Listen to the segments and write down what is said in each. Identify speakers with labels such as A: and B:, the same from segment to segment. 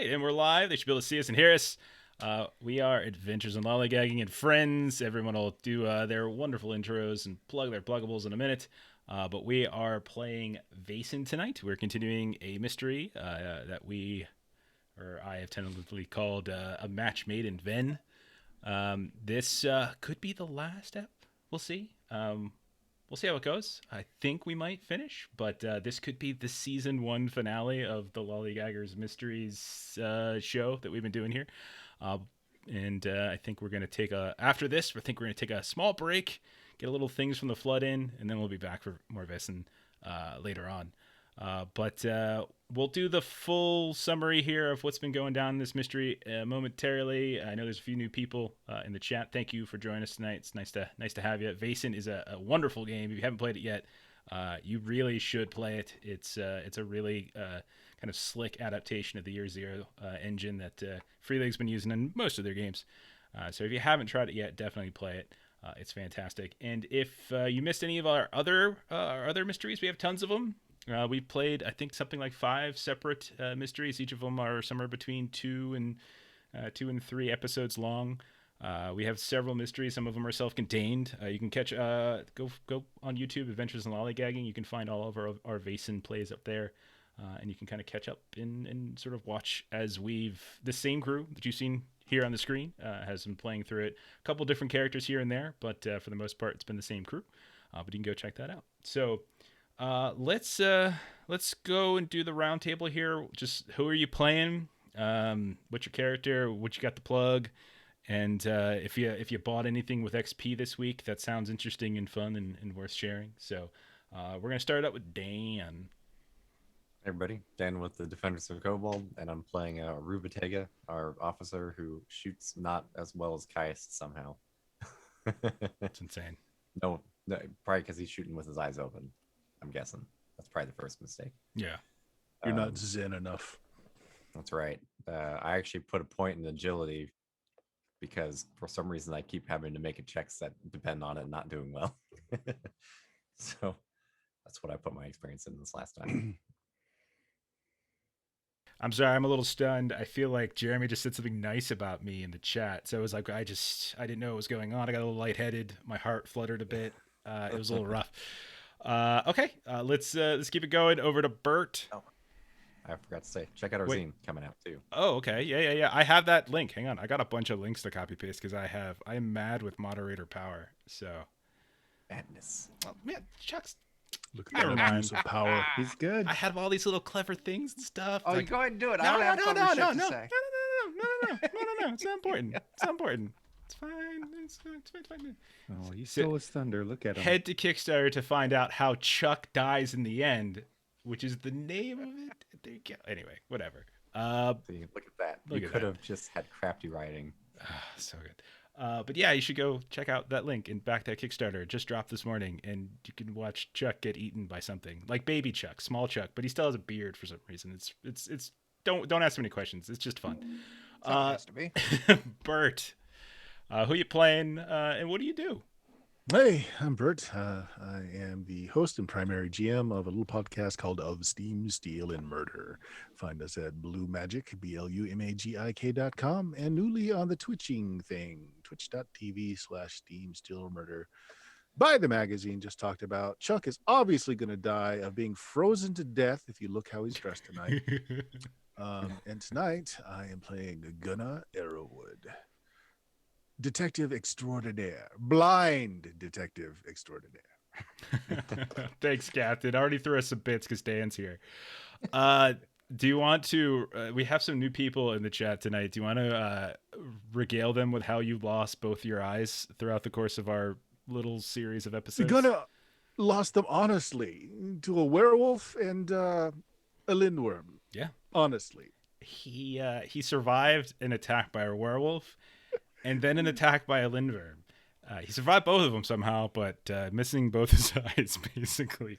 A: right, and we're live. They should be able to see us and hear us. We are Adventures in Lollygagging and Friends. Everyone will do their wonderful intros and plug their pluggables in a minute. But we are playing Vaesen tonight. We're continuing a mystery that I have tentatively called A Match Made in Hven. This could be the last ep. We'll see. We'll see how it goes. I think we might finish, but this could be the season 1 finale of the Lollygaggers Mysteries show that we've been doing here. And I think we're going to take after this, we're going to take a small break, get a little things from the flood in, and then we'll be back for more Vaesen later on. But we'll do the full summary here of what's been going down in this mystery momentarily. I know there's a few new people in the chat. Thank you for joining us tonight. It's nice to have you. Vaesen is a wonderful game. If you haven't played it yet, you really should play it. It's a really kind of slick adaptation of the Year Zero engine that Free League's been using in most of their games. So if you haven't tried it yet, definitely play it. It's fantastic. And if you missed any of our other mysteries, we have tons of them. We've played, I think, something like 5 separate mysteries. Each of them are somewhere between 2 and 3 episodes long. We have several mysteries. Some of them are self-contained. You can catch go on YouTube, Adventures in Lollygagging. You can find all of our Vaesen plays up there, and you can kind of catch up and sort of watch as the same crew that you've seen here on the screen has been playing through it. A couple different characters here and there, but for the most part, it's been the same crew. But you can go check that out. So. Let's go and do the round table here. Just who are you playing? What's your character? What you got to plug? And if you bought anything with XP this week, that sounds interesting and fun and worth sharing. So we're gonna start out with Dan.
B: Hey everybody, Dan with the Defenders of Kobold, and I'm playing Rubatega, our officer who shoots not as well as Caius somehow.
A: That's insane.
B: No, probably because he's shooting with his eyes open. I'm guessing that's probably the first mistake.
A: Yeah,
C: you're not zen enough.
B: That's right. I actually put a point in agility because for some reason I keep having to make checks that depend on it not doing well. So that's what I put my experience in this last time.
A: I'm sorry, I'm a little stunned. I feel like Jeremy just said something nice about me in the chat. So it was like I didn't know what was going on. I got a little lightheaded. My heart fluttered a bit. It was a little rough. Okay, let's keep it going. Over to Bert.
B: Oh, I forgot to say, check out our zine coming out too.
A: Oh, okay, yeah. I have that link. Hang on, I got a bunch of links to copy paste because I'm mad with moderator power. So
B: madness.
A: Oh, man, Chuck's.
C: Look at the use of power.
D: He's good.
A: I have all these little clever things and stuff.
D: Oh,
A: like,
D: you go ahead and do it.
A: No. It's not important. It's not important. It's fine. It's fine.
D: Oh, he stole his thunder. Look at him.
A: Head to Kickstarter to find out how Chuck dies in the end, which is the name of it. There you go. Anyway, whatever.
B: See, look at that. You could have just had crafty writing.
A: So good. But yeah, you should go check out that link and back that Kickstarter. It just dropped this morning, and you can watch Chuck get eaten by something like baby Chuck, small Chuck, but he still has a beard for some reason. It's don't ask me any questions. It's just fun.
D: Has to be.
A: Bert. Who you playing, and what do you do?
C: Hey, I'm Bert. I am the host and primary GM of a little podcast called Of Steam, Steel, and Murder. Find us at BlueMagic, BLUMAGIK.com, and newly on the Twitching thing, twitch.tv/Steam, Steel, Murder. Buy the magazine just talked about. Chuck is obviously going to die of being frozen to death if you look how he's dressed tonight. And tonight, I am playing Gunnar Arrowwood. Detective extraordinaire, blind detective extraordinaire.
A: Thanks, Captain. I already threw us some bits because Dan's here. Do you want to? We have some new people in the chat tonight. Do you want to regale them with how you lost both your eyes throughout the course of our little series of episodes?
C: You're gonna lost them honestly to a werewolf and a lindworm.
A: Yeah,
C: honestly.
A: He survived an attack by a werewolf. And then an attack by a lindworm. He survived both of them somehow, but missing both his eyes, basically.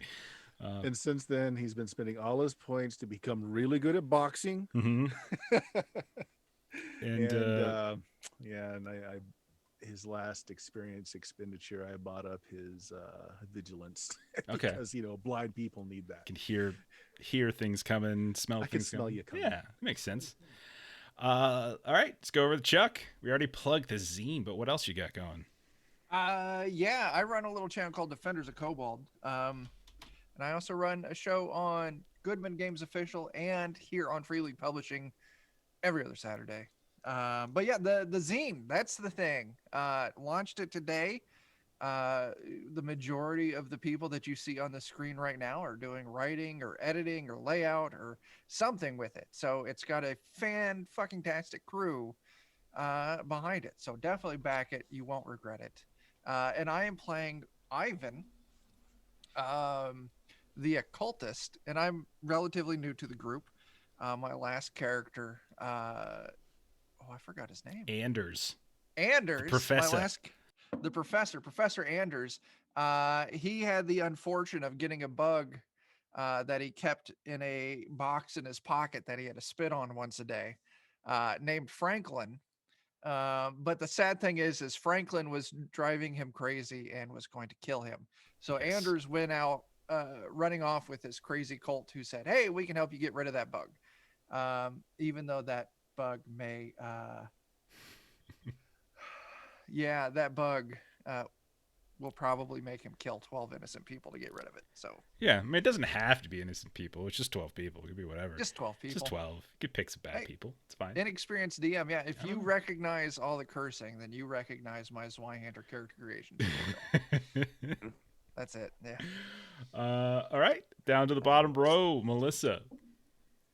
C: And since then, he's been spending all his points to become really good at boxing.
A: Mm-hmm.
C: and I his last expenditure, I bought up his vigilance. Because, blind people need that.
A: Can hear things coming, smell
C: I
A: things
C: can smell
A: coming.
C: you coming.
A: Yeah, makes sense. All right, let's go over to Chuck. We already plugged the zine, but what else you got going?
E: Yeah, I run a little channel called Defenders of Kobold. And I also run a show on Goodman Games Official and here on Free League Publishing every other Saturday. But yeah, the zine, that's the thing. Launched it today. The majority of the people that you see on the screen right now are doing writing or editing or layout or something with it. So it's got a fan-fucking-tastic crew behind it. So definitely back it. You won't regret it. And I am playing Hven, the occultist, and I'm relatively new to the group. My last character, I forgot his name.
A: Anders.
E: Anders,
A: the professor.
E: The professor, Professor Anders. He had the unfortune of getting a bug that he kept in a box in his pocket that he had to spit on once a day, named Franklin. But the sad thing is Franklin was driving him crazy and was going to kill him. So
A: Yes.
E: Anders went out running off with his crazy cult who said, "Hey, we can help you get rid of that bug." Even though that bug may, yeah, that bug will probably make him kill 12 innocent people to get rid of it. So
A: Yeah, I mean, it doesn't have to be innocent people. It's just 12 people. It could be whatever.
E: just 12
A: It's
E: people.
A: just 12. You could pick some bad
E: Hey,
A: people. It's fine.
E: Inexperienced DM, yeah. If
A: I
E: you
A: don't know.
E: recognize all the cursing, then you recognize my Zweihander character creation. That's it. Yeah.
A: All right, down to the bottom row, Melissa.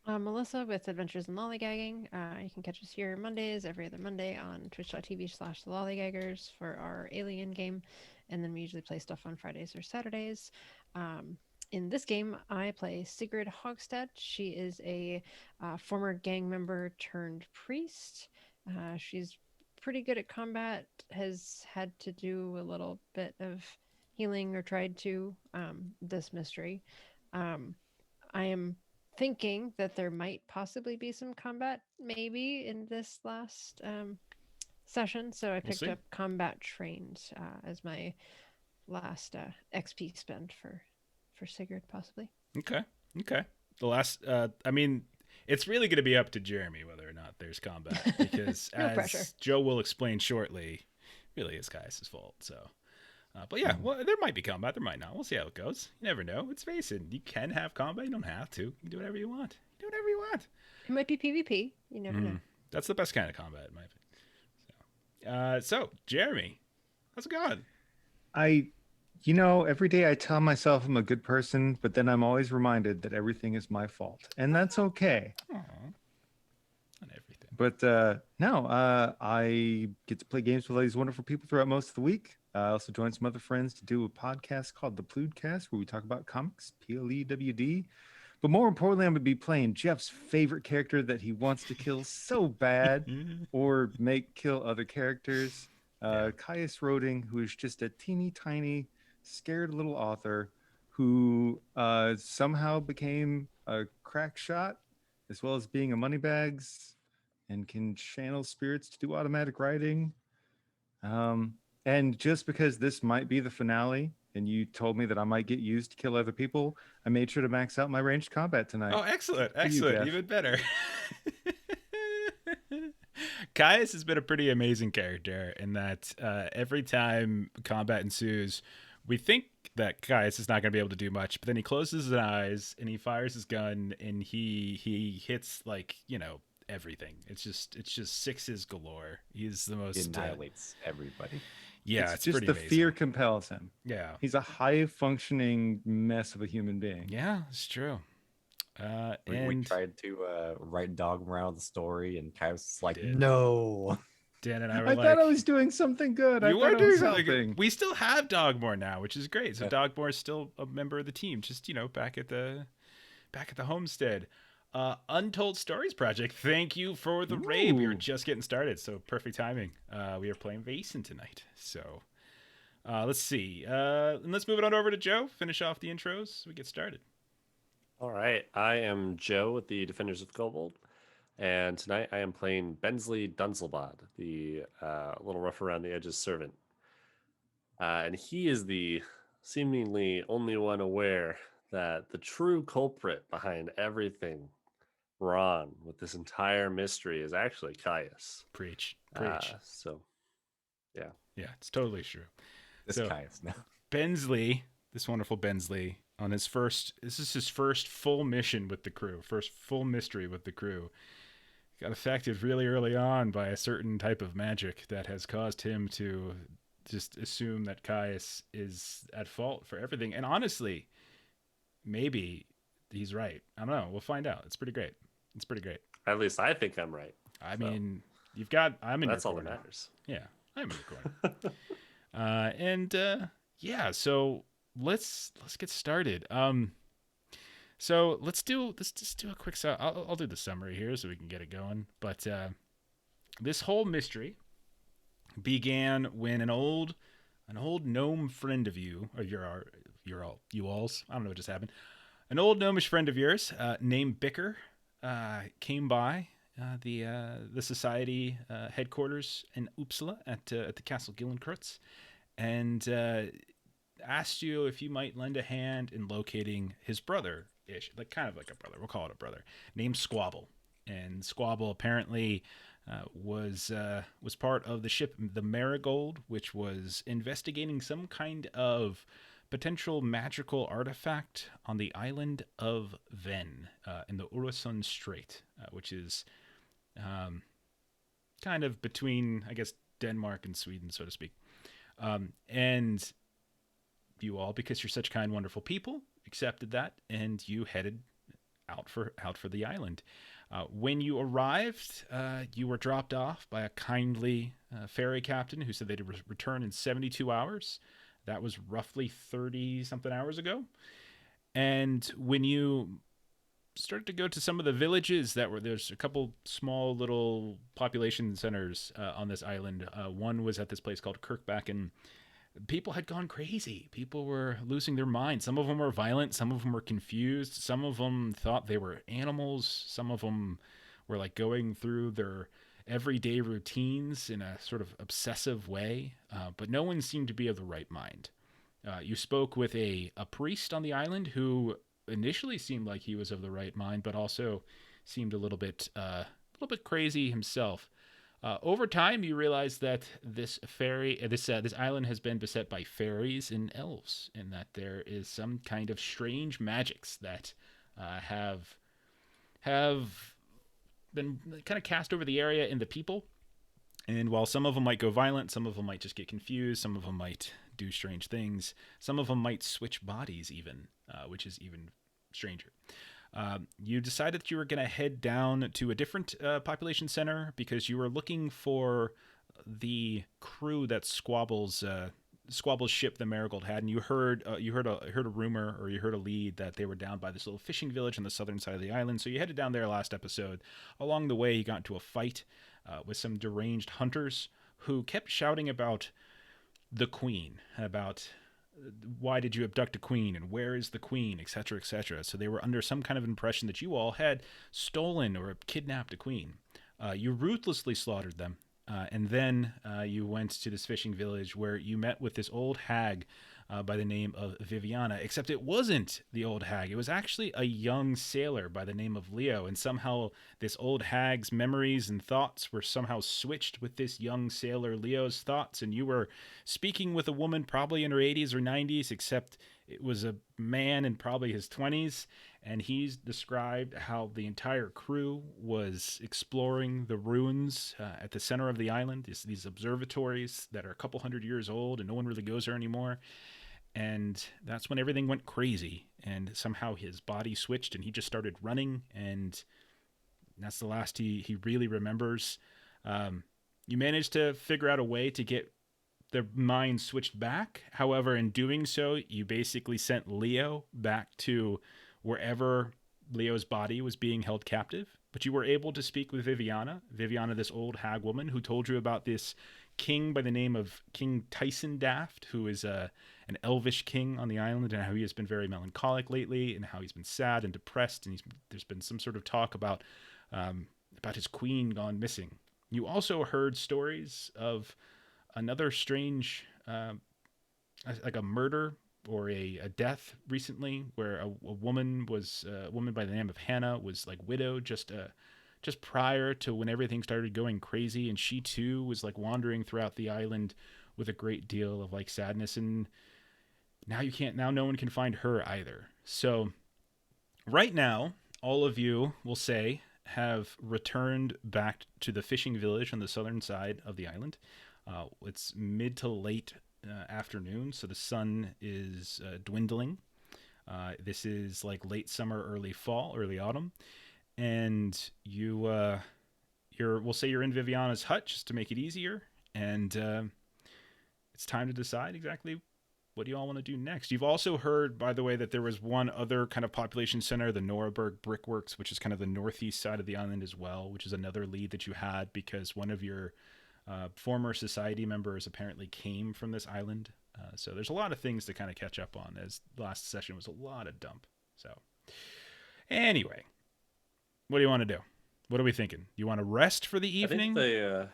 F: Melissa with Adventures in Lollygagging. You can catch us here Mondays, every other Monday on twitch.tv/thelollygaggers for our Alien game. And then we usually play stuff on Fridays or Saturdays. In this game, I play Sigrid Hogstad. She is a former gang member turned priest. She's pretty good at combat, has had to do a little bit of healing or tried to this mystery. I am thinking that there might possibly be some combat maybe in this last session, so I picked
A: see.
F: up combat trained as my last XP spend for Sigurd possibly.
A: Okay. The last, I mean, it's really going to be up to Jeremy whether or not there's combat because
F: No
A: as
F: pressure.
A: Joe will explain shortly, really it's Caius' fault. So, but yeah, well, there might be combat, there might not. We'll see how it goes. You never know. It's Vaesen. You can have combat. You don't have to. You can do whatever you want. Do whatever you want.
F: It might be PvP. You never know.
A: That's the best kind of combat, in my opinion. So Jeremy, how's it going?
D: Every day I tell myself I'm a good person, but then I'm always reminded that everything is my fault, and that's okay.
A: Aw. Not everything.
D: But I get to play games with all these wonderful people throughout most of the week. I also joined some other friends to do a podcast called The Plewdcast, where we talk about comics, PLEWD. But more importantly, I'm going to be playing Jeff's favorite character that he wants to kill so bad or make kill other characters. Caius Roding, who is just a teeny tiny, scared little author who somehow became a crack shot, as well as being a moneybags, and can channel spirits to do automatic writing. And just because this might be the finale, and you told me that I might get used to kill other people, I made sure to max out my ranged combat tonight.
A: Oh, excellent.
D: For you, Jeff.
A: Even better. Caius has been a pretty amazing character in that every time combat ensues, we think that Caius is not going to be able to do much, but then he closes his eyes and he fires his gun and he hits everything. It's just sixes galore. He's the most
B: He annihilates everybody.
A: Yeah, it's
D: just
A: pretty
D: the
A: amazing.
D: fear compels him.
A: Yeah,
D: He's a high functioning mess of a human being.
A: yeah, it's true.
B: We
A: And
B: tried to write dogma around the story, and Caius was like,
A: Did.
B: "No."
A: Dan and I were
D: I
A: like,
D: thought I was doing something good. I
A: you
D: thought
A: are
D: I
A: doing
D: was
A: something.
D: helping.
A: We still have Dogmore now, which is great. So
B: Yeah.
A: Dogmore is still a member of the team, just back at the homestead. Untold Stories Project. Thank you for the raid. We were
D: Ooh.
A: just getting started, so perfect timing. We are playing Vaesen tonight. So let's see. And let's move it on over to Joe. Finish off the intros. So we get started.
G: All right, I am Joe with the Defenders of Kobold, and tonight I am playing Bensly Dunselbod, the little rough around the edges servant. And he is the seemingly only one aware that the true culprit behind everything wrong with this entire mystery is actually Caius.
A: Preach.
G: So, yeah.
A: Yeah, it's totally true.
B: This
A: So-
B: Caius now.
A: Bensly, this wonderful Bensly, this is his first full mission with the crew, first full mystery with the crew. Got affected really early on by a certain type of magic that has caused him to just assume that Caius is at fault for everything. And honestly, maybe he's right. I don't know. We'll find out. It's pretty great.
G: At least I think I'm right.
A: I
G: So,
A: mean, I'm in
G: That's
A: your
G: all that
A: corner.
G: matters.
A: Yeah, I'm in your corner. Yeah, so let's get started. So let's just do a quick. I'll do the summary here so we can get it going. But this whole mystery began when an old gnome friend of you, or you alls, I don't know what just happened. An old gnomish friend of yours named Bicker came by the society headquarters in Uppsala at the Castle Gillenkreutz, and asked you if you might lend a hand in locating his brother-ish, kind of like a brother. We'll call it a brother, named Squabble. And Squabble apparently was part of the ship, the Marigold, which was investigating some kind of potential magical artifact on the island of Hven in the Øresund Strait, which is kind of between, I guess, Denmark and Sweden, so to speak. And you all, because you're such kind, wonderful people, accepted that, and you headed out for the island. When you arrived, you were dropped off by a kindly ferry captain who said they'd return in 72 hours. That was roughly 30-something hours ago. And when you started to go to some of the villages there's a couple small little population centers on this island. One was at this place called Kirkbakken. People had gone crazy. People were losing their minds. Some of them were violent. Some of them were confused. Some of them thought they were animals. Some of them were like going through their everyday routines in a sort of obsessive way. But no one seemed to be of the right mind. You spoke with a priest on the island who initially seemed like he was of the right mind, but also seemed a little bit crazy himself. Over time, you realize that this island has been beset by fairies and elves, and that there is some kind of strange magics that have been kind of cast over the area and the people. And while some of them might go violent, some of them might just get confused, some of them might do strange things, some of them might switch bodies even, which is even stranger. You decided that you were going to head down to a different population center because you were looking for the crew that Squabble's ship, the Marigold, had, and you heard a rumor, or you heard a lead that they were down by this little fishing village on the southern side of the island. So you headed down there last episode. Along the way, you got into a fight with some deranged hunters who kept shouting about the queen, about why did you abduct a queen, and where is the queen, etc., etc. So they were under some kind of impression that you all had stolen or kidnapped a queen. You ruthlessly slaughtered them, and then you went to this fishing village where you met with this old hag by the name of Viviana, except it wasn't the old hag. It was actually a young sailor by the name of Leo, and somehow this old hag's memories and thoughts were somehow switched with this young sailor Leo's thoughts, and you were speaking with a woman probably in her 80s or 90s, except it was a man in probably his 20s, and he's described how the entire crew was exploring the ruins at the center of the island, these observatories that are a couple hundred years old, and no one really goes there anymore. And that's when everything went crazy, and somehow his body switched and he just started running, and that's the last he really remembers. You managed to figure out a way to get their mind switched back. However, in doing so, you basically sent Leo back to wherever Leo's body was being held captive. But you were able to speak with Viviana, this old hag woman who told you about this king by the name of King Tyson Daft, who is an elvish king on the island, and how he has been very melancholic lately, and how he's been sad and depressed, and there's been some sort of talk about his queen gone missing. You also heard stories of another strange, like a murder a death recently where a woman by the name of Hannah was like widowed just prior to when everything started going crazy, and she too was like wandering throughout the island with a great deal of like sadness, and now no one can find her either. So right now, all of you will say have returned back to the fishing village on the southern side of the island. It's mid to late afternoon, so the sun is dwindling. This is like late summer, early fall, early autumn, and we'll say you're in Viviana's hut just to make it easier, and it's time to decide exactly what do you all want to do next. You've also heard, by the way, that there was one other kind of population center, the Noraberg Brickworks, which is kind of the northeast side of the island as well, which is another lead that you had because one of your former society members apparently came from this island. So there's a lot of things to kind of catch up on, as last session was a lot of dump. So anyway, what do you want to do? What are we thinking? You want to rest for the evening?
G: I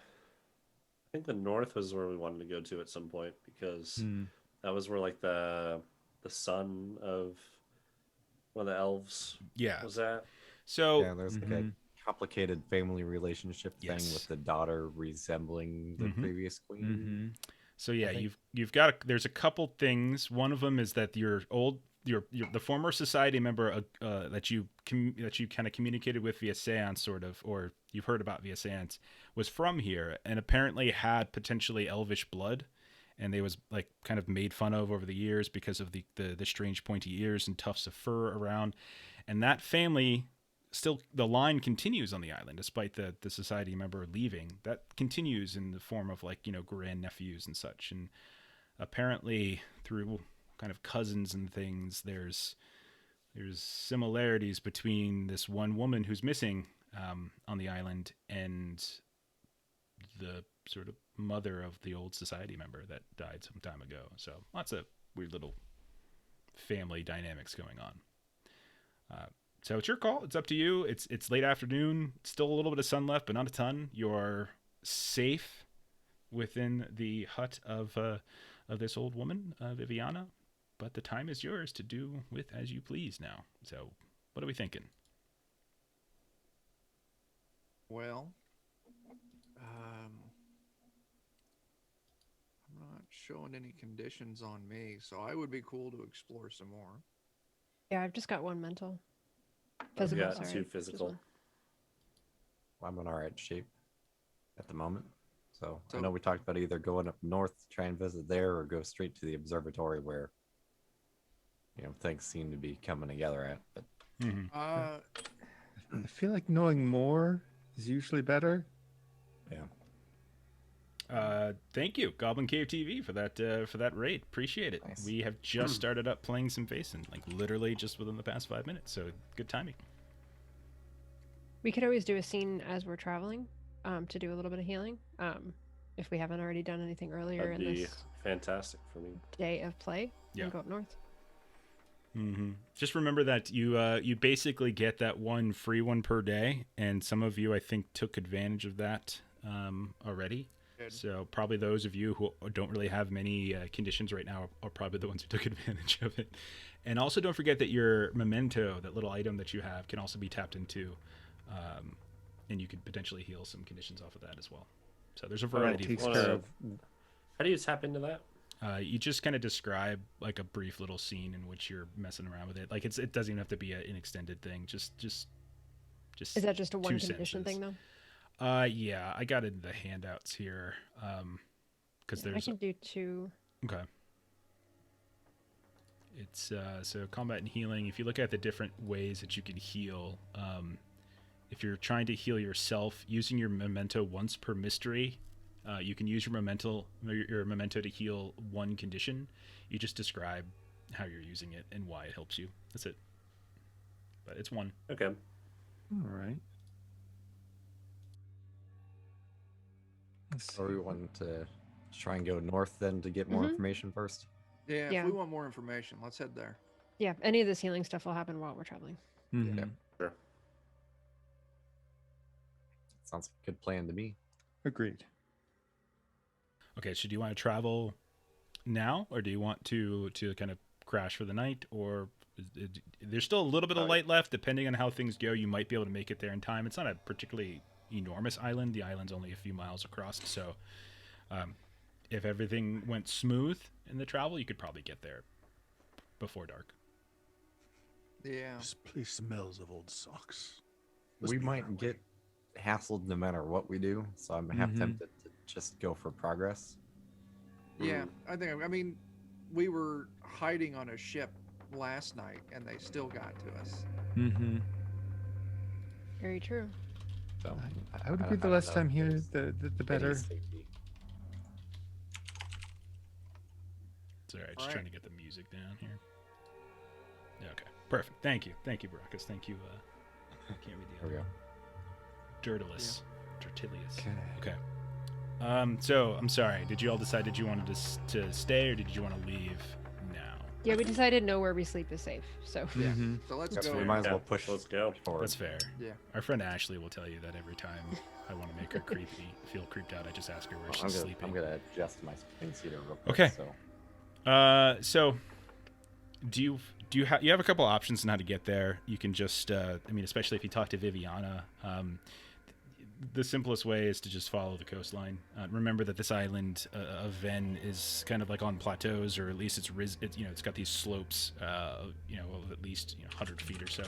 G: think the north was where we wanted to go to at some point, because that was where like the son of one of the elves was at.
A: So
B: yeah, there's like a complicated family relationship thing with the daughter resembling the previous queen.
A: So yeah, there's a couple things. One of them is that the former society member that you kind of communicated with via seance, sort of, or you've heard about via seance, was from here and apparently had potentially elvish blood, and they was like kind of made fun of over the years because of the strange pointy ears and tufts of fur around. And that family still, the line continues on the island despite the society member leaving. That continues in the form of like, grandnephews and such. And apparently through kind of cousins and things, there's similarities between this one woman who's missing on the island and the sort of mother of the old society member that died some time ago. So lots of weird little family dynamics going on. So it's your call. It's up to you. It's late afternoon. Still a little bit of sun left, but not a ton. You're safe within the hut of this old woman, Viviana, but the time is yours to do with as you please now. So what are we thinking?
E: Well, I'm not showing any conditions on me, so I would be cool to explore some more.
F: Yeah, I've just got one mental.
G: Physical,
F: Physical,
G: yeah,
F: sorry.
G: 2 physical.
B: Well, I'm in all right shape at the moment. So I know we talked about either going up north to try and visit there, or go straight to the observatory where things seem to be coming together at. But
D: I feel like knowing more is usually better.
B: Yeah.
A: Thank you, Goblin Cave TV, for that raid. Appreciate it.
B: Nice.
A: We have just started up playing some Vaesen, like literally just within the past 5 minutes. So good timing.
F: We could always do a scene as we're traveling to do a little bit of healing. If we haven't already done anything earlier
G: That'd
F: in
G: be
F: this
G: fantastic for me.
F: day of play,
A: Yeah.
F: and go up north.
A: Just remember that you basically get that one free one per day, and some of you I think took advantage of that already.
E: Good.
A: So probably those of you who don't really have many conditions right now are probably the ones who took advantage of it. And also don't forget that your memento, that little item that you have, can also be tapped into, and you could potentially heal some conditions off of that as well. So there's a variety.
D: takes
A: of
D: care of.
G: How do you tap into that?
A: You just kind of describe like a brief little scene in which you're messing around with it. Like it doesn't even have to be an extended thing. Just.
F: Is that just a one
A: 2
F: condition
A: sentences.
F: thing though?
A: Yeah, I got it in the handouts here. Because
F: I
A: there's
F: can do 2.
A: okay. It's so combat and healing. If you look at the different ways that you can heal, if you're trying to heal yourself using your memento once per mystery, you can use your memento to heal one condition. You just describe how you're using it and why it helps you. That's it. But it's one.
G: Okay.
D: All right. Let's
B: Or we want to try and go north then to get more information first.
E: Yeah,
F: Yeah.
E: if we want more information, let's head there.
F: Yeah, any of this healing stuff will happen while we're traveling.
D: Mhm.
G: Sure.
B: Sounds like a good plan to me.
D: Agreed.
A: Okay, so do you want to travel now, or do you want to kind of crash for the night, or there's still a little bit of light left. Depending on how things go, you might be able to make it there in time. It's not a particularly enormous island. The island's only a few miles across, so if everything went smooth in the travel, you could probably get there before dark.
E: Yeah.
C: This place smells of old socks.
B: We might get hassled no matter what we do, so I'm half tempted to just go for progress.
E: Yeah, I mean, we were hiding on a ship last night, and they still got to us.
D: Mm-hmm.
F: Very true.
B: So
D: I would
B: I
D: agree.
B: don't-
D: The
B: I
D: less
B: don't know
D: time
B: if
D: here,
B: there's
D: the better.
B: any safety.
A: It's all right. Just
E: All right.
A: trying to get the music down here. Yeah, okay, perfect. Thank you, Baracus. Thank you. I can't read the
B: There we
A: other.
B: go.
A: Dirtilius. Dirtilius.
D: Okay.
A: Okay. So I'm sorry. Did you all decide that you wanted to stay, or did you want to leave now?
F: Yeah, we decided know where we sleep is safe. So
E: Yeah.
D: Mhm.
E: So let's
B: So
E: go.
B: we might as
G: Yeah,
B: well push.
G: let's go.
B: forward.
A: That's fair.
E: Yeah.
A: Our friend Ashley will tell you that every time I want to make her feel creeped out, I just ask her where she's sleeping.
B: I'm gonna adjust my space heater real quick.
A: Okay.
B: So
A: So do you have a couple options on how to get there? You can just especially if you talk to Viviana, the simplest way is to just follow the coastline. Remember that this island of Hven is kind of like on plateaus, or at least it's got these slopes, of at least 100 feet or so.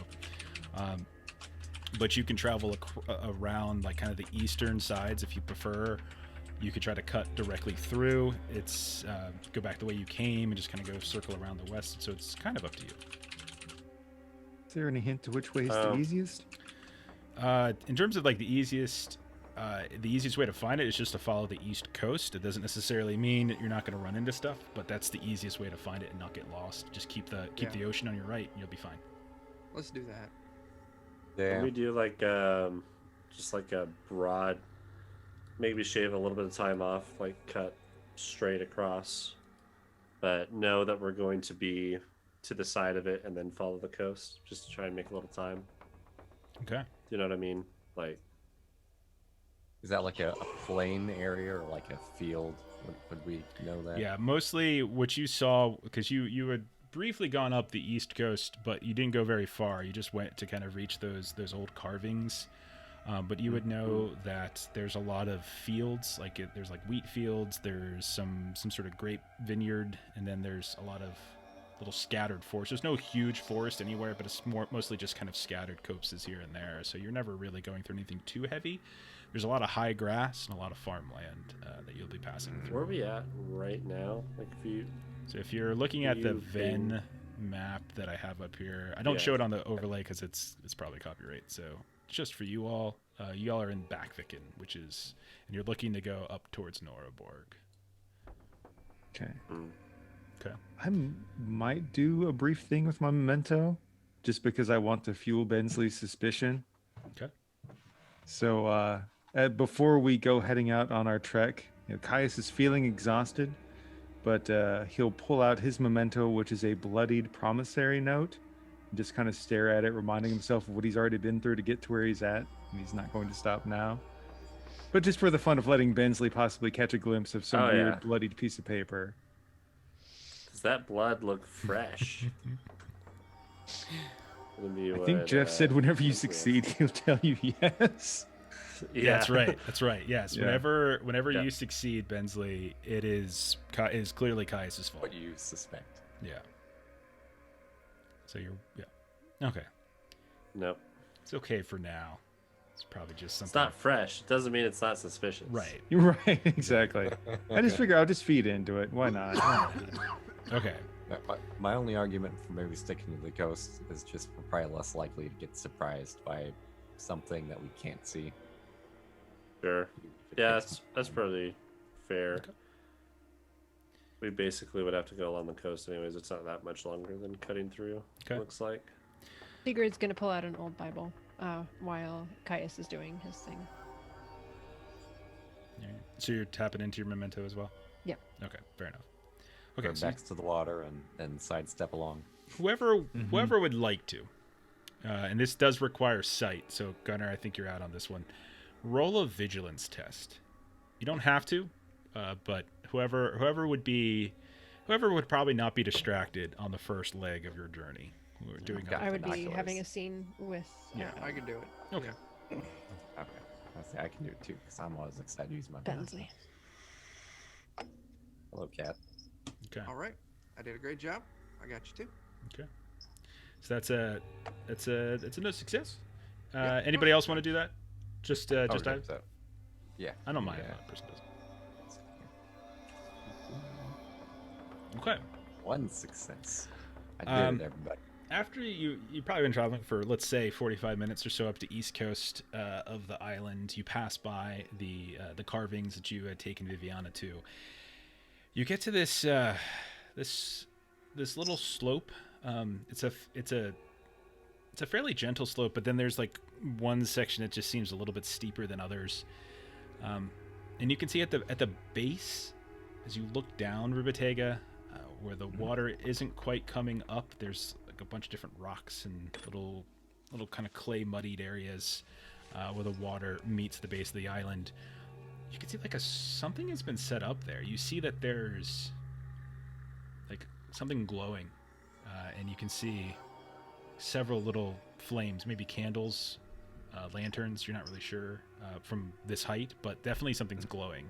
A: But you can travel around like kind of the eastern sides if you prefer. You could try to cut directly through. It's go back the way you came and just kind of go circle around the west. So it's kind of up to you.
D: Is there any hint to which way is the easiest?
A: In terms of like the easiest way to find it is just to follow the east coast. It doesn't necessarily mean that you're not going to run into stuff, but that's the easiest way to find it and not get lost. Just keep the ocean on your right, and you'll be fine.
E: Let's do that.
G: Can
B: yeah,
G: we do like just like a broad, maybe shave a little bit of time off, like cut straight across, but know that we're going to be to the side of it and then follow the coast, just to try and make a little time.
A: Okay.
G: Do you know what I mean? Like,
B: is that like a plain area or like a field? Would we know that?
A: Yeah, mostly what you saw, because you had briefly gone up the east coast, but you didn't go very far. You just went to kind of reach those old carvings. But you would know that there's a lot of fields, there's like wheat fields, there's some sort of grape vineyard, and then there's a lot of little scattered forest. There's no huge forest anywhere, but it's mostly just kind of scattered copses here and there. So you're never really going through anything too heavy. There's a lot of high grass and a lot of farmland that you'll be passing through.
G: where are we at right now? Like,
A: So if you're looking at the
G: you can-
A: Hven map that I have up here, I don't
G: Yeah.
A: show it on the overlay because it's probably copyright. So just for you all are in Backviken, and you're looking to go up towards Noraborg.
D: Okay.
A: Okay.
D: I might do a brief thing with my memento, just because I want to fuel Bensly's suspicion.
A: Okay.
D: So before we go heading out on our trek, Caius is feeling exhausted, but he'll pull out his memento, which is a bloodied promissory note, and just kind of stare at it, reminding himself of what he's already been through to get to where he's at, and he's not going to stop now. But just for the fun of letting Bensly possibly catch a glimpse of some weird bloodied piece of paper.
G: does that blood look fresh?
D: I think Jeff said whenever you succeed, he'll tell you yes.
A: Yeah, that's right. That's right. Yes.
D: Yeah.
A: Whenever
G: Yeah.
A: you succeed, Bensly, it is clearly Caius's fault.
B: What you suspect?
A: Yeah. So okay.
G: Nope.
A: It's okay for now. It's probably just something.
G: It's not fresh. Doesn't mean it's not suspicious.
A: Right.
D: You're right, exactly. I just figure I'll just feed into it. Why not?
A: Okay.
B: My only argument for maybe sticking to the coast is just we're probably less likely to get surprised by something that we can't see.
G: Sure. Yeah, that's probably fair.
A: Okay.
G: We basically would have to go along the coast anyways. It's not that much longer than cutting through.
A: Okay.
G: Looks like.
F: Sigurd's gonna pull out an old Bible while Caius is doing his thing.
A: All right. So you're tapping into your memento as well?
F: Yeah.
A: Okay, fair enough. Okay,
B: Turn
A: so
B: backs to the water and sidestep along.
A: whoever would like to, and this does require sight, so Gunnar, I think you're out on this one. Roll a vigilance test. You don't have to, but whoever would be whoever would probably not be distracted on the first leg of your journey. We're doing
B: Got
F: I would be
B: binoculars.
F: having a scene with.
A: Yeah.
E: I can do it.
A: Okay.
B: Okay. I can do it too because I'm always excited to use my binoculars.
F: Bensly.
B: Hello, cat.
A: Okay.
E: All right. I did a great job. I got you too.
A: Okay. So that's a no success.
E: Yeah.
A: Anybody else want to do that? Just
B: Oh,
A: just
B: yeah,
A: I.
B: so, yeah.
A: I don't mind
B: Yeah.
A: if that person doesn't. Okay.
B: One success. I did
A: Um,
B: it, everybody.
A: After you've probably been traveling for, let's say, 45 minutes or so up the east coast of the island. You pass by the carvings that you had taken Viviana to. You get to this this little slope. It's a fairly gentle slope, but then there's like one section that just seems a little bit steeper than others. And you can see at the base, as you look down Rubitega, where the water isn't quite coming up, there's like a bunch of different rocks and little kind of clay muddied areas where the water meets the base of the island. You can see like something has been set up there. You see that there's like something glowing, and you can see several little flames, maybe candles, lanterns. You're not really sure from this height, but definitely something's glowing,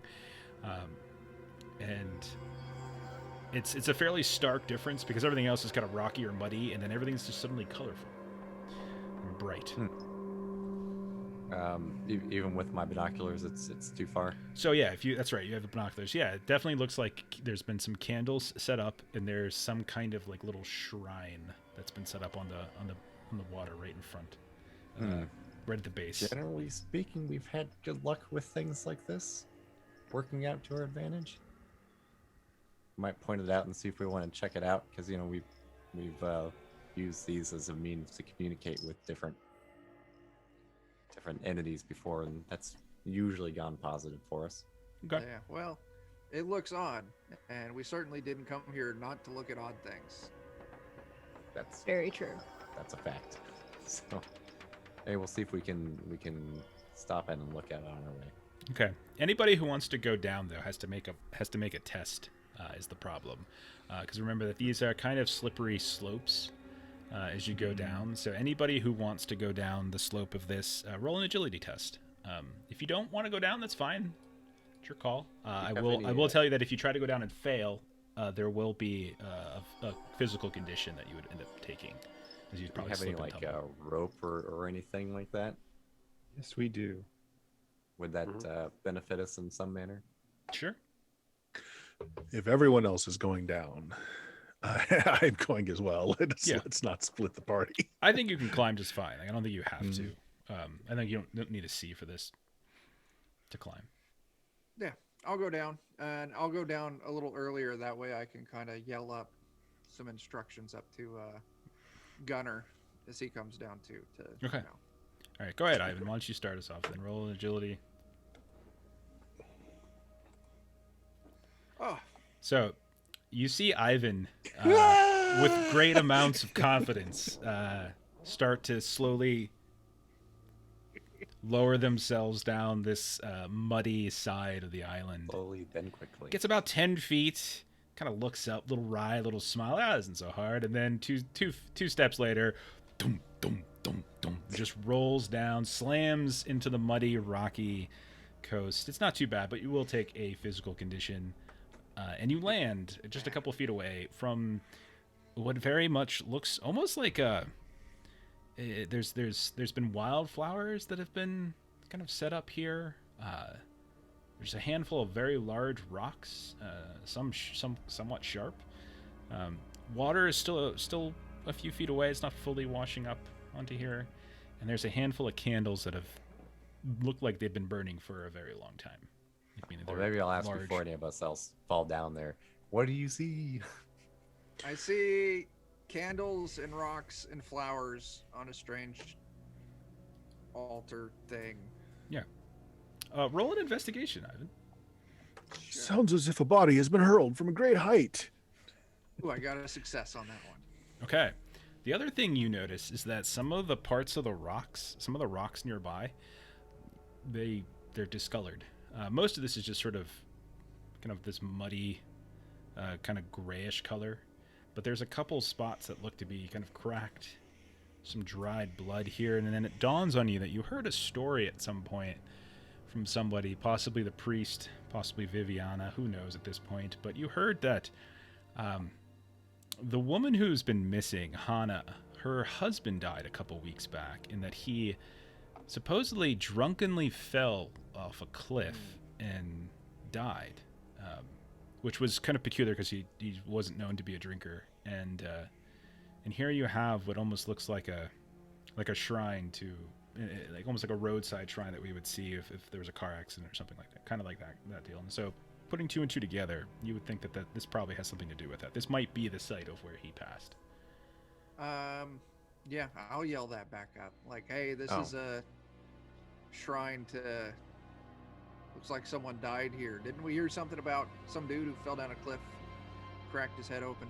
A: and it's a fairly stark difference because everything else is kind of rocky or muddy, and then everything's just suddenly colorful and bright.
B: Even with my binoculars, it's too far.
A: So yeah, that's right, you have the binoculars. Yeah, it definitely looks like there's been some candles set up, and there's some kind of like little shrine that's been set up on the water right in front, right at the base.
B: Generally speaking, we've had good luck with things like this working out to our advantage. Might point it out and see if we want to check it out, because we've used these as a means to communicate with different entities before, and that's usually gone positive for us.
A: Okay.
E: Yeah. Well, it looks odd, and we certainly didn't come here not to look at odd things.
B: That's
F: Very true.
B: a fact. So, hey, we'll see if we can stop in and look at it on our way.
A: Okay. Anybody who wants to go down though has to make a test. Is the problem, because remember that these are kind of slippery slopes as you go down. So anybody who wants to go down the slope of this, roll an agility test. If you don't want to go down, that's fine. It's your call. I will tell you that if you try to go down and fail, there will be a physical condition that you would end up taking. As you'd
B: Do we
A: probably
B: have any
A: slip and
B: like
A: tumble.
B: rope or anything like that?
D: Yes, we do.
B: Would that benefit us in some manner?
A: Sure.
C: If everyone else is going down, I'm going as well. Let's not split the party.
A: I think you can climb just fine. Like, I don't think you have to. I think you don't need a C for this to climb.
E: Yeah, I'll go down, and I'll go down a little earlier. That way I can kind of yell up some instructions up to Gunner as he comes down too.
A: Okay. All right, go ahead, Ivan. Why don't you start us off then? Roll an agility.
E: Oh,
A: So, you see Ivan with great amounts of confidence start to slowly lower themselves down this muddy side of the island.
B: Slowly, then quickly.
A: Gets about 10 feet, kind of looks up, little wry, little smile. That isn't so hard. And then two steps later, dum, dum, dum, dum, just rolls down, slams into the muddy, rocky coast. It's not too bad, but you will take a physical condition. And you land just a couple feet away from what very much looks almost like there's been wildflowers that have been kind of set up here. There's a handful of very large rocks, some somewhat sharp. Water is still a few feet away. It's not fully washing up onto here, and there's a handful of candles that have looked like they've been burning for a very long time. I mean,
B: Well,
A: they're
B: maybe I'll ask
A: large.
B: before any of us else fall down there. What do you see?
E: I see candles and rocks and flowers on a strange altar thing.
A: Roll an investigation, Ivan.
C: Sounds as if a body has been hurled from a great height.
E: Ooh, I got a success on that one.
A: Okay. The other thing you notice is that some of the parts of the rocks nearby, they're discolored. Most of this is just sort of kind of this muddy kind of grayish color. But there's a couple spots that look to be kind of cracked, some dried blood here, and then it dawns on you that you heard a story at some point from somebody, possibly the priest, possibly Viviana, who knows at this point, but you heard that the woman who's been missing, Hana, her husband died a couple weeks back, and that he supposedly drunkenly fell off a cliff and died, which was kind of peculiar because he wasn't known to be a drinker. And here you have what almost looks like a shrine to, like almost like a roadside shrine that we would see if there was a car accident or something like that, kind of like that deal. And so putting two and two together, you would think that this probably has something to do with that. This might be the site of where he passed.
E: Yeah, I'll yell that back up. Like, hey, this is a shrine to. Looks like someone died here. Didn't we hear something about some dude who fell down a cliff, cracked his head open?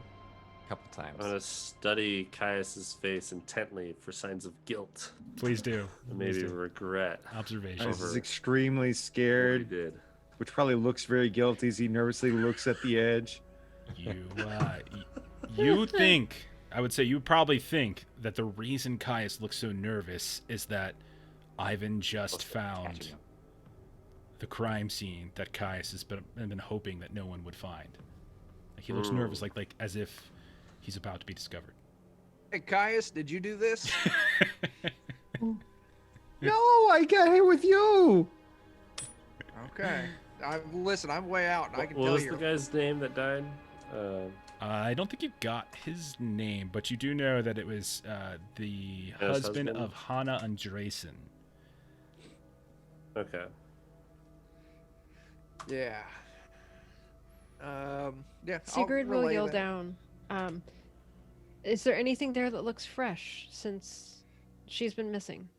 B: A couple times.
G: I'm gonna study Caius's face intently for signs of guilt
A: Please do.
G: and maybe
A: Please do.
G: regret.
A: Observation.
D: Caius
G: Over
D: is extremely
G: What he
D: scared,
G: did.
D: which probably looks very guilty as he nervously looks at the edge.
A: You think, I would say you probably think that the reason Caius looks so nervous is that Ivan just found
B: Catching up.
A: the crime scene that Caius has been hoping that no one would find. Like he looks nervous, like as if he's about to be discovered.
E: Hey, Caius, did you do this?
D: No, I got here with you.
E: Okay. Listen, I'm way out, and I can
G: What
E: tell
G: was
E: you.
G: the guy's name that died?
A: I don't think you got his name, but you do know that it was the
G: His
A: husband
G: husband?
A: of Hana Andresen.
G: Okay.
E: Yeah. Yeah. I'll
F: Sigurd will
E: relay
F: yell
E: that.
F: down. Is there anything there that looks fresh since she's been missing?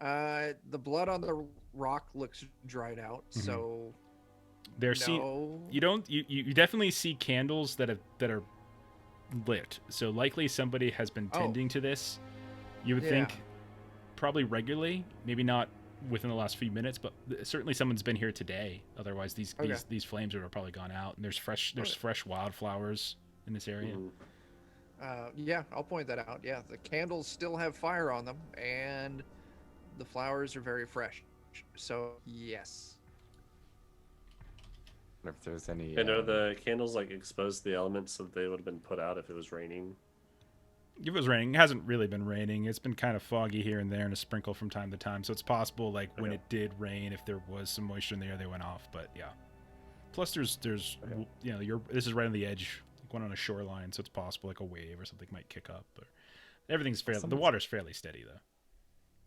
E: The blood on the rock looks dried out,
A: Mhm.
E: so
A: They're
E: no.
A: you definitely see candles that are lit. So likely somebody has been
E: Oh.
A: tending to this. You would
E: Yeah.
A: think probably regularly, maybe not within the last few minutes, but certainly someone's been here today. Otherwise these flames would have probably gone out, and there's fresh wildflowers in this area.
G: Mhm.
E: Yeah, I'll point that out. Yeah, the candles still have fire on them, and the flowers are very fresh. So yes.
B: I wonder if there's any.
G: And are the candles like exposed to the elements so that they would have been put out if it was raining?
A: If it was raining, it hasn't really been raining. It's been kind of foggy here and there and a sprinkle from time to time. So it's possible, like, when
G: Okay.
A: it did rain, if there was some moisture in the air, they went off. But yeah. Plus, there's
G: Okay.
A: you know, this is right on the edge, like one on a shoreline, so it's possible like a wave or something might kick up. Or everything's fairly, the
B: Someone's-
A: water's fairly steady though.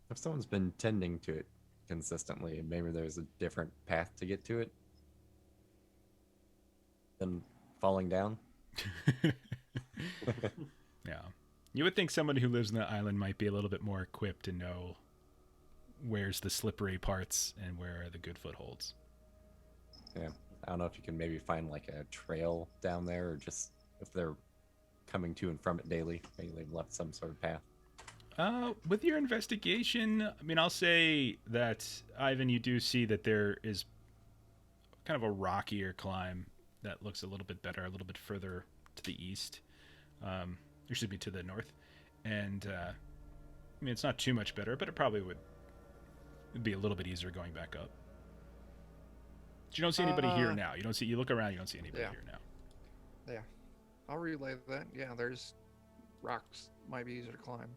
B: If someone's been tending to it consistently, maybe there's a different path to get to it than falling down.
A: Yeah. You would think somebody who lives in the island might be a little bit more equipped to know where's the slippery parts and where are the good footholds.
B: Yeah, I don't know if you can maybe find like a trail down there, or just if they're coming to and from it daily, maybe they've left some sort of path.
A: With your investigation, I mean, I'll say that, Ivan, you do see that there is kind of a rockier climb that looks a little bit better, a little bit further to the east. Or should be to the north. And, I mean, it's not too much better, but it probably would be a little bit easier going back up. But you don't see anybody here now. You look around, you don't see anybody
E: Yeah.
A: here now.
E: Yeah. I'll relay that. Yeah, there's rocks might be easier to climb.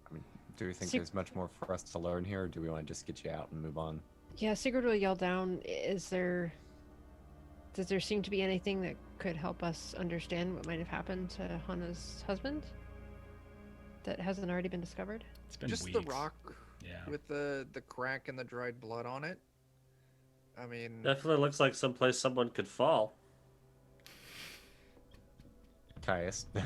B: I mean, do we think
F: Sig-
B: there's much more for us to learn here, or do we want to just get you out and move on?
F: Yeah, Sigurd will yell down. Does there seem to be anything that could help us understand what might have happened to Hana's husband that hasn't already been discovered?
A: It's been
E: Just
A: weeks.
E: the rock
A: Yeah.
E: with the crack and the dried blood on it. I mean,
G: Definitely looks like someplace someone could fall.
B: Caius.
A: How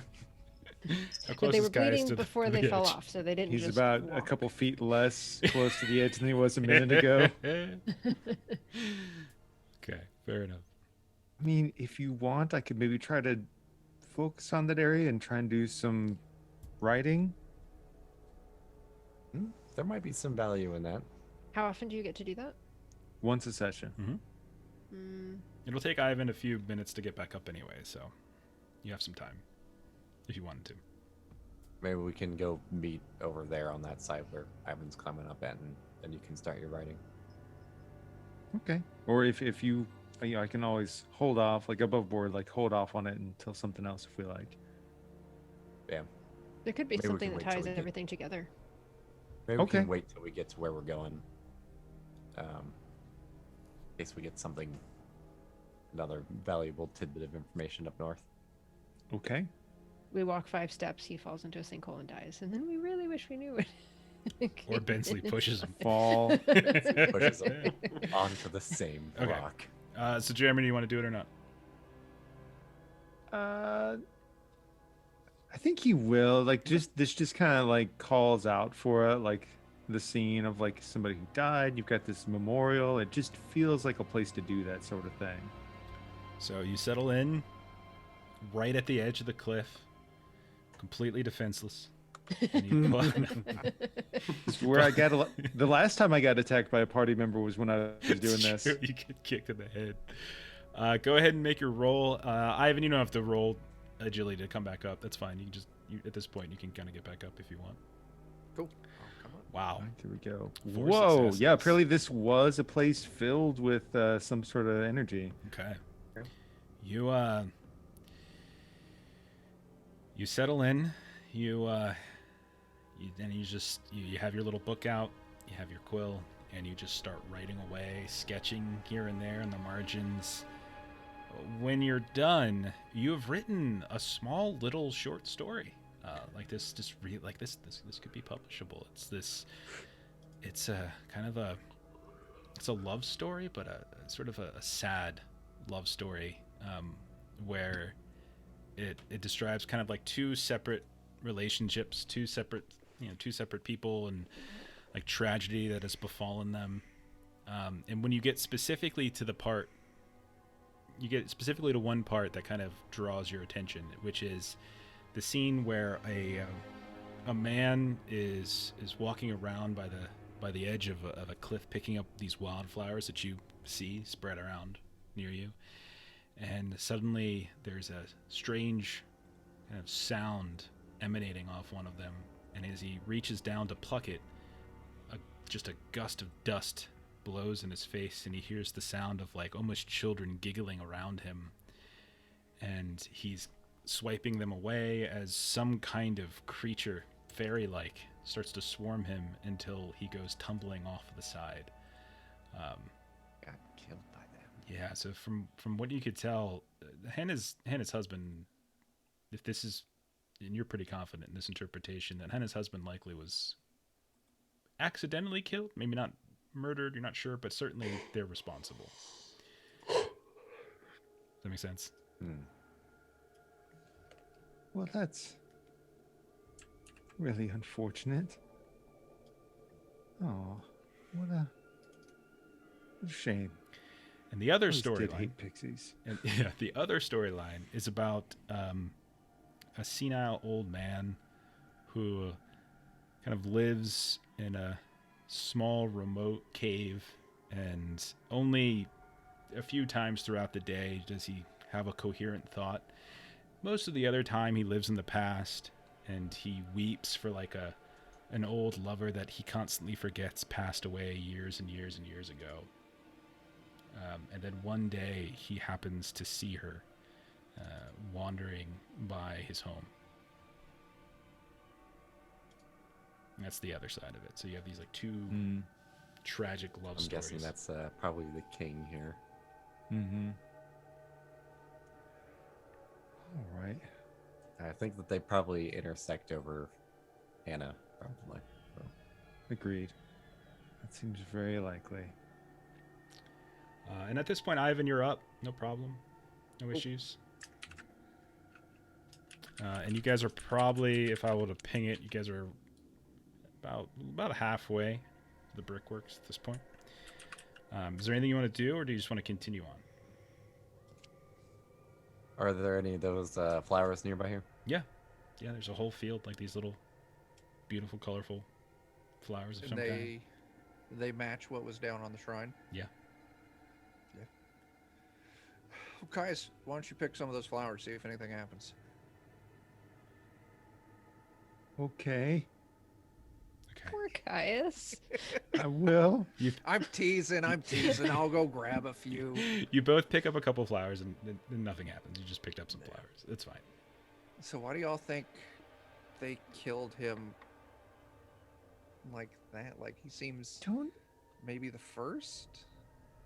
F: But
A: close
F: they
A: is
F: were
A: Caius
F: bleeding
A: to the-
F: before
A: to
F: they
A: the
F: fell
A: edge?
F: off, so they didn't
D: He's
F: just
D: about a
F: walk.
D: couple feet less close to the edge than he was a minute ago.
A: Okay, fair enough.
D: I mean, if you want, I could maybe try to focus on that area and try and do some writing.
B: There might be some value in that.
F: How often do you get to do that?
D: Once a session.
A: It'll take Ivan a few minutes to get back up anyway, so you have some time if you wanted to.
B: Maybe we can go meet over there on that side where Ivan's climbing up at, and then you can start your writing.
D: Okay. Or if you, I can always hold off, like above board, like hold off on it until something else if we like.
B: Yeah.
F: There could be
B: Maybe we
F: something
B: can
F: that
B: wait till
F: ties
B: we get-
F: everything together.
B: Maybe we
D: Okay.
B: can wait till we get to where we're going. In case we get another valuable tidbit of information up north.
D: Okay.
F: We walk 5 steps, he falls into a sinkhole and dies, and then we really wish we knew it.
A: Or Bensly pushes him.
D: Fall.
B: Pushes them onto the same
A: Okay.
B: rock.
A: So Jeremy, do you want to do it or not?
D: I think he will. Like, this just kind of like calls out for it, like the scene of like somebody who died. You've got this memorial. It just feels like a place to do that sort of thing.
A: So you settle in right at the edge of the cliff, completely defenseless. And you
D: This is where I got the last time I got attacked by a party member was when I was doing
A: It's
D: this.
A: true, you get kicked in the head. Go ahead and make your roll. Ivan, you don't have to roll agility to come back up. That's fine. You at this point you can kind of get back up if you want.
E: Cool. Oh, come on.
A: Wow.
D: Right, here we go.
A: 4
D: Whoa!
A: successes.
D: Yeah, apparently this was a place filled with some sort of energy.
A: Okay.
B: Okay.
A: You settle in. You have your little book out. You have your quill, and you just start writing away, sketching here and there in the margins. When you're done, you have written a small little short story. Like this, this could be publishable. It's a kind of it's a love story, but a sort of a sad love story, where it describes kind of like 2 separate relationships, 2 separate people, and like tragedy that has befallen them. And when you get specifically to one part that kind of draws your attention, which is the scene where a man is walking around by the edge of a cliff, picking up these wildflowers that you see spread around near you, and suddenly there's a strange kind of sound emanating off one of them, and as he reaches down to pluck it, just a gust of dust blows in his face, and he hears the sound of like almost children giggling around him, and he's swiping them away as some kind of creature, fairy-like, starts to swarm him until he goes tumbling off the side.
B: Got killed by them.
A: Yeah, so from what you could tell, Hannah's husband, if this is, and you're pretty confident in this interpretation, that Hannah's husband likely was accidentally killed, maybe not murdered, you're not sure, but certainly they're responsible. Does that make sense?
D: Well, that's really unfortunate. Oh, what a shame.
A: And the other
D: I always did
A: storyline,
D: hate pixies.
A: and yeah, the other storyline is about a senile old man who kind of lives in a small remote cave, and only a few times throughout the day does he have a coherent thought. Most of the other time he lives in the past, and he weeps for like an old lover that he constantly forgets passed away years and years and years ago. And then one day he happens to see her wandering by his home. And that's the other side of it. So you have these like 2 tragic love
B: I'm
A: stories.
B: guessing that's probably the king here.
D: Mm-hmm. All right.
B: I think that they probably intersect over Hannah, probably. So.
D: Agreed. That seems very likely.
A: And at this point, Ivan, you're up. No problem. No issues. And you guys are probably, if I were to ping it, you guys are about halfway to the brickworks at this point. Is there anything you want to do, or do you just want to continue on?
B: Are there any of those flowers nearby here?
A: Yeah, there's a whole field, like these little beautiful, colorful flowers of
E: And
A: some kind.
E: they match what was down on the shrine.
A: Yeah.
E: Caius, why don't you pick some of those flowers, see if anything happens?
D: Okay,
A: Okay.
F: Poor Caius.
D: I will.
E: I'm teasing. I'll go grab a few.
A: You both pick up a couple flowers and nothing happens. You just picked up some flowers. It's fine.
E: So why do y'all think they killed him like that? Like he seems maybe the first?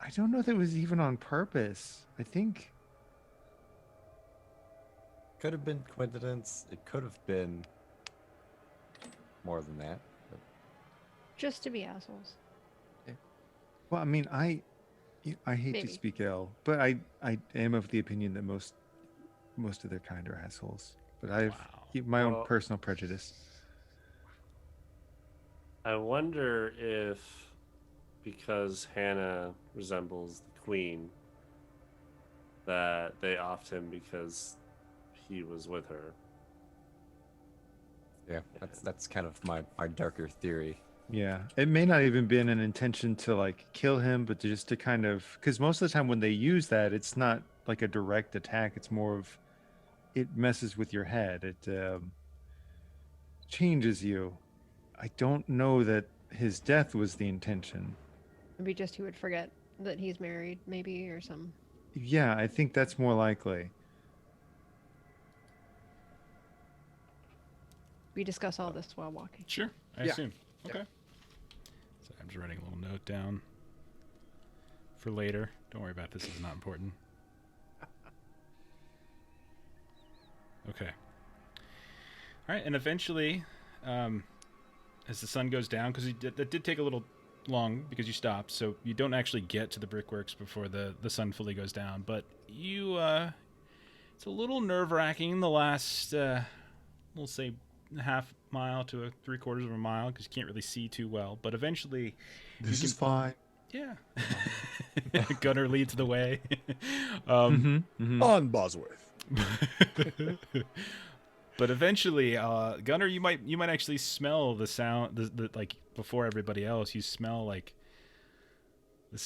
D: I don't know if it was even on purpose. I think
B: Could have been coincidence. It could have been more than that. But
F: Just to be assholes.
D: Well, I mean, I hate
F: Maybe.
D: to speak ill, but I am of the opinion that most of their kind are assholes. But I have
A: Wow.
D: my own
G: Well-
D: personal prejudice.
G: I wonder if because Hannah resembles the queen, that they offed him because he was with her.
B: yeah, that's kind of my darker theory.
D: Yeah, it may not even been an intention to like kill him, but just to kind of, because most of the time when they use that, it's not like a direct attack. It's more of it messes with your head. It changes you. I don't know that his death was the intention.
F: Maybe just he would forget that he's married, maybe, or some.
D: Yeah, I think that's more likely.
F: We discuss all this while walking.
A: Sure, I
E: Yeah.
A: assume.
E: Yeah.
A: Okay. So I'm just writing a little note down for later. Don't worry about this. It's not important. Okay. All right, and eventually, as the sun goes down, because that did take a little long because you stopped, so you don't actually get to the brickworks before the sun fully goes down. But you, it's a little nerve-wracking the last, we'll say, half mile to a 3/4 of a mile because you can't really see too well. But eventually,
C: This
A: can-
C: is fine.
A: yeah, Gunner leads the way.
C: On Bosworth.
A: But eventually, Gunner, you might actually smell the sound, the like before everybody else. You smell like the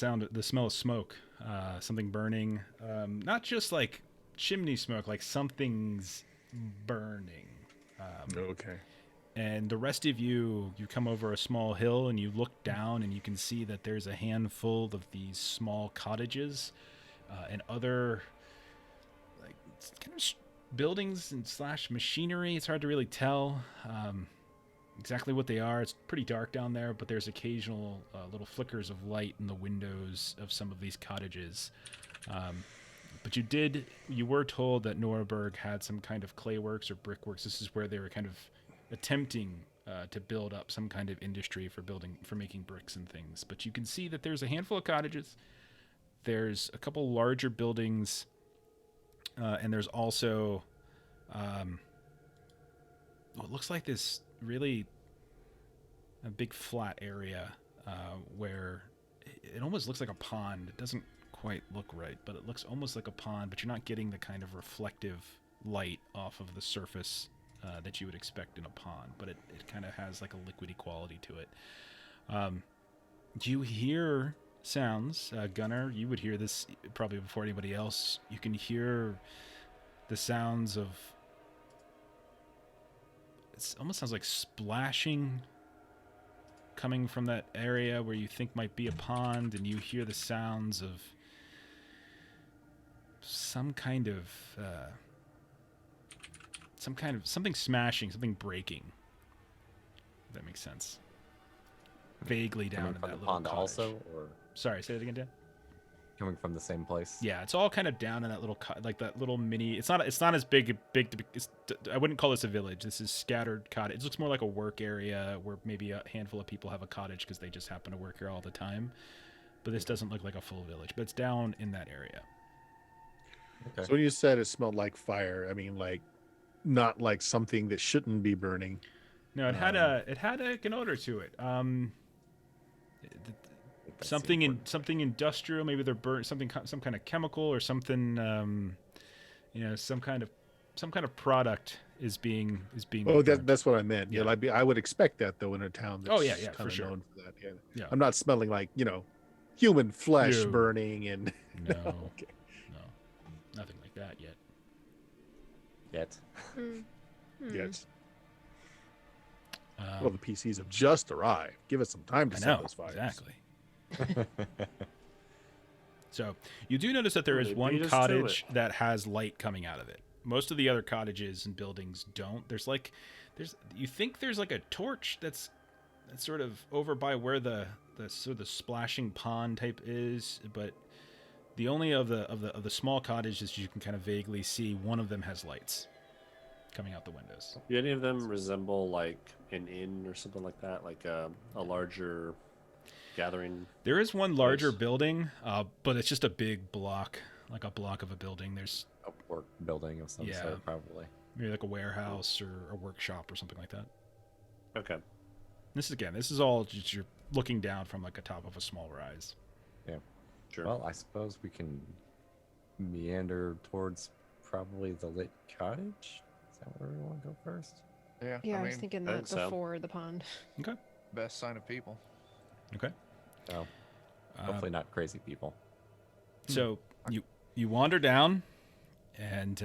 A: smell of smoke, something burning. Not just like chimney smoke, like something's burning.
C: Okay.
A: And the rest of you come over a small hill and you look down and you can see that there's a handful of these small cottages and other like kind of buildings and / machinery. It's hard to really tell exactly what they are. It's pretty dark down there, but there's occasional little flickers of light in the windows of some of these cottages. But you were told that Nuremberg had some kind of clayworks or brickworks. This is where they were kind of attempting to build up some kind of industry for making bricks and things. But you can see that there's a handful of cottages. There's a couple larger buildings, and there's also it looks like this really a big flat area where it almost looks like a pond. It doesn't quite look right, but it looks almost like a pond, but you're not getting the kind of reflective light off of the surface that you would expect in a pond, but it kind of has like a liquidy quality to it. You hear sounds, Gunner, you would hear this probably before anybody else. You can hear the sounds of, it almost sounds like splashing coming from that area where you think might be a pond, and you hear the sounds of something smashing, something breaking. If that makes sense. Vaguely down
B: Coming
A: in
B: from
A: that
B: the
A: little
B: pond
A: cottage.
B: also, or
A: Sorry, say that again, Dan.
B: coming from the same place.
A: Yeah, it's all kind of down in that little like that little mini. It's not as big to be. I wouldn't call this a village. This is scattered cottage. It looks more like a work area where maybe a handful of people have a cottage because they just happen to work here all the time. But this doesn't look like a full village. But it's down in that area.
B: Okay.
C: So when you said it smelled like fire, I mean like not like something that shouldn't be burning.
A: No, it had an odor to it.
B: That's
A: Something
B: important.
A: something industrial. Maybe they're burnt some kind of chemical or something. Some kind of product is being.
C: Oh,
A: burnt.
C: that's what I meant.
A: Yeah.
C: Yeah, I would expect that though in a town that's
A: Oh, yeah,
C: kind
A: for
C: of
A: sure.
C: known for that. Yeah.
A: Yeah.
C: I'm not smelling like, human flesh
A: No.
C: burning and
A: No.
C: Okay.
A: No. like that yet.
B: Yet.
C: Yes.
A: Um,
C: Well, the PCs have just arrived. Give us some time to
A: I
C: send
A: know,
C: those fires.
A: exactly. So you do notice that there is
G: They
A: one
G: beat us to
A: cottage that has light coming out of it. Most of the other cottages and buildings don't. You think there's like a torch that's sort of over by where the sort of the splashing pond type is, but the only of the small cottages you can kind of vaguely see, one of them has lights coming out the windows.
G: Do any of them resemble like an inn or something like that, like a larger gathering?
A: There is one larger
G: Place.
A: building, but it's just a big block, like a block of a building. There's
B: A work building of some
A: Yeah.
B: sort, probably.
A: maybe like a warehouse or a workshop or something like that.
G: Okay.
A: This is all just you're looking down from like a top of a small rise.
G: Sure.
B: Well, I suppose we can meander towards probably the lit cottage. Is that where we want to go first?
E: Yeah.
F: Yeah,
E: I
F: I
E: mean,
F: was thinking
G: I
F: that
G: think so.
F: before the pond.
E: best sign of people.
A: Okay.
B: Oh,
A: Uh,
B: hopefully not crazy people.
A: So you wander down, and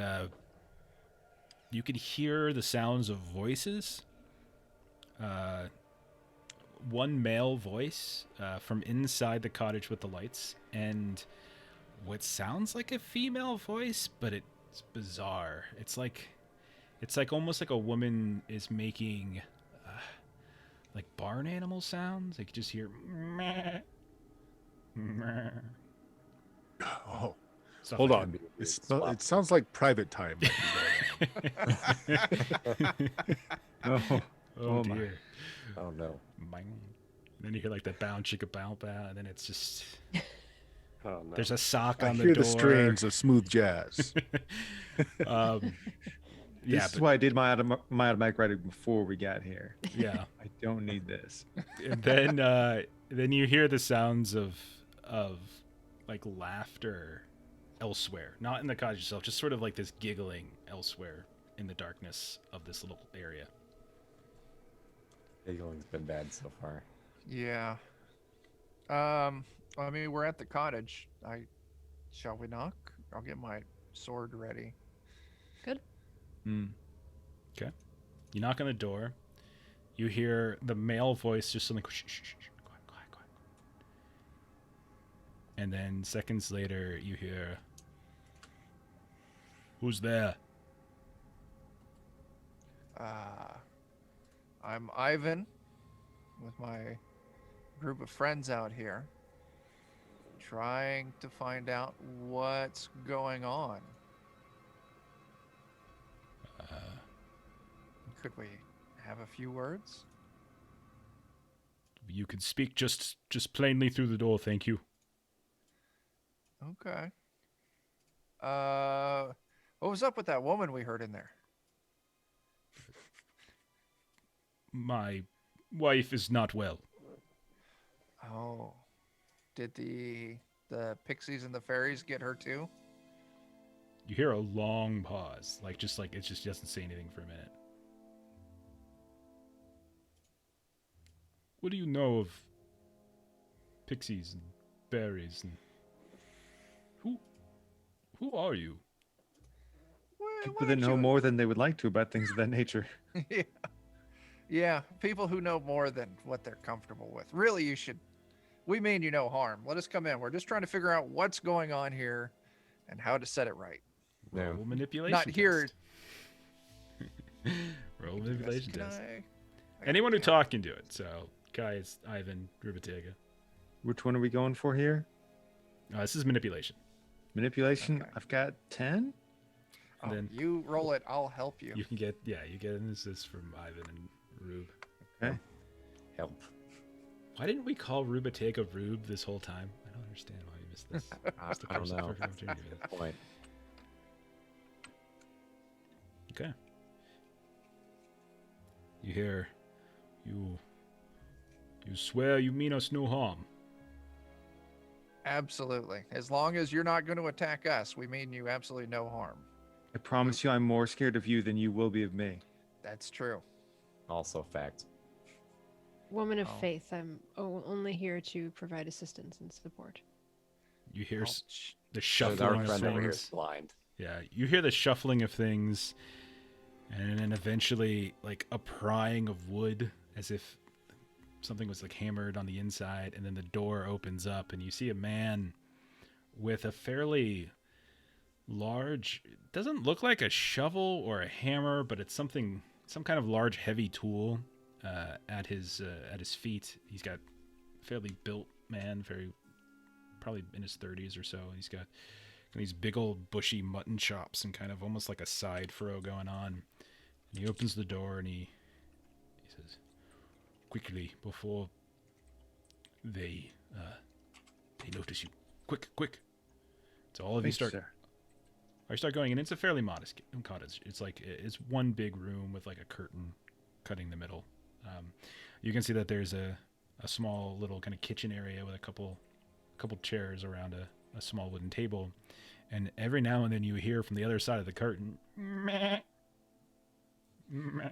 A: you can hear the sounds of voices. One male voice from inside the cottage with the lights, and what sounds like a female voice, but it's bizarre. It's like almost like a woman is making like barn animal sounds. Like you just hear meh, meh,
C: Oh,
A: stuff
C: hold
A: like
C: on.
B: That'd be a weird
C: It
B: swap.
C: sounds like private time.
D: Oh,
A: Oh,
D: Oh my.
A: dear.
B: Oh no.
A: Bang. And then you hear like the bound chicka bow bow, and then it's just
G: Oh no.
A: there's a sock
C: I
A: on the
C: hear
A: door.
C: the strains of smooth jazz.
A: um,
D: This is why I did my automatic writing before we got here.
A: yeah.
D: I don't need this.
A: And then you hear the sounds of like laughter elsewhere, not in the cottage itself, just sort of like this giggling elsewhere in the darkness of this little area.
B: Giggling's been bad so far.
E: Yeah. I mean, we're at the cottage. Shall we knock? I'll get my sword ready.
A: Okay. You knock on the door. You hear the male voice just something, shh, shh, shh, quiet, quiet, quiet. And then seconds later, you hear, "Who's there?"
E: I'm Ivan with my group of friends out here trying to find out what's going on. Could we have a few words?
A: You can speak just plainly through the door, thank you.
E: Okay. What was up with that woman we heard in there?
A: My wife is not well.
E: Oh, did the pixies and the fairies get her too?
A: You hear a long pause, like it just doesn't say anything for a minute. What do you know of pixies and fairies and who are you?
D: People that know more than they would like to about things of that nature.
E: Yeah. Yeah, people who know more than what they're comfortable with. Really, we mean you no harm. Let us come in. We're just trying to figure out what's going on here and how to set it right.
B: No.
A: Roll manipulation.
E: Not here.
A: test. Roll manipulation
E: Can
A: test.
E: I
A: Anyone who
E: yeah.
A: talk can do it. So, Caius, Ivan, Rubatega.
D: Which one are we going for here?
A: This is manipulation.
D: Manipulation.
E: Okay.
D: I've got 10.
E: Oh,
A: then-
E: you roll it. I'll help you.
A: You can get an assist from Ivan and Rube.
D: Okay.
B: Help.
A: Why didn't we call Rubatega Rube this whole time? I don't understand why we missed this.
B: I
A: Missed the
B: don't
A: perfect
B: know.
A: opportunity for this.
B: Point.
A: Okay. You hear, you swear you mean us no harm.
E: Absolutely. As long as you're not going to attack us, we mean you absolutely no harm.
D: I promise you I'm more scared of you than you will be of me.
E: That's true.
B: Also fact.
F: Woman of
E: Oh.
F: faith, I'm only here to provide assistance and support.
A: You hear
E: Oh,
A: the
B: Our
A: shuffling of
B: friend over here is
A: things.
B: blind.
A: Yeah, you hear the shuffling of things, and then eventually like a prying of wood, as if something was like hammered on the inside, and then the door opens up, and you see a man with a fairly large, it doesn't look like a shovel or a hammer, but it's some kind of large heavy tool at his feet. He's got a fairly built man, probably in his 30s or so. He's got these big old bushy mutton chops and kind of almost like a side furrow going on. And he opens the door and he says, "Quickly, before they notice you. Quick." So all of you start.
D: Sir.
A: I start going, and it's a fairly modest cottage. It's like it's one big room with like a curtain cutting the middle. You can see that there's a small little kind of kitchen area with a couple chairs around a small wooden table, and every now and then you hear from the other side of the curtain, meh, meh,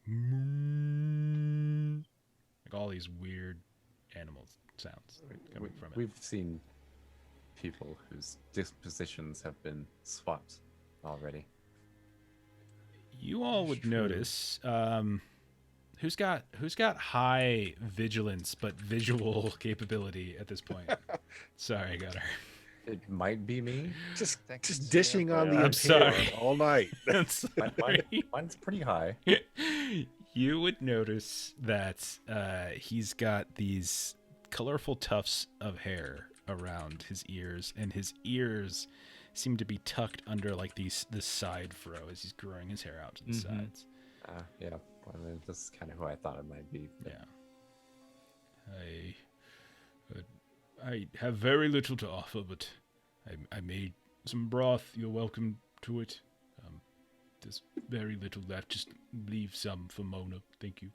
A: moo, like all these weird animal sounds coming from it.
B: We've seen people whose dispositions have been swapped already.
A: You all would notice who's got high vigilance but visual capability at this point. Sorry, Gunnar.
B: It might be me.
C: Just
E: Thank you,
C: dishing on the
A: I'm
C: impaired
A: sorry.
C: all night.
A: I'm sorry.
B: Mine's pretty high.
A: You would notice that he's got these colorful tufts of hair around his ears, and his ears seem to be tucked under like this side furrow as he's growing his hair out to the sides.
B: Yeah. Well, I mean, this is kind of who I thought it might be. But...
A: Yeah. I have very little to offer, but I made some broth. You're welcome to it. There's very little left. Just leave some for Mona. Thank you.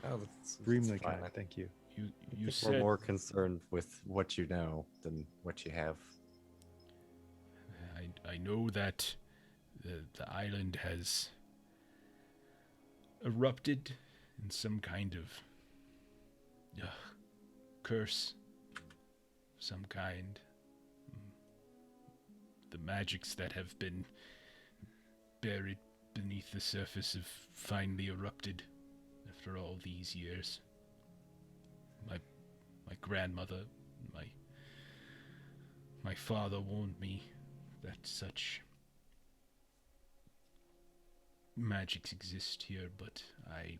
B: Oh, that's
D: Extremely
B: fine.
D: kind. Thank you.
A: You
B: We're
A: said
B: more concerned with what you know than what you have.
A: I know that the island has erupted in some kind of curse of some kind. The magics that have been buried beneath the surface have finally erupted after all these years. My grandmother, my father warned me that such magics exist here, but I,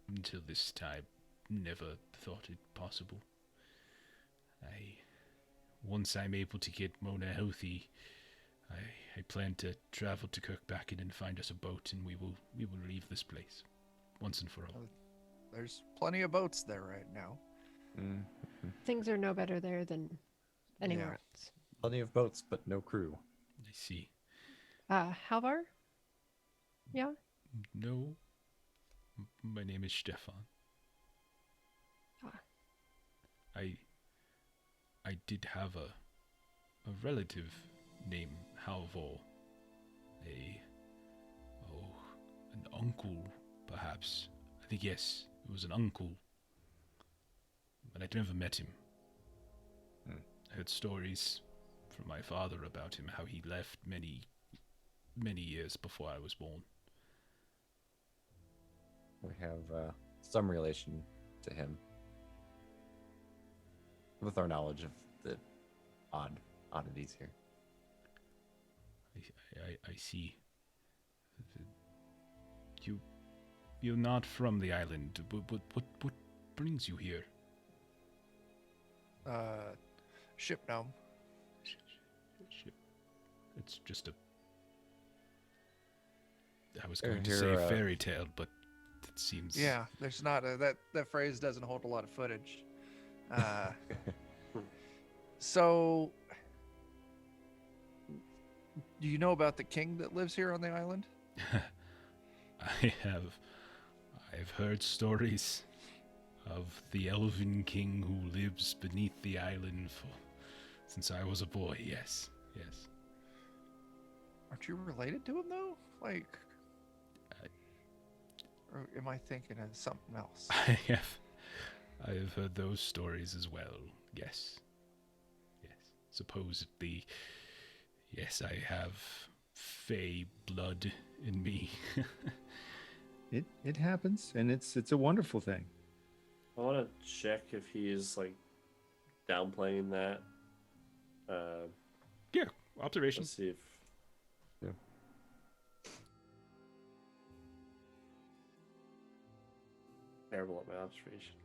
A: until this time, never thought it possible. Once I'm able to get Mona healthy, I plan to travel to Kirkbacken and find us a boat, and we will leave this place once and for all.
E: There's plenty of boats there right now.
F: Things are no better there than anywhere else.
B: Plenty of boats, but no crew.
A: I see.
F: Halvar? Yeah?
A: No. My name is Stefan. I did have a relative named Halvor. An uncle, perhaps. I think, yes, it was an uncle. But I never met him. I heard stories from my father about him, how he left many years before I was born.
B: We have some relation to him, with our knowledge of the oddities here.
A: I see. You're not from the island. What brings you here?
E: Ship gnome.
A: It's just I was going to
B: Here,
A: say fairy tale, but it seems...
E: Yeah, there's not that phrase doesn't hold a lot of footage. So, do you know about the king that lives here on the island?
A: I've heard stories of the elven king who lives beneath the island since I was a boy. Yes.
E: Aren't you related to him though? Like, or am I thinking of something else?
A: I have heard those stories as well. Yes. Supposedly, Yes, I have fey blood in me.
D: It happens, and it's a wonderful thing.
G: I want to check if he's like downplaying that.
A: Yeah, observation.
G: Let's see if.
B: Yeah.
G: Terrible at my observation.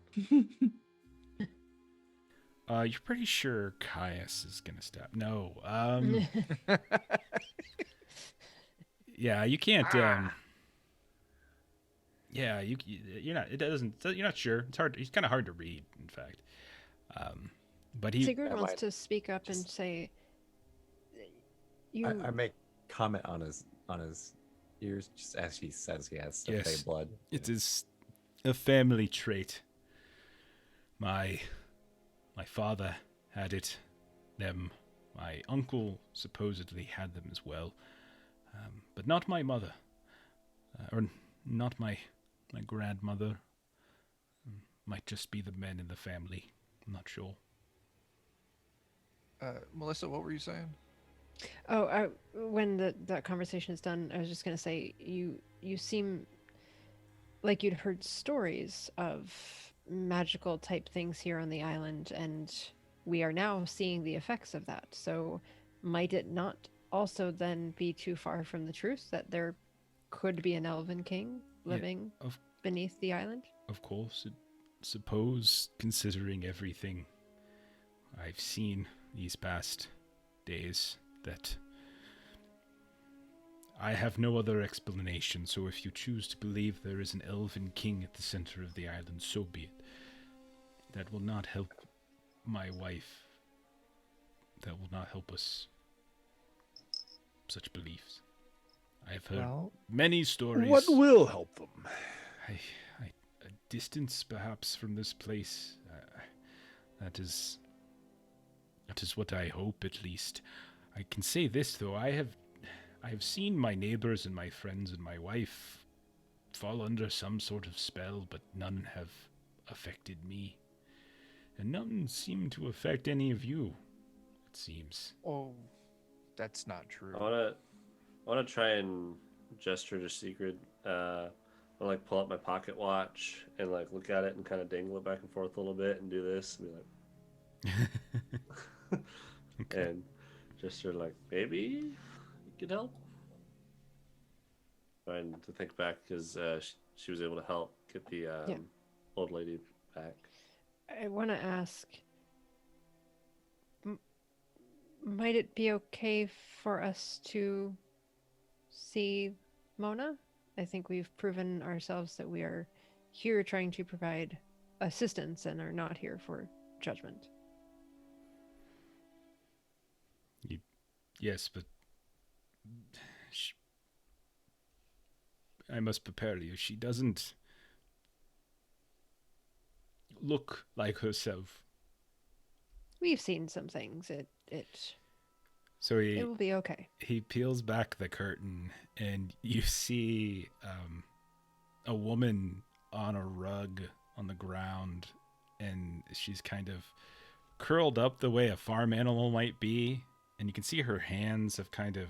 A: You're pretty sure Caius is gonna stab? No. Yeah, you can't. Yeah, you're not. It doesn't. You're not sure. It's hard. He's kind of hard to read, in fact. But he.
F: Sigurd
B: I
F: wants
B: might
F: to speak up and
B: just-
F: say, "You."
B: I make comment on his ears just as he says he has the
A: Yes.
B: fey blood.
A: It is a family trait. My father had it. My uncle supposedly had them as well, but not my mother, or not my grandmother. Might just be the men in the family. I'm not sure.
E: Melissa, what were you saying?
F: Oh, when that conversation is done, I was just gonna say you seem like you'd heard stories of magical type things here on the island, and we are now seeing the effects of that. So, might it not also then be too far from the truth that there could be an elven king living beneath the island?
A: Of course, suppose considering everything I've seen these past days, that I have no other explanation. So if you choose to believe there is an elven king at the center of the island, so be it. That will not help my wife. That will not help us. Such beliefs. I've heard many stories.
C: What will help them?
A: A distance, perhaps, from this place. That is what I hope, at least. I can say this, though. I have seen my neighbors and my friends and my wife fall under some sort of spell, but none have affected me. And none seem to affect any of you, it seems.
E: Oh, that's not true.
G: I wanna try and gesture to Secret. I like pull out my pocket watch and like look at it and kind of dangle it back and forth a little bit and do this and be like,
A: Okay.
G: and just sort of like, maybe you could help. Trying to think back because she was able to help get the old lady back.
F: I want to ask, might it be okay for us to see Mona? I think we've proven ourselves that we are here trying to provide assistance and are not here for judgment.
A: Yes, but I must prepare you. She doesn't look like herself.
F: We've seen some things.
A: So
F: It will be okay.
A: he peels back the curtain, and you see a woman on a rug on the ground, and she's kind of curled up the way a farm animal might be, and you can see her hands have kind of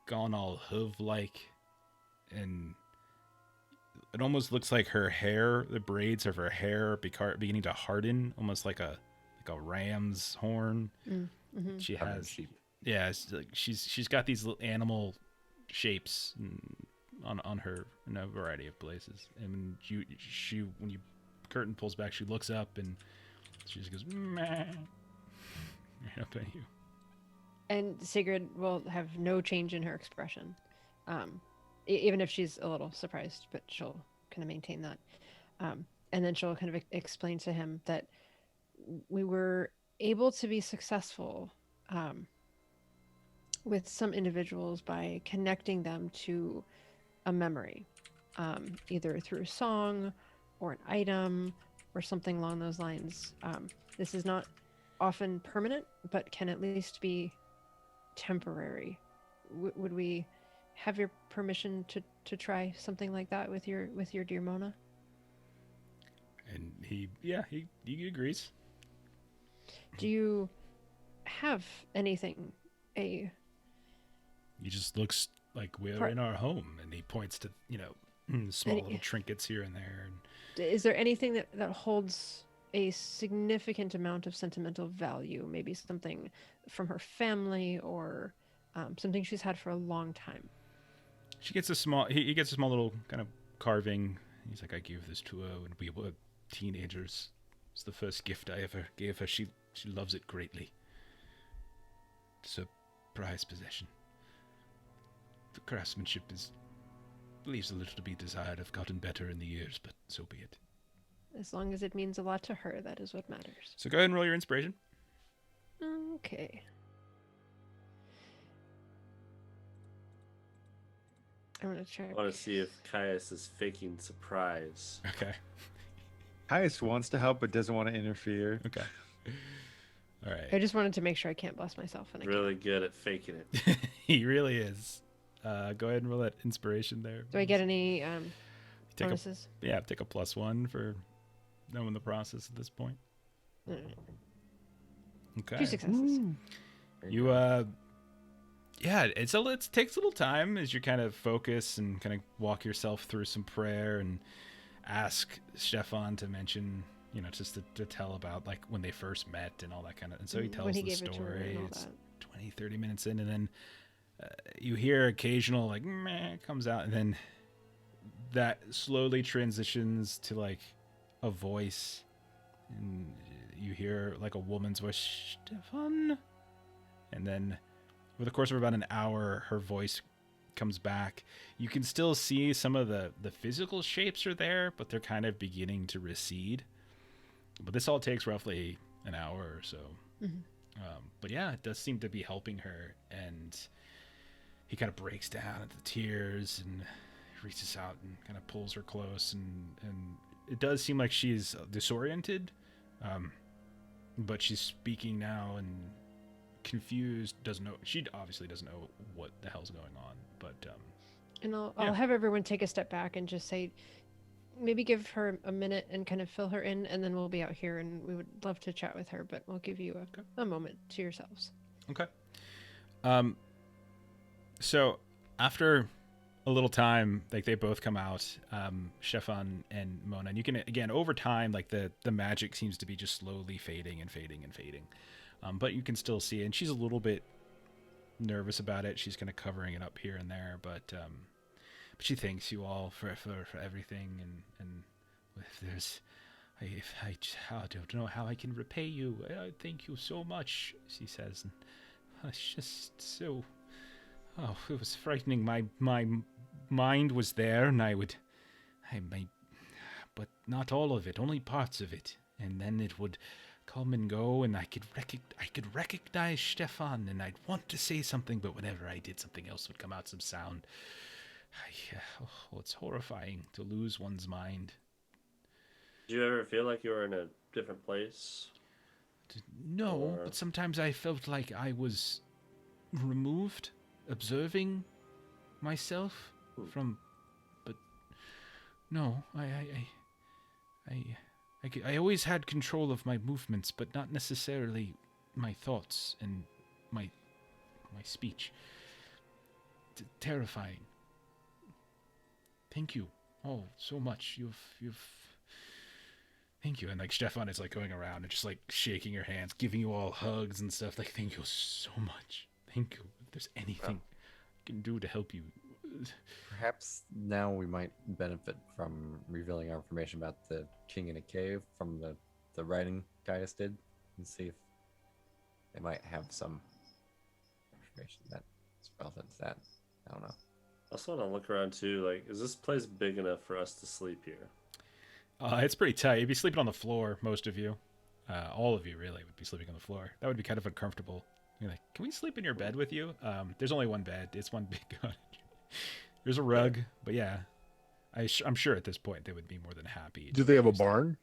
A: gone all hoof-like, and it almost looks like her hair, the braids of her hair, beginning to harden, almost like a ram's horn.
F: Mm-hmm.
A: She
B: Having
A: has,
B: sheep.
A: yeah, it's like she's got these little animal shapes on her in a variety of places. And when you curtain pulls back, she looks up and she just goes meh, right up at you.
F: And Sigrid will have no change in her expression, even if she's a little surprised, but she'll kind of maintain that. And then she'll kind of explain to him that we were able to be successful with some individuals by connecting them to a memory, either through song or an item or something along those lines. This is not often permanent, but can at least be temporary. Would we have your permission to try something like that with your dear Mona?
A: And he agrees.
F: Do you have anything, a
A: He just looks like we're
F: Part-
A: in our home, and he points to, small
F: Any-
A: little trinkets here and there. And
F: Is there anything that holds a significant amount of sentimental value? Maybe something from her family or something she's had for a long time.
A: she gets a small. He gets a small little kind of carving. He's like, I gave this to her when we were teenagers. It's the first gift I ever gave her. She loves it greatly. It's a prized possession. The craftsmanship leaves a little to be desired. I've gotten better in the years, but so be it.
F: As long as it means a lot to her, that is what matters.
A: So go ahead and roll your inspiration.
F: Okay. I'm gonna check.
G: I want to see if Caius is faking surprise.
A: Okay.
D: Caius wants to help but doesn't want to interfere.
A: Okay. All right.
F: I just wanted to make sure I can't bless myself. And I
G: Really good at faking it.
A: He really is. Go ahead and roll that inspiration there.
F: can't. Do I get any
A: Take a,
F: bonuses?
A: take a +1 for knowing the process at this point.
F: Alright.
A: Okay.
F: 2 successes.
A: You it takes a little time as you kind of focus and kind of walk yourself through some prayer and ask Stefan to mention, just to tell about like when they first met and all that kind of. And so he tells
F: When he
A: the
F: gave it to her
A: story.
F: and all
A: It's
F: that.
A: 20-30 minutes in, and then you hear occasional like meh comes out, and then that slowly transitions to like a voice, and you hear like a woman's voice, Stefan, and then over the course of about an hour, her voice comes back. You can still see some of the physical shapes are there, but they're kind of beginning to recede. But this all takes roughly an hour or so.
F: Mhm.
A: But yeah, it does seem to be helping her, and he kind of breaks down into tears and reaches out and kind of pulls her close, and it does seem like she's disoriented, but she's speaking now and confused, she obviously doesn't know what the hell's going on, but
F: And I'll
A: Yeah.
F: have everyone take a step back and just say, maybe give her a minute and kind of fill her in, and then we'll be out here and we would love to chat with her, but we'll give you a moment to yourselves.
A: Okay. So after a little time, like they both come out, Stefan and Mona, and you can, again, over time, like the magic seems to be just slowly fading and fading and fading. But you can still see it, and she's a little bit nervous about it. She's kind of covering it up here and there, but she thanks you all for everything, and if there's, I don't know how I can repay you. Thank you so much, she says. And it's just so, it was frightening. My mind was there, and but not all of it, only parts of it, and then it would come and go, and I could recognize Stefan, and I'd want to say something, but whenever I did, something else would come out, some sound. It's horrifying to lose one's mind.
G: Did you ever feel like you were in a different place?
A: No,
G: Or-
A: but sometimes I felt like I was removed, observing myself from. But no, I always had control of my movements, but not necessarily my thoughts and my speech. Terrifying. Thank you all so much. You've. Thank you. And like Stefan is like going around and just like shaking your hands, giving you all hugs and stuff. Like, thank you so much. Thank you. If there's anything I can do to help you.
B: Perhaps now we might benefit from revealing our information about the king in a cave from the writing Caius did, and see if they might have some information that's relevant to that. I don't know.
G: I also want to look around too. Like, is this place big enough for us to sleep here?
A: It's pretty tight. You'd be sleeping on the floor, most of you. All of you really would be sleeping on the floor. That would be kind of uncomfortable. You're like, can we sleep in your bed with you? There's only one bed. It's one big cottage. There's a rug, but yeah, I'm sure at this point they would be more than happy.
C: Do they have a barn?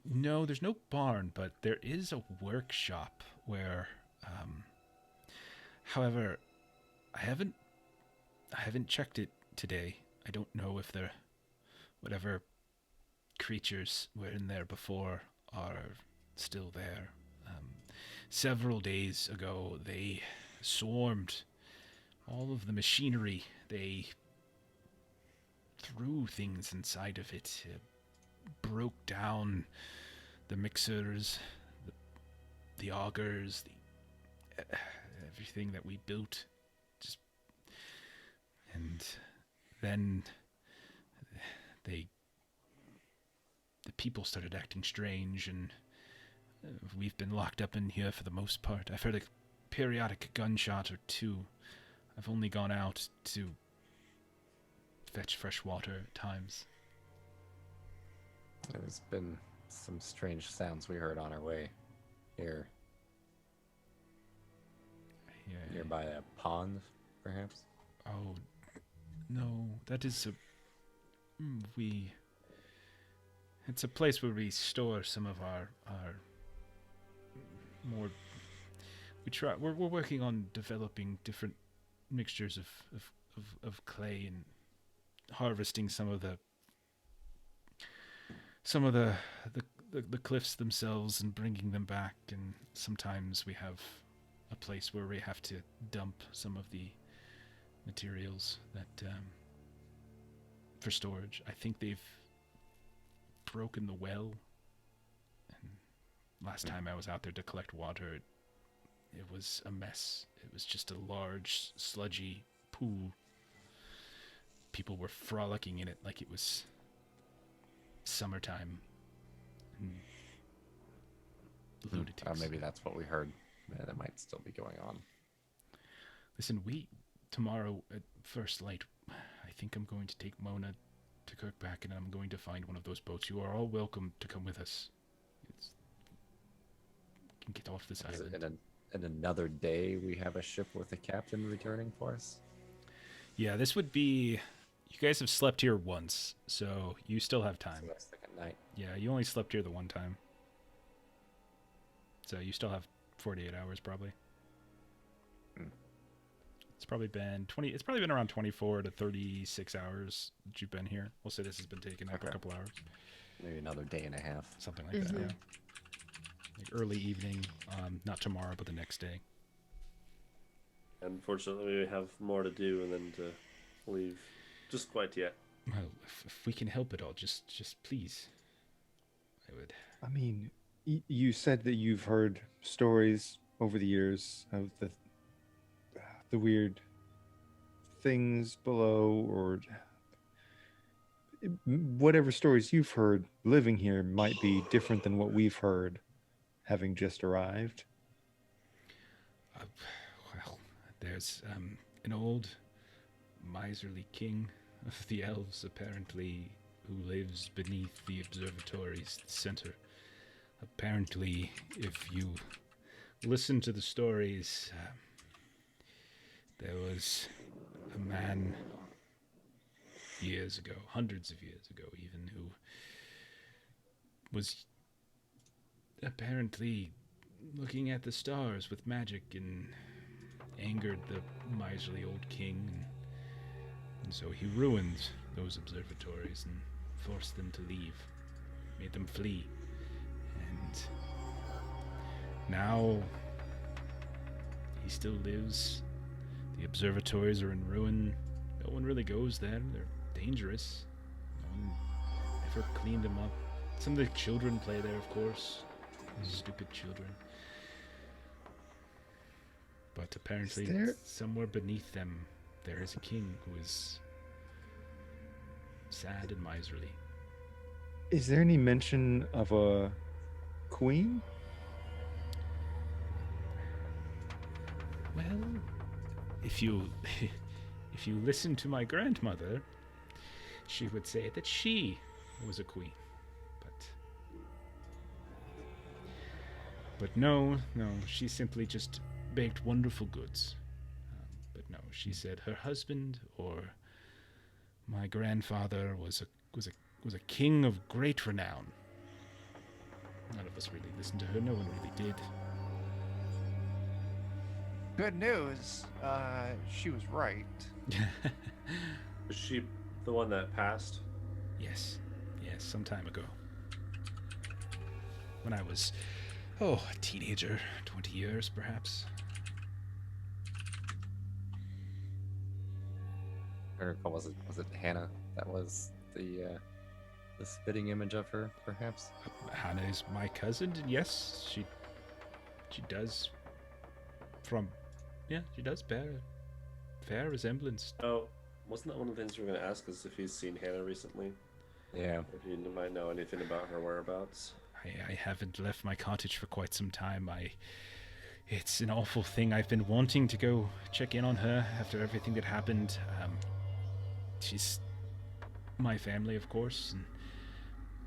A: No, there's no barn, but there is a workshop where, however, I haven't checked it today. I don't know if whatever creatures were in there before are still there. Several days ago, they swarmed all of the machinery, they threw things inside of it. It broke down the mixers, the augers, everything that we built. And then the people started acting strange, and we've been locked up in here for the most part. I've heard a periodic gunshot or two. I've only gone out to fetch fresh water at times.
B: There's been some strange sounds we heard on our way here.
A: Yeah.
B: Nearby a pond, perhaps?
A: Oh, no, that is it's a place where we store some of our more. We're working on developing different mixtures of clay and harvesting some of the cliffs themselves and bringing them back. And sometimes we have a place where we have to dump some of the materials that for storage. I think they've broken the well, and last time I was out there to collect water, it was a mess. It was just a large sludgy pool. People were frolicking in it like it was summertime. Lunatics.
B: Maybe that's what we heard. That might still be going on.
A: Listen, tomorrow at first light, I think I'm going to take Mona to Kirkback, and I'm going to find one of those boats. You are all welcome to come with us. Can get off this island.
B: In another day, we have a ship with a captain returning for us?
A: Yeah, this would be... You guys have slept here once, so you still have time.
B: So that's the second night.
A: Yeah, you only slept here the one time. So you still have 48 hours, probably. It's probably been around 24 to 36 hours that you've been here. We'll say this has been taking up a couple hours.
B: Maybe another day and a half.
A: Something like that, yeah. Like early evening, not tomorrow, but the next day.
G: Unfortunately, we have more to do and then to leave just quite yet.
A: Well, if we can help at all, just please. I would.
D: I mean, you said that you've heard stories over the years of the weird things below, or whatever stories you've heard living here might be different than what we've heard having just arrived.
A: Well, there's an old miserly king of the elves, apparently, who lives beneath the observatory's center. Apparently, if you listen to the stories, there was a man years ago, hundreds of years ago even, who was apparently looking at the stars with magic and angered the miserly old king. And so he ruined those observatories and forced them to leave, made them flee. And now he still lives. The observatories are in ruin. No one really goes there. They're dangerous. No one ever cleaned them up. Some of the children play there, of course. Stupid children. But apparently, somewhere beneath them, there is a king who is sad and miserly.
D: Is there any mention of a queen?
A: Well, if you listen to my grandmother, she would say that she was a queen. But no, she simply just baked wonderful goods. But no, she said her husband or my grandfather was a king of great renown. None of us really listened to her. No one really did.
E: Good news. She was right.
G: Was she the one that passed?
A: Yes, some time ago. When I was, a teenager, 20 years perhaps.
B: Or was it Hannah that was the spitting image of her, perhaps?
A: Hannah is my cousin, and yes, she does she does bear a fair resemblance.
G: Oh, wasn't that one of the things we were going to ask us if he's seen Hannah recently?
B: Yeah.
G: If you might know anything about her whereabouts.
A: I haven't left my cottage for quite some time. It's an awful thing. I've been wanting to go check in on her after everything that happened. She's my family, of course,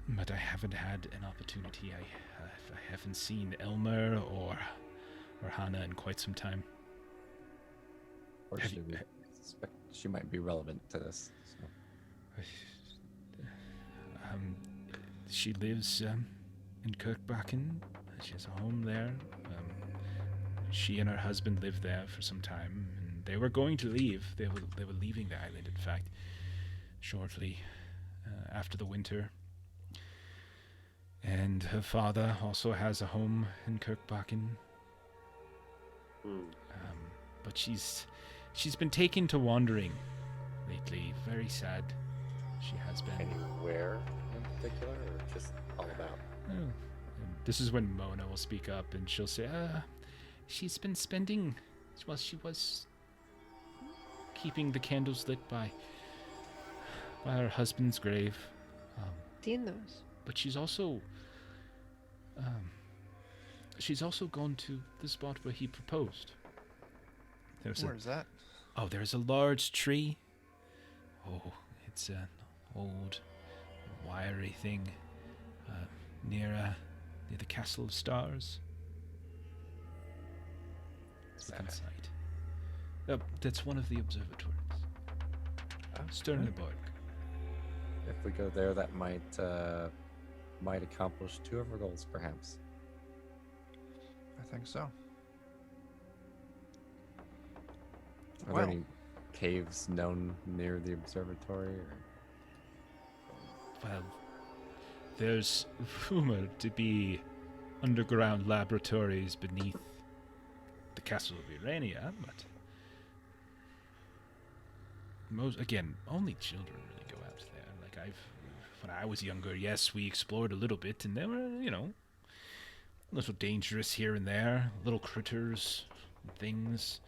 A: but I haven't had an opportunity. I haven't seen Elmer or Hannah in quite some time.
B: Or
A: Have
B: she
A: you-
B: suspect she might be relevant to this. So.
A: She lives in Kirkbakken. She has a home there. She and her husband lived there for some time, and they were going to leave. They were leaving the island, in fact, shortly after the winter. And her father also has a home in Kirkbakken. But she's been taken to wandering lately. Very sad. She has been.
B: Anywhere in particular, or just all about?
A: Oh. And this is when Mona will speak up, and she'll say, she's been spending, well, she was keeping the candles lit by her husband's grave.
F: Seen those.
A: But she's also gone to the spot where he proposed.
E: Where's that?
A: There's a large tree. Oh, it's an old, wiry thing near the Castle of Stars. It's within sight. That's one of the observatories. Sternberg.
B: If we go there, that might accomplish two of our goals, perhaps.
E: I think so.
B: Are
E: Well-
B: there any caves known near the observatory? Or...
A: Well, there's rumored to be underground laboratories beneath the Castle of Urania, but only children really go out there. Like when I was younger, yes, we explored a little bit, and there were, a little dangerous here and there, little critters, and things.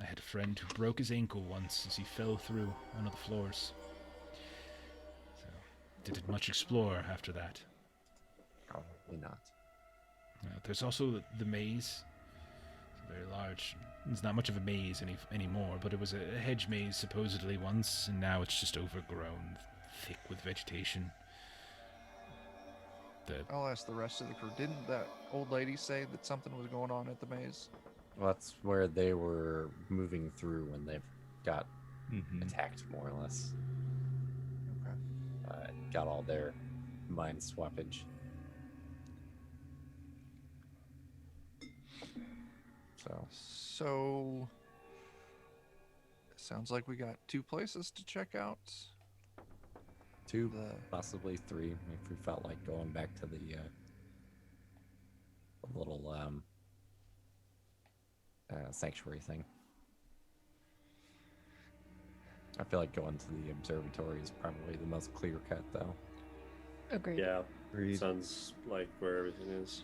A: I had a friend who broke his ankle once as he fell through one of the floors. So, didn't much explore after that.
B: Probably not.
A: There's also the maze. It's very large. It's not much of a maze anymore, but it was a hedge maze supposedly once, and now it's just overgrown, thick with vegetation.
E: I'll ask the rest of the crew. Didn't that old lady say that something was going on at the maze?
B: Well, that's where they were moving through when they got attacked, more or less.
E: Okay.
B: Got all their mind swappage.
E: So sounds like we got two places to check out.
B: Two,
E: The
B: possibly three, if we felt like going back to the little sanctuary thing. I feel like going to the observatory is probably the most clear cut, though.
F: Agreed.
G: Yeah,
D: Agreed.
G: sounds like where everything is.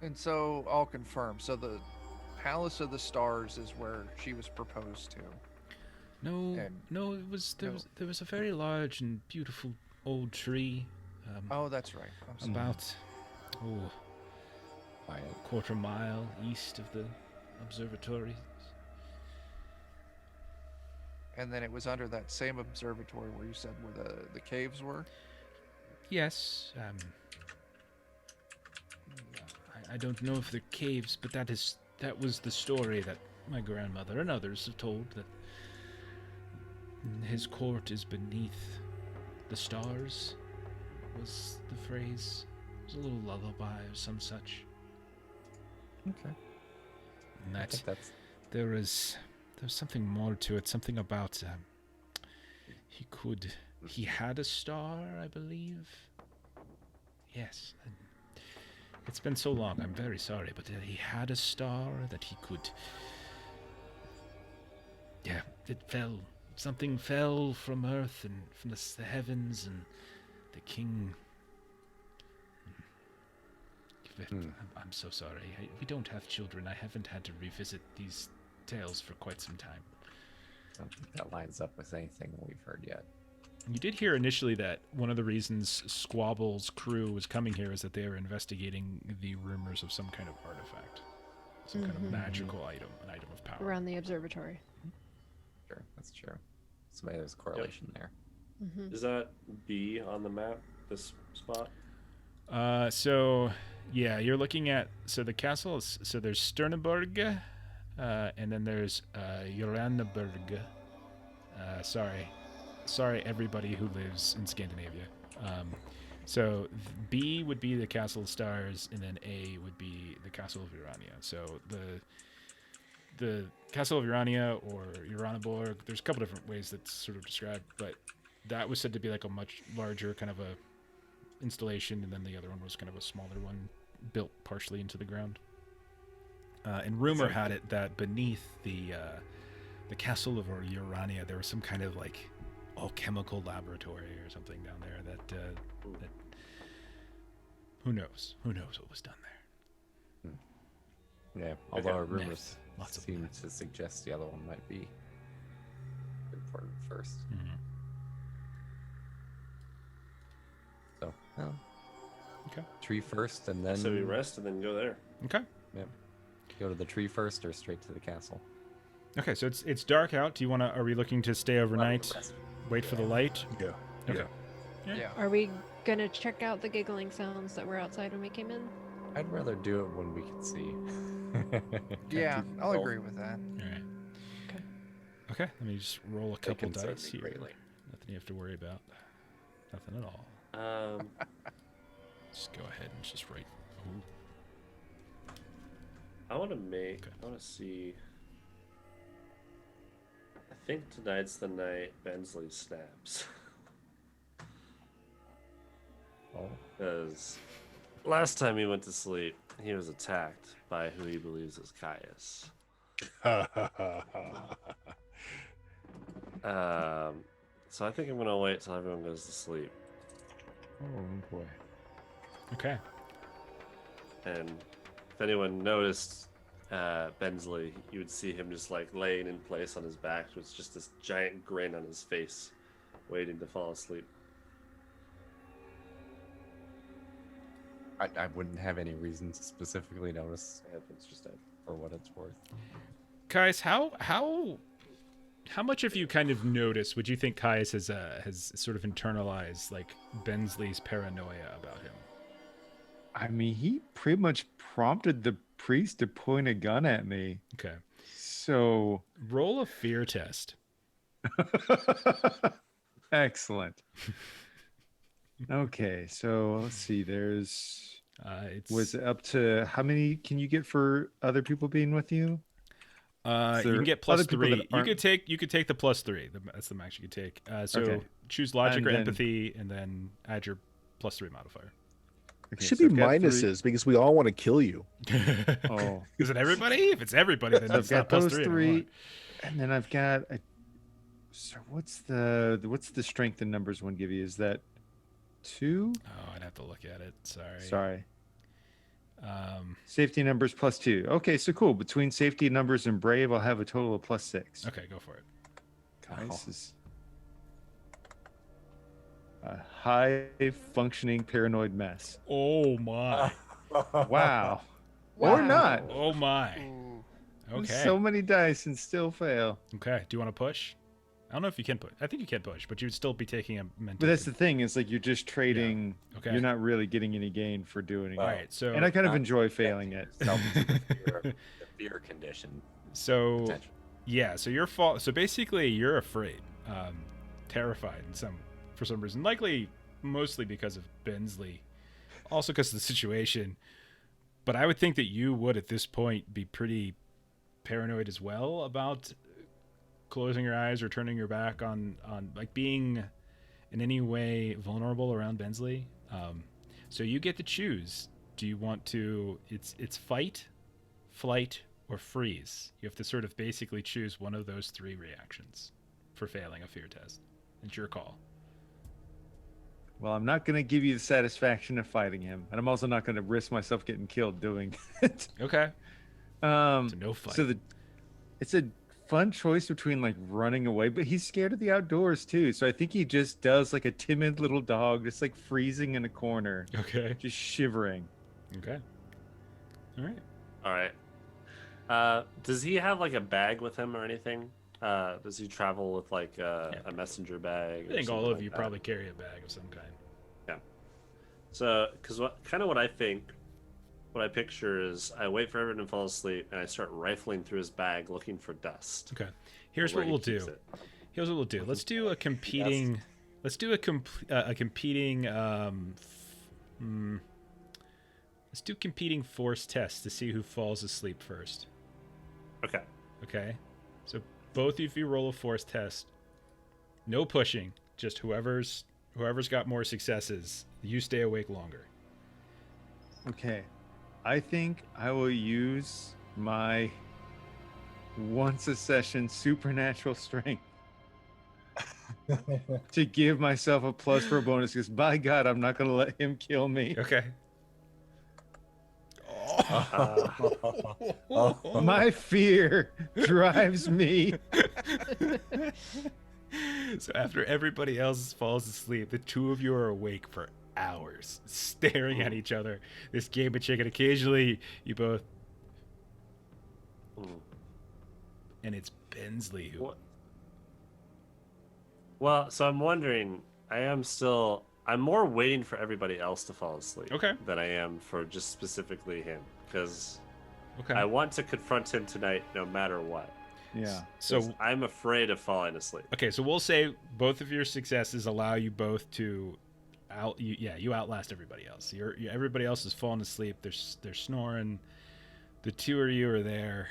E: And so I'll confirm. So the Palace of the Stars is where she was proposed to.
A: No,
E: And-
A: no, there was a very large and beautiful old tree.
E: Oh, that's right. I'm sorry.
A: About
B: Quiet.
A: a quarter mile east of the observatory.
E: And then it was under that same observatory where you said where the caves were.
A: Yes. I don't know if they're caves, but that was the story that my grandmother and others have told, that his court is beneath the stars, was the phrase. It was a little lullaby or some such.
B: Okay.
A: And
B: I
A: that
B: think that's
A: there was something more to it, something about he had a star, I believe. Yes. It's been so long, I'm very sorry, but he had a star that he could Yeah, it fell. Something fell from Earth and from the heavens, and the king. I'm so sorry. We don't have children. I haven't had to revisit these tales for quite some time.
B: I don't think that lines up with anything we've heard yet.
A: You did hear initially that one of the reasons Squabble's crew was coming here is that they were investigating the rumors of some kind of artifact, some kind of magical item, an item of power.
F: Around the observatory.
B: Sure, that's true. So maybe there's a correlation there.
G: Is that B on the map? This spot?
A: So yeah, you're looking at the castle. So there's Sternenberg, and then there's Joranneberg. Sorry, everybody who lives in Scandinavia. So B would be the Castle of Stars, and then A would be the Castle of Urania. So the Castle of Urania or Uranneborg, there's a couple different ways that's sort of described, but that was said to be like a much larger kind of a installation, and then the other one was kind of a smaller one built partially into the ground. And rumor had it that beneath the Castle of Urania, there was some kind of like alchemical laboratory or something down there that who knows what was done there.
B: Yeah, although our rumors
A: Myth. Lots of
B: seem
A: myth.
B: to suggest the other one might be important first. So, well,
A: Okay.
B: tree first, and then
G: So we rest and then go there.
A: Okay.
B: go to the tree first, or straight to the castle.
A: Okay, so it's dark out. Do you want to? Are we looking to stay overnight?
B: Rest.
A: Wait for the light.
C: Yeah.
A: Okay.
E: Yeah.
F: Are we gonna check out the giggling sounds that were outside when we came in?
B: I'd rather do it when we can see.
E: Yeah, I'll agree with that.
A: All right. Okay. Let me just roll a
B: They
A: couple
B: concern
A: dice
B: me
A: here.
B: greatly.
A: Nothing you have to worry about. Nothing at all. Just go ahead and just write. Ooh.
G: I want to see. I think tonight's the night Bensly snaps.
B: Oh,
G: Because last time he went to sleep, he was attacked by who he believes is Caius. So I think I'm gonna wait till everyone goes to sleep.
B: oh boy.
A: Okay.
G: And if anyone noticed Bensly, you would see him just like laying in place on his back with just this giant grin on his face, waiting to fall asleep.
B: I wouldn't have any reason to specifically notice
G: It's just a
B: for what it's worth.
A: Caius, how much of you kind of notice? Would you think Caius has sort of internalized like Bensly's paranoia about him?
D: I mean, he pretty much prompted the priest to point a gun at me.
A: Okay.
D: So
A: Roll a fear test.
D: excellent. Okay, so let's see. There's was it up to how many can you get for other people being with you?
A: You
D: there
A: can get plus
D: other people that
A: 3. You could take the plus 3. That's the max you could take. So
D: Okay.
A: choose logic
D: And
A: or
D: then-
A: empathy, and then add your plus 3 modifier.
D: Okay,
C: Should
D: so
C: be
D: I've got three-
C: minuses because we all want to kill you.
D: Oh,
A: Is it everybody? If it's everybody, then
D: so I've
A: it's not
D: got
A: plus
D: those
A: 3
D: three,
A: anymore.
D: and then I've got a. So what's the strength in numbers one give you? Is that 2?
A: Oh, I'd have to look at it. Sorry.
D: Sorry.
A: Um,
D: Safety numbers plus 2. Okay, so cool. Between safety numbers and brave, I'll have a total of plus 6.
A: okay, go for it.
D: This is a high functioning paranoid mess.
A: Oh my.
D: Wow. Or not.
A: Oh my.
E: Ooh.
A: Okay.
D: So many dice and still fail.
A: Okay. Do you want to push? I don't know if you can push. I think you can push, but you'd still be taking a mental.
D: But that's the thing, is like you're just trading.
A: Okay.
D: You're not really getting any gain for doing it.
A: All right. So
D: And I kind of
B: Not
D: enjoy failing it.
B: The fear condition.
A: so
B: Potential.
A: yeah. So your fault. So basically, you're afraid, terrified for some reason. Likely, mostly because of Bensly, also because of the situation. But I would think that you would at this point be pretty paranoid as well about closing your eyes or turning your back on like being in any way vulnerable around Bensly. So you get to choose. Do you want to? It's fight, flight, or freeze. You have to sort of basically choose one of those 3 reactions for failing a fear test. It's your call.
D: Well, I'm not going to give you the satisfaction of fighting him, and I'm also not going to risk myself getting killed doing it.
A: Okay. So no fight.
D: So it's a fun choice between like running away, but he's scared of the outdoors too. So I think he just does like a timid little dog, just like freezing in a corner,
A: Okay.
D: just shivering.
A: Okay. All right.
G: All right. Does he have like a bag with him or anything? Does he travel with like a messenger bag?
A: I think all of you probably carry a bag of some kind.
G: Yeah. So, because what I picture is I wait for everyone to fall asleep and I start rifling through his bag looking for dust.
A: Okay. Here's
G: Where
A: what
G: he
A: we'll
G: keeps
A: do.
G: it.
A: Here's what we'll do. Let's do a competing. Let's do a competing. Let's do competing force tests to see who falls asleep first.
G: Okay.
A: Okay. So both of you roll a force test. No pushing. Just whoever's got more successes. You stay awake longer.
D: Okay. I think I will use my once a session supernatural strength to give myself a plus for a bonus because by God, I'm not going to let him kill me.
A: Okay.
D: My fear drives me.
A: So after everybody else falls asleep, the 2 of you are awake for hours, staring at each other. This game of chicken. Occasionally, you both, and it's Bensly who.
G: Well, so I'm wondering. I'm more waiting for everybody else to fall asleep.
A: Okay.
G: Than I am for just specifically him, because
A: Okay.
G: I want to confront him tonight, no matter what.
D: Yeah.
A: So
G: I'm afraid of falling asleep.
A: okay, so we'll say both of your successes allow you both to you outlast everybody else. Everybody else is falling asleep. They're snoring. The 2 of you are there.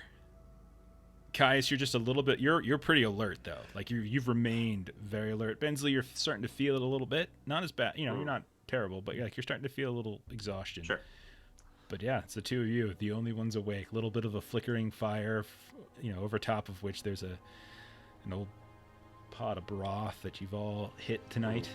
A: Caius, you're just a little bit. You're pretty alert though. Like you've remained very alert. Bensly, you're starting to feel it a little bit. Not as bad. You're not terrible, but you're starting to feel a little exhaustion.
G: Sure.
A: But yeah, it's the 2 of you, the only ones awake. A little bit of a flickering fire, over top of which there's an old pot of broth that you've all hit tonight.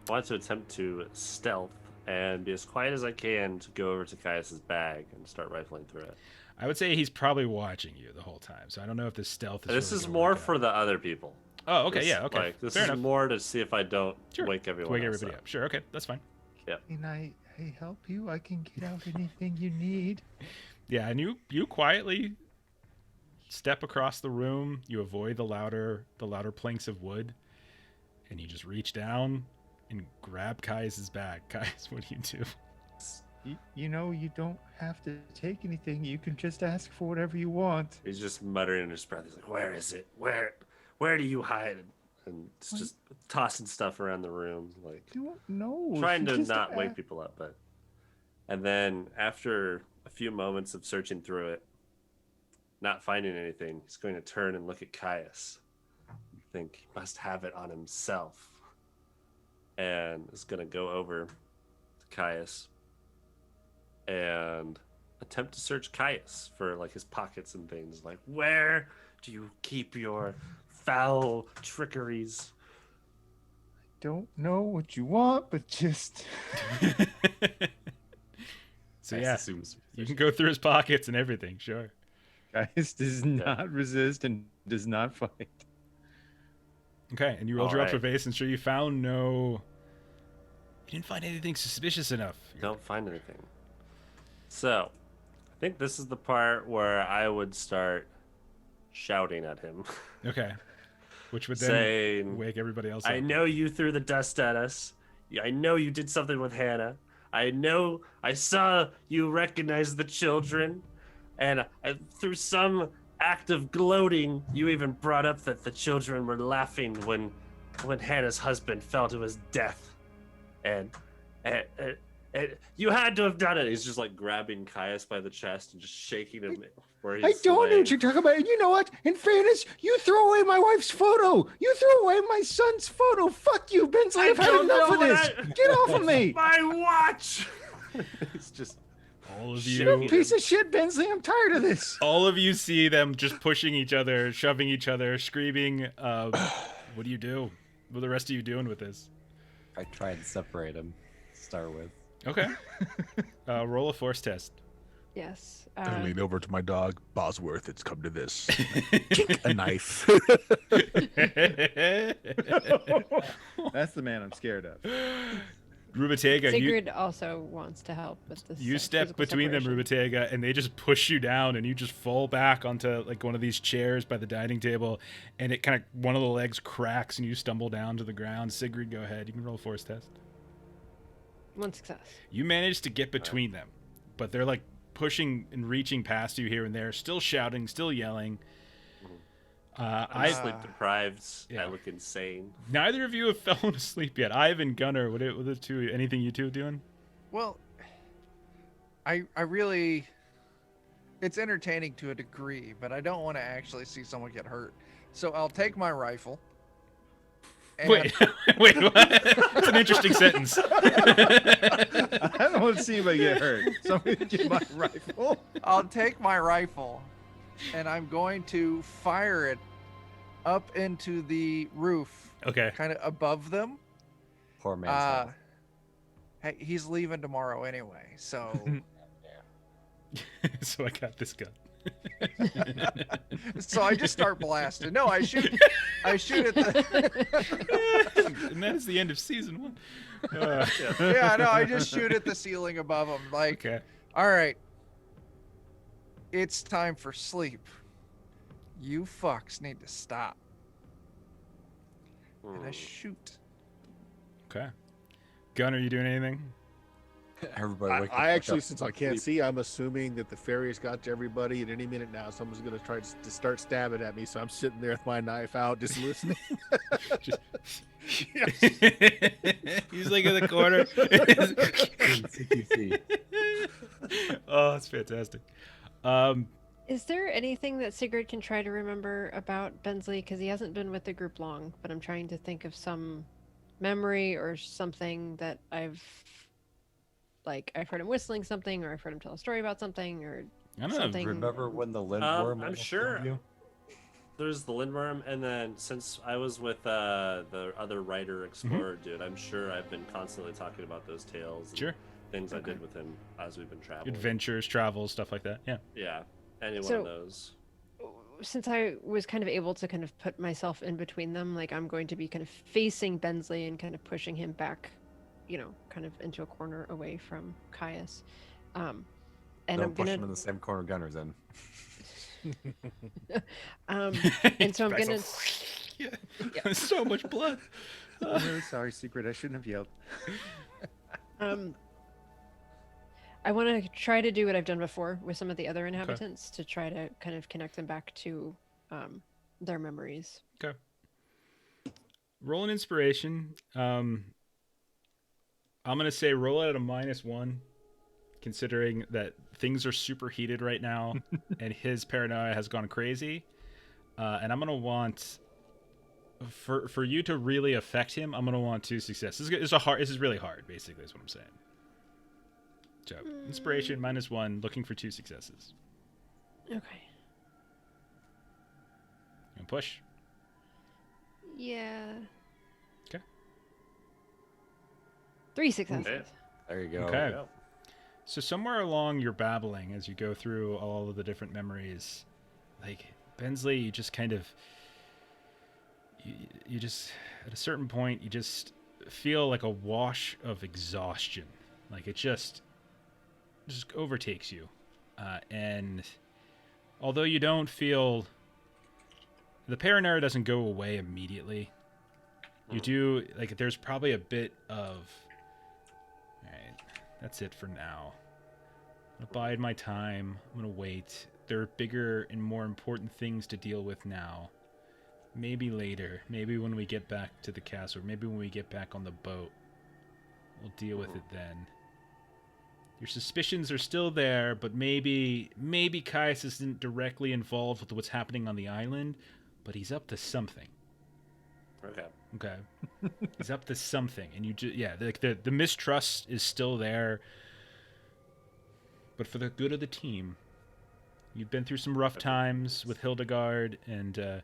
G: I want to attempt to stealth and be as quiet as I can to go over to Caius's bag and start rifling through it.
A: I would say he's probably watching you the whole time, so I don't know if this stealth is.
G: This
A: really
G: is
A: gonna
G: more
A: work
G: for
A: out.
G: the other people.
A: Oh, okay, yeah, okay.
G: This
A: Fair
G: is
A: enough.
G: more to see if I don't
A: Sure.
G: wake everyone
A: Wake
G: else
A: everybody up. Sure, okay, that's fine.
D: Can I help you? I can get out anything you need.
A: Yeah, and you quietly step across the room. You avoid the louder planks of wood, and you just reach down and grab Caius's bag. Caius, what do you do?
D: You don't have to take anything. You can just ask for whatever you want.
G: He's just muttering under his breath. He's like, "Where is it? Where do you hide it?" And it's just tossing stuff around the room, like
D: Don't know.
G: trying to not wake people up. And then after a few moments of searching through it, not finding anything, he's going to turn and look at Caius. Think he must have it on himself, and is going to go over to Caius and attempt to search Caius for like his pockets and things. Like, where do you keep your foul trickeries?
D: Don't know what you want, but just
A: So
B: Caius
A: yeah,
B: assumes
A: you can go through his pockets and everything. Sure.
D: Caius does not resist and does not fight.
A: Okay, and you rolled
G: All
A: your
G: right.
A: observation, so you found no. You didn't find anything suspicious enough.
G: Don't find anything. So, I think this is the part where I would start shouting at him.
A: Okay. Which would then
G: Saying,
A: wake everybody else
G: I
A: up.
G: know you threw the dust at us. I know you did something with Hannah. I know I saw you recognize the children. And through some act of gloating, you even brought up that the children were laughing when Hannah's husband fell to his death. And you had to have done it. He's just like grabbing Caius by the chest and just shaking him where he's
D: I don't know
G: laying.
D: what you're talking about. You know what? In fairness, you threw away my wife's photo. You threw away my son's photo. Fuck you, Bensly. I've had
G: don't
D: enough
G: know
D: of
G: what
D: this. Get off of me.
G: My watch! He's just
A: All of
D: Shit,
A: you,
D: piece of shit, Bensly. I'm tired of this.
A: all of you see them just pushing each other, shoving each other, screaming. What do you do? What are the rest of you doing with this?
B: I try and separate them. To start with.
A: Okay. Roll a force test.
F: Yes.
C: I lean over to my dog, Bosworth. It's come to this. A knife.
D: That's the man I'm scared of.
A: Rubatega,
F: Sigrid also wants to help with this.
A: you step
F: physical
A: between them,
F: separation.
A: Rubatega, and they just push you down, and you just fall back onto like one of these chairs by the dining table, and it kind of one of the legs cracks, and you stumble down to the ground. Sigrid, go ahead. You can roll a force test.
F: 1 success.
A: You manage to get between them, but they're like pushing and reaching past you here and there, still shouting, still yelling.
G: I'm sleep deprived.
A: Yeah.
G: I look insane.
A: Neither of you have fallen asleep yet. Ivan, Gunnar, what are the two? Anything you two doing?
E: Well, I really, it's entertaining to a degree, but I don't want to actually see someone get hurt. So I'll take my rifle. And
A: Wait, wait, what? That's an interesting sentence.
D: I don't want to see anybody get hurt. Somebody get my rifle.
E: I'll take my rifle, and I'm going to fire it up into the roof,
A: Okay.
E: kind of above them.
B: Poor man's health.
E: Hey, he's leaving tomorrow anyway, so
A: So I got this gun.
E: so I just start blasting. No, I shoot at the
A: And that is the end of season 1.
E: yeah, no, I just shoot at the ceiling above them. Like,
A: Okay.
E: all right, it's time for sleep. You fucks need to stop. And I shoot.
A: Okay. Gun, are you doing anything?
B: Everybody wake the
C: I
B: fuck
C: actually,
B: up.
C: since I can't see, I'm assuming that the fairies got to everybody. At any minute now, someone's going to try to start stabbing at me. So I'm sitting there with my knife out, just listening.
A: He's like in the corner.
B: CQC.
A: Oh, that's fantastic.
F: Is there anything that Sigurd can try to remember about Bensly? Because he hasn't been with the group long, but I'm trying to think of some memory or something that I've heard him whistling something, or I've heard him tell a story about something, or
A: I don't know.
F: something.
B: Remember when the lindworm?
G: I'm
B: almost
G: sure-
B: killed you?
G: There's the Lindworm, and then since I was with the other writer explorer dude, I'm sure I've been constantly talking about those tales and
A: Sure.
G: things I
F: Okay.
G: did with him as we've been traveling.
A: Adventures, travels, stuff like that. Yeah.
G: Yeah, any one
F: So-
G: of those.
F: Since I was kind of able to kind of put myself in between them, like I'm going to be kind of facing Bensly and kind of pushing him back, kind of into a corner away from Caius. And
B: Don't
F: I'm
B: push
F: gonna
B: him in the same corner Gunner's in.
F: and so I'm
A: Back
F: gonna
A: Yeah. So much blood.
D: I'm really sorry, Secret. I shouldn't have yelled.
F: I want to try to do what I've done before with some of the other inhabitants to try to kind of connect them back to their memories.
A: Okay. Roll an inspiration. I'm gonna say roll it at a -1, considering that things are super heated right now, and his paranoia has gone crazy. And I'm gonna want for you to really affect him. I'm gonna want 2 successes. This is really hard. Basically, is what I'm saying. So inspiration -1, looking for 2 successes.
F: Okay.
A: And push.
F: Yeah.
A: Okay.
F: 3 successes.
G: Okay.
B: There you go.
A: Okay.
G: Yeah.
A: So somewhere along your babbling, as you go through all of the different memories, like Bensly, you just kind of, you just at a certain point, you just feel like a wash of exhaustion, like it just overtakes you, and although you don't feel, the paranoia doesn't go away immediately. You do, like, there's probably a bit of, all right, that's it for now. I'm gonna bide my time. I'm gonna wait. There are bigger and more important things to deal with now. Maybe later. Maybe when we get back to the castle. Maybe when we get back on the boat. We'll deal with it then. Your suspicions are still there, but maybe Caius isn't directly involved with what's happening on the island, but he's up to something.
G: Okay.
A: Okay. He's up to something, and you just, yeah, the mistrust is still there. but for the good of the team. You've been through some rough times with Hildegard and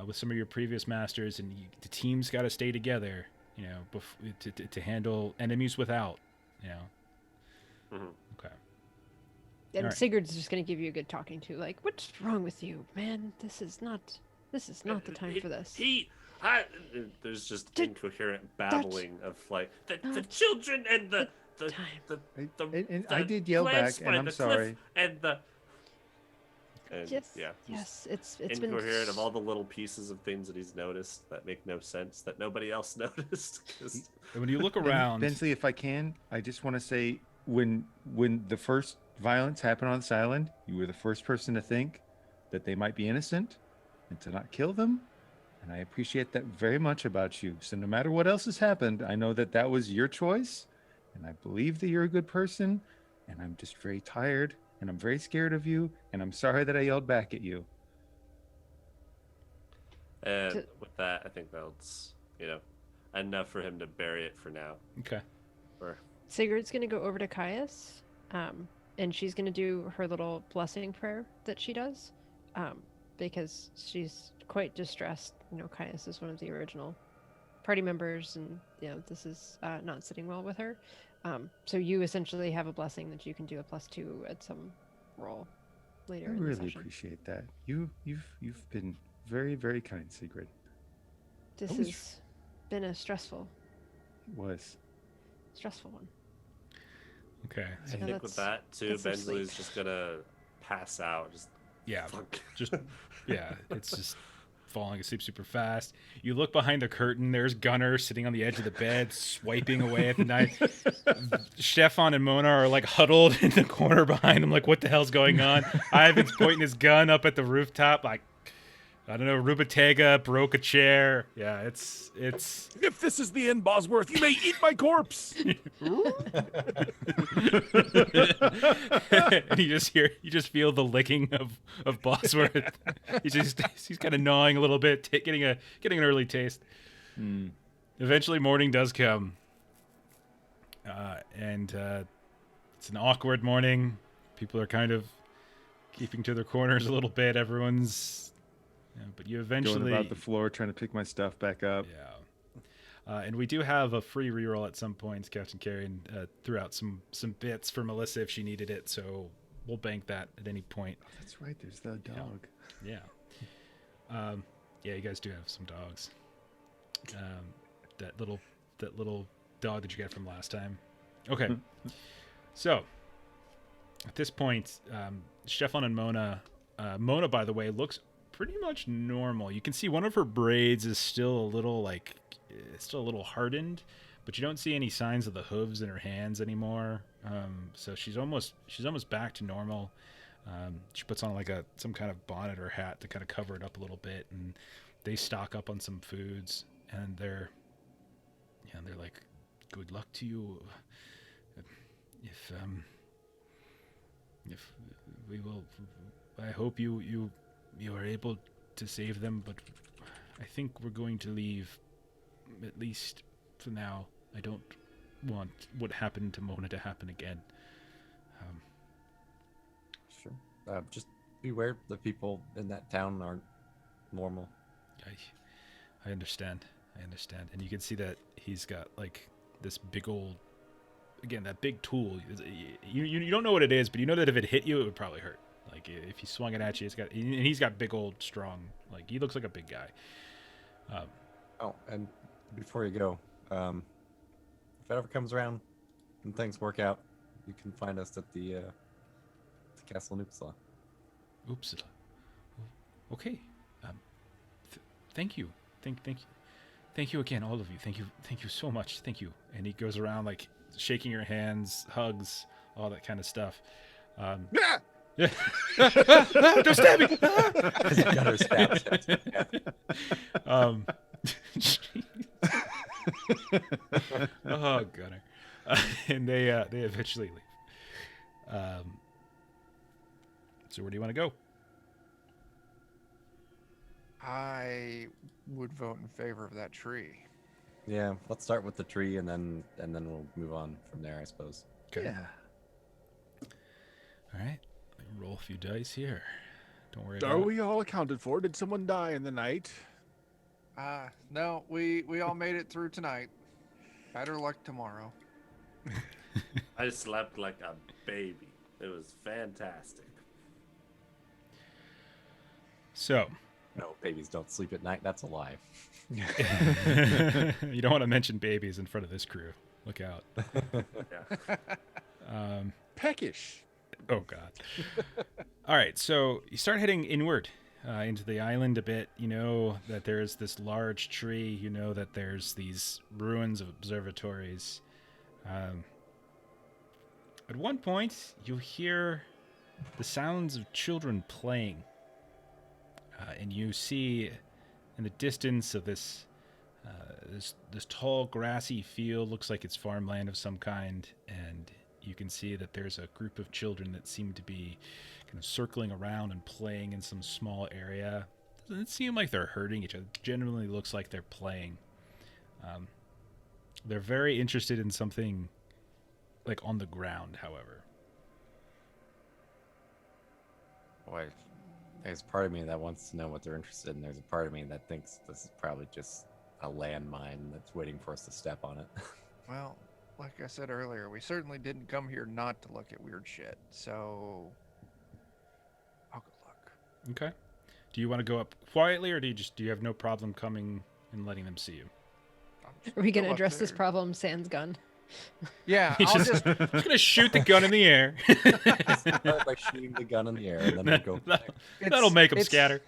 A: with some of your previous masters, and the team's got to stay together, you know, to handle enemies without, you know. Okay.
F: And
A: Alright.
F: Sigurd's just going to give you a good talking to, like, what's wrong with you, man? This is not the time for this.
G: There's just
F: Did-
G: incoherent babbling of like the
F: not
G: children and the
F: time.
D: And I did yell
G: plants
D: back,
G: by
D: and I'm
G: the
D: sorry.
G: cliff and the
F: Yes,
G: yeah, just
F: yes, it's been
G: incoherent of all the little pieces of things that he's noticed that make no sense that nobody else noticed. 'Cause-
A: And when you look
D: And
A: around,
D: Bensly, if I can, I just want to say when the first violence happened on this island, you were the first person to think that they might be innocent and to not kill them. And I appreciate that very much about you. So no matter what else has happened, I know that that was your choice, and I believe that you're a good person. And I'm just very tired, and I'm very scared of you, and I'm sorry that I yelled back at you.
G: And
F: To-
G: with that, I think that's enough for him to bury it for now.
A: okay.
G: Or
F: Sigurd's going to go over to Caius, and she's going to do her little blessing prayer that she does, because she's quite distressed. You know, Caius is one of the original party members, and you know this is not sitting well with her. So you essentially have a blessing that you can do a +2 at some roll later
D: I
F: in the
D: really
F: session.
D: appreciate that. You've been very, very kind, Sigrid.
F: This
D: Always-
F: has been a stressful
D: It was.
F: one.
A: Okay.
G: I
F: So
G: think with that too,
F: that's their
G: Bensley's
F: sleep.
G: just gonna pass out. Just
A: Yeah.
G: fuck.
A: Just yeah, it's just falling asleep super fast. You look behind the curtain. There's Gunnar sitting on the edge of the bed, swiping away at the night. Stefan and Mona are like huddled in the corner behind him, like, what the hell's going on? Ivan's pointing his gun up at the rooftop, like, I don't know. Rubitega broke a chair. Yeah, it's.
C: If this is the end, Bosworth, you may eat my corpse.
A: And you just feel the licking of Bosworth. he's kind of gnawing a little bit, getting an early taste. Eventually, morning does come, and it's an awkward morning. People are kind of keeping to their corners a little bit. Everyone's, but you eventually
D: Going about the floor trying to pick my stuff back up.
A: yeah. And we do have a free reroll at some points. Captain Carrion threw out some bits for Melissa if she needed it, so we'll bank that at any point.
D: Oh, that's right. There's the dog.
A: Yeah. Yeah, you guys do have some dogs. That little dog that you got from last time. Okay. So at this point, Stefan and Mona. Mona, by the way, looks pretty much normal. You can see one of her braids is still a little hardened, but you don't see any signs of the hooves in her hands anymore. So she's almost back to normal. She puts on like some kind of bonnet or hat to kind of cover it up a little bit, and they stock up on some foods, and they're like, good luck to you. If we will, I hope you are able to save them, but I think we're going to leave, at least for now. I don't want what happened to Mona to happen again.
B: Sure. Just beware the people in that town aren't normal.
A: I understand. And you can see that he's got like this big old, again, that big tool. You don't know what it is, but you know that if it hit you, it would probably hurt. Like if he swung it at you, he's got big old strong, like he looks like a big guy.
B: Oh, and before you go, if it ever comes around and things work out, you can find us at the Castle Nupsala.
A: Oops. Okay. Thank you. Thank you again, all of you. Thank you so much. Thank you. And he goes around like shaking your hands, hugs, all that kind of stuff. Yeah. Don't stab me!
B: Gunnar stabs him.
A: Oh, Gunnar. And they eventually leave. So where do you want to go?
E: I would vote in favor of that tree.
B: Yeah, let's start with the tree and then we'll move on from there, I suppose.
A: Okay.
D: Yeah.
A: All right. Let me roll a few dice here. Don't worry
C: Are
A: about it.
C: we all accounted for? Did someone die in the night?
E: No, we all made it through tonight. Better luck tomorrow.
G: I slept like a baby. It was fantastic.
A: So,
B: No, babies don't sleep at night. That's a lie.
A: you don't want to mention babies in front of this crew. Look out.
G: Yeah.
C: Peckish.
A: Oh, God. All right. So you start heading inward into the island a bit. You know that there's this large tree. You know that there's these ruins of observatories. At one point, you hear the sounds of children playing. And you see in the distance of this tall grassy field, looks like it's farmland of some kind, and you can see that there's a group of children that seem to be kind of circling around and playing in some small area. Doesn't seem like they're hurting each other. Generally looks like they're playing. They're very interested in something like on the ground, however.
B: Boy, there's part of me that wants to know what they're interested in. There's a part of me that thinks this is probably just a landmine that's waiting for us to step on it.
E: Well, like I said earlier, we certainly didn't come here not to look at weird shit. So, oh, good luck.
A: Okay. Do you want to go up quietly, or do you have no problem coming and letting them see you?
F: Are we going
E: Go
F: to
E: up
F: address this
E: there.
F: problem sans gun?
E: Yeah,
A: He's
E: I'll
A: just,
E: just
A: just gonna shoot the gun in the air.
B: Start by shooting the gun in the air, and then we go.
A: That'll make them
E: it's-
A: scatter.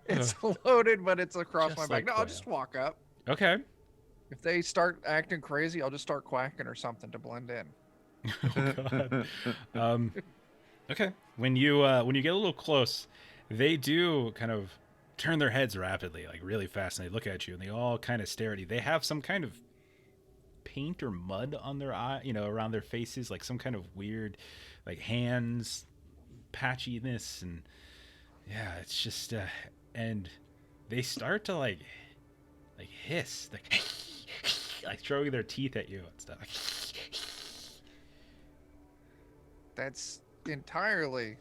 E: It's loaded, but it's across
A: Just
E: my back.
A: like
E: No, I'll
A: quail.
E: just walk up.
A: Okay.
E: If they start acting crazy, I'll just start quacking or something to blend in.
A: Oh, God. Okay. When you get a little close, they do kind of turn their heads rapidly, like really fast, and they look at you, and they all kind of stare at you. They have some kind of paint or mud on their eye, around their faces, like some kind of weird, like hands patchiness, and yeah, it's just and they start to like hiss, like throwing their teeth at you and stuff.
E: That's entirely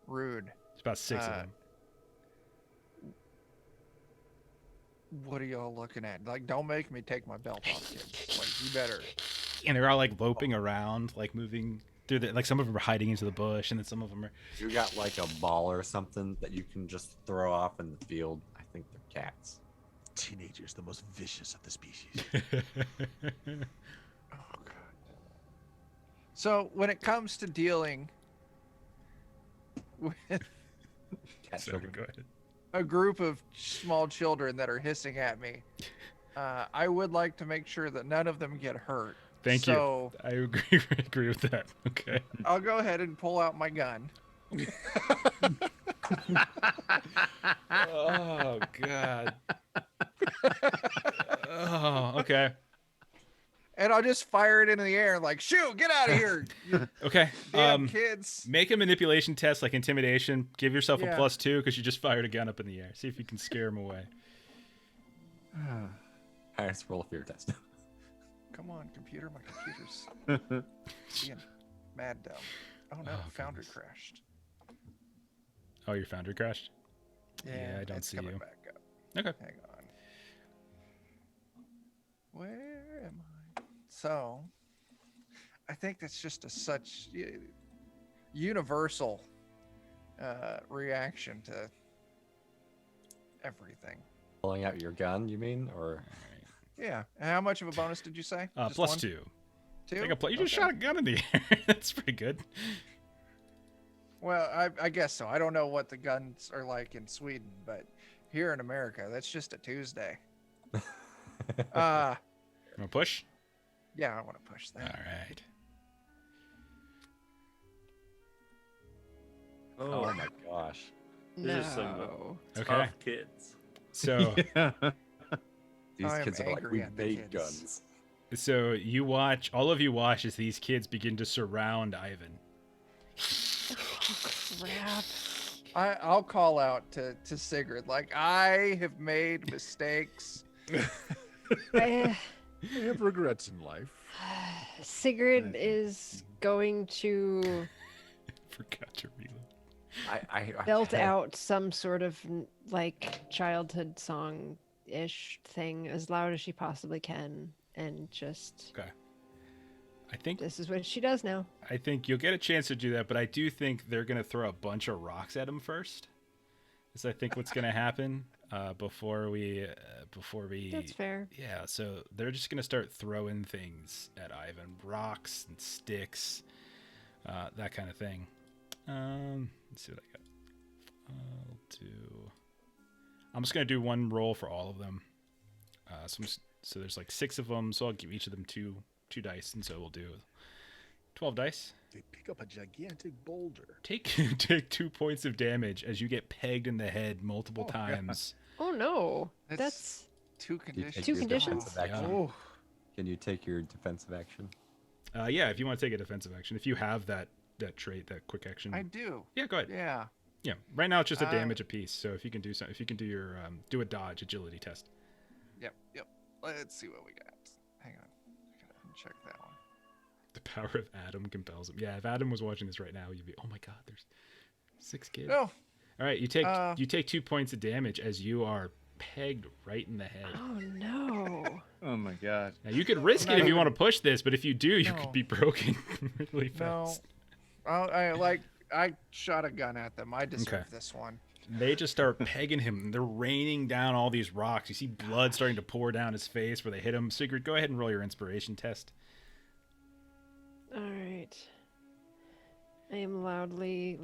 E: rude.
A: It's about 6 of
E: Uh,
A: them.
E: What are y'all looking at? Like, don't make me take my belt off, kids. Like, you better.
A: And they're all like loping around, like moving through like some of them are hiding into the bush, and then some of them are.
B: You got like a ball or something that you can just throw off in the field. I think they're cats.
C: Teenagers, the most vicious of the species.
E: Oh, God. So, when it comes to dealing with
B: Cat
A: So,
B: children.
A: go ahead.
E: a group of small children that are hissing at me, I would like to make sure that none of them get hurt.
A: Thank you.
E: So,
A: I agree with that. Okay.
E: I'll go ahead and pull out my gun.
A: Oh God. Oh, okay.
E: And I'll just fire it into the air, like, shoot, get out of here, you
A: Okay.
E: damn kids.
A: Make a manipulation test, like intimidation. Give yourself a
E: Yeah.
A: +2 because you just fired a gun up in the air. See if you can scare them away.
B: Highest roll a fear test.
E: Come on, computer, my computer's being mad dumb. Oh no,
A: Oh,
E: Foundry
A: goodness.
E: crashed.
A: Oh, your foundry crashed.
E: Yeah,
A: I don't
E: it's
A: see
E: coming
A: you.
E: back up.
A: Okay.
E: Hang on. Where am I? So, I think that's just such universal reaction to everything.
B: Pulling out your gun, you mean? Or
E: Yeah. And how much of a bonus did you say? Just
A: +2.
E: one?
A: Take
E: Two?
A: a you just
E: Okay.
A: shot a gun in the air. That's pretty good.
E: Well, I guess so. I don't know what the guns are like in Sweden, but here in America, that's just a Tuesday.
A: Want to push?
E: Yeah, I want to push
A: All
E: that.
A: right.
B: oh my gosh.
G: These are some
F: No.
G: tough
A: Okay.
G: kids.
A: So,
D: Yeah.
B: These
E: I am
B: kids are like,
E: angry
B: we
E: at the
B: bake
E: kids."
B: guns.
A: all of you watch as these kids begin to surround Ivan.
F: Crap.
E: I'll call out to Sigrid. Like, I have made mistakes.
F: I
C: I have regrets in life.
F: Sigrid is going to
A: Forgot to reload.
B: I
F: belt out some sort of like childhood song ish thing as loud as she possibly can, and just
A: Okay. I think
F: this is what she does now.
A: you'll get a chance to do that, but I do think they're gonna throw a bunch of rocks at him first. Is I think what's gonna happen before we
F: That's fair.
A: yeah. So they're just gonna start throwing things at Ivan, rocks and sticks, that kind of thing. Let's see what I got. I'm just gonna do one roll for all of them. So there's like 6 of them, so I'll give each of them two dice, and so we'll do 12 dice.
C: They pick up a gigantic boulder.
A: Take 2 points of damage as you get pegged in the head multiple times.
F: Oh no,
E: That's
F: that's
E: 2
B: Can you
E: conditions.
B: take
F: Two
B: your
F: conditions?
B: defensive action?
D: Oh,
B: Can you take your defensive action?
A: Yeah, if you want to take a defensive action, if you have that trait, that quick action.
E: I do.
A: Yeah, go ahead.
E: Yeah.
A: Yeah, right now it's just a damage apiece. So if you can do something, if you can do your do a dodge agility test.
E: Yep. Let's see what we got. Hang on. I gotta check that one.
A: The power of Adam compels him. Yeah, if Adam was watching this right now, you'd be, oh my god, there's 6 kids.
E: No.
A: All right, you take 2 points of damage as you are pegged right in the head.
F: oh no.
D: oh my god.
A: Now you could risk it if you want to push this, but if you do, you
E: No.
A: could be broken really
E: No.
A: fast.
E: I shot a gun at them. I deserve
A: Okay.
E: this one.
A: They just start pegging him. They're raining down all these rocks. You see blood starting to pour down his face where they hit him. Sigrid, go ahead and roll your inspiration test.
F: All right. I am loudly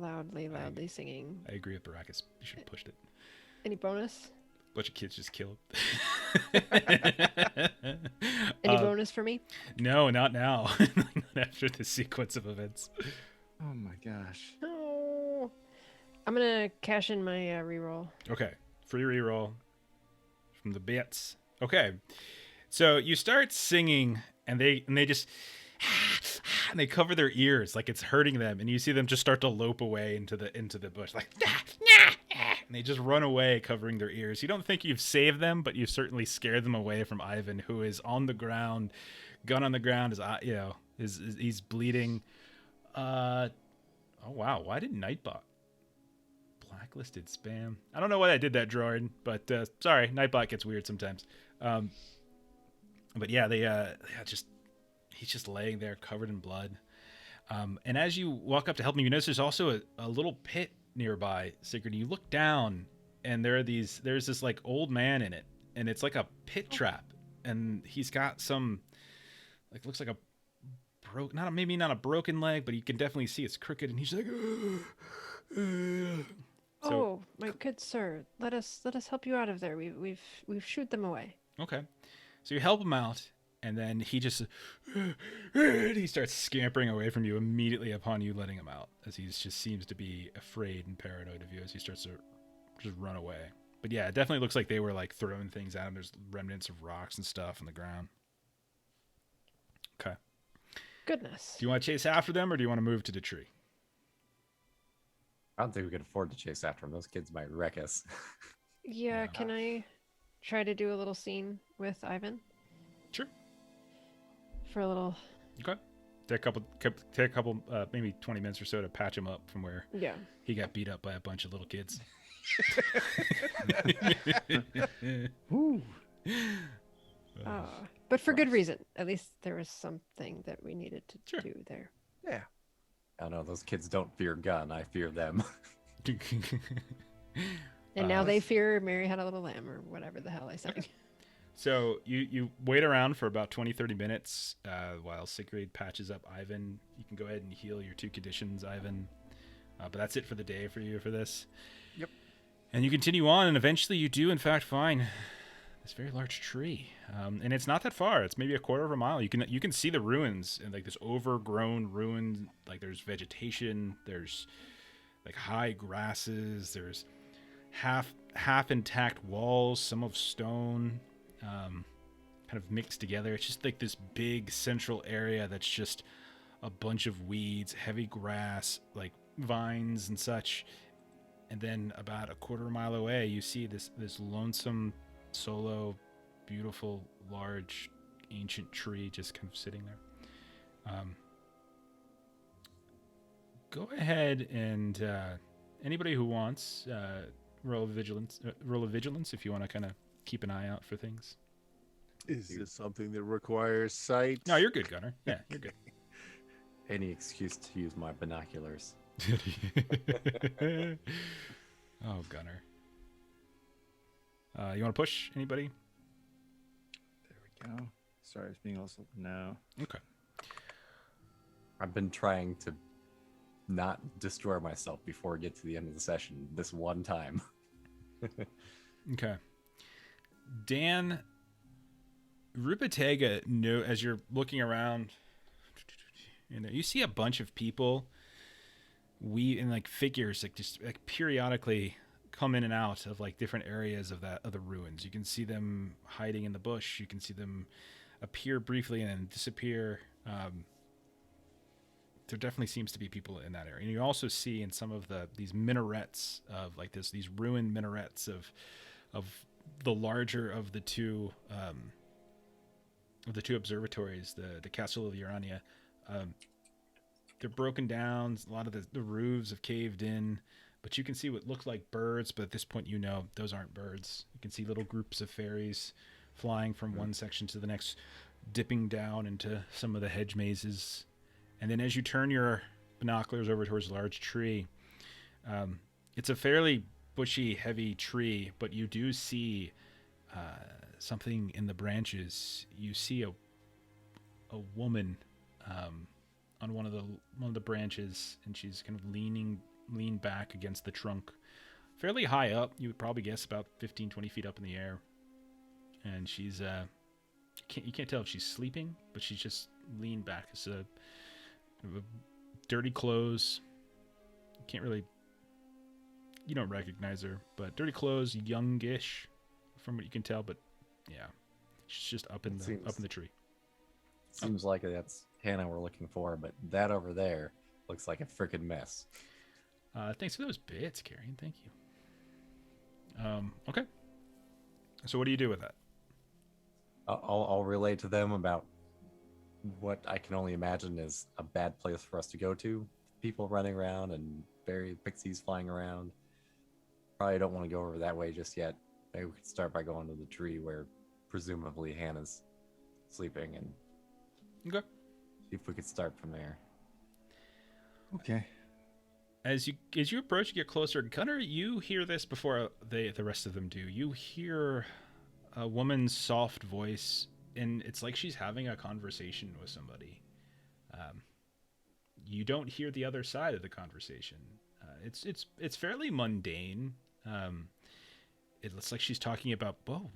F: singing.
A: I agree with Baracus. You should have pushed it.
F: Any bonus?
A: Bunch of kids just kill him.
F: Any bonus for me?
A: No, not now. Not after this sequence of events.
D: Oh my gosh.
F: No. I'm gonna cash in my reroll.
A: Okay, free reroll from the bits. Okay, so you start singing, and they just and they cover their ears like it's hurting them, and you see them just start to lope away into the bush, like and they just run away, covering their ears. You don't think you've saved them, but you've certainly scared them away from Ivan, who is on the ground, gun on the ground, he's bleeding. Oh wow, why did Nightbot? Blacklisted spam. I don't know why I did that, Jordan, but sorry, Nightbot gets weird sometimes. But yeah, he's just laying there covered in blood. And as you walk up to help him, you notice there's also a little pit nearby, Sigrid. You look down, and there's this like old man in it, and it's like a pit trap, and he's got some like looks like a maybe not a broken leg, but you can definitely see it's crooked, and he's like.
F: Oh, my good sir, let us help you out of there. We've shooed them away.
A: Okay, so you help him out, and then he starts scampering away from you immediately upon you letting him out, as he just seems to be afraid and paranoid of you as he starts to just run away. But yeah, it definitely looks like they were like throwing things at him. There's remnants of rocks and stuff on the ground. Okay.
F: Goodness.
A: Do you want to chase after them, or do you want to move to the tree?
B: I don't think we could afford to chase after them. Those kids might wreck us.
F: Yeah, can I try to do a little scene with Ivan?
A: Sure.
F: For a little.
A: Okay. Take a couple, maybe 20 minutes or so to patch him up from where
F: Yeah.
A: he got beat up by a bunch of little kids.
D: Ooh.
F: But for good reason. At least there was something that we needed to
A: Sure.
F: do there.
E: Yeah.
B: I don't know. Those kids don't fear gun. I fear them.
F: And now they fear Mary Had a Little Lamb, or whatever the hell I sang.
A: So you wait around for about 20-30 minutes while Sigrid patches up Ivan. You can go ahead and heal your 2 conditions, Ivan. But that's it for the day for you for this.
E: Yep.
A: And you continue on, and eventually you do, in fact, find this very large tree. And it's not that far. It's maybe a quarter of a mile. You can see the ruins, and like this overgrown ruin. Like there's vegetation. There's like high grasses. There's half intact walls, some of stone. Kind of mixed together. It's just like this big central area that's just a bunch of weeds, heavy grass, like vines and such. And then about a quarter mile away, you see this lonesome, solo, beautiful, large ancient tree just kind of sitting there. Go ahead and anybody who wants roll a vigilance if you want to kind of keep an eye out for things.
C: Is this something that requires sight?
A: No, you're good, Gunner. Yeah, you're good.
B: Any excuse to use my binoculars.
A: Oh, Gunner. You want to push anybody?
D: There we go. Sorry, it's being also no.
A: Okay.
B: I've been trying to not destroy myself before I get to the end of the session this one time.
A: Okay. Dan, Rupatega, as you're looking around, you see a bunch of people in like figures like just like periodically come in and out of like different areas of the ruins. You can see them hiding in the bush. You can see them appear briefly and then disappear. There definitely seems to be people in that area. And you also see in some of these minarets of like these ruined minarets of the larger of the two observatories, the Castle of Urania. They're broken down. A lot of the roofs have caved in, but you can see what look like birds, but at this point those aren't birds. You can see little groups of fairies flying from one section to the next, dipping down into some of the hedge mazes. And then as you turn your binoculars over towards a large tree, it's a fairly bushy, heavy tree, but you do see something in the branches. You see a woman on one of the branches, and she's kind of leaned back against the trunk, fairly high up. You would probably guess about 15-20 feet up in the air. And she's you can't tell if she's sleeping, but she's just leaned back. It's dirty clothes. You don't recognize her, but dirty clothes, youngish, from what you can tell. But yeah, she's just up in the tree.
B: Seems like that's Hannah we're looking for, but that over there looks like a freaking mess.
A: Thanks for those bits, Carrion. Thank you. Okay. So what do you do with that?
B: I'll relay to them about what I can only imagine is a bad place for us to go to. People running around and pixies flying around. Probably don't want to go over that way just yet. Maybe we could start by going to the tree where presumably Hannah's sleeping and
A: okay.
B: See if we could start from there.
D: Okay.
A: As you approach, you get closer. Gunner, you hear this before the rest of them do. You hear a woman's soft voice, and it's like she's having a conversation with somebody. You don't hear the other side of the conversation. It's fairly mundane. It looks like she's talking about, well,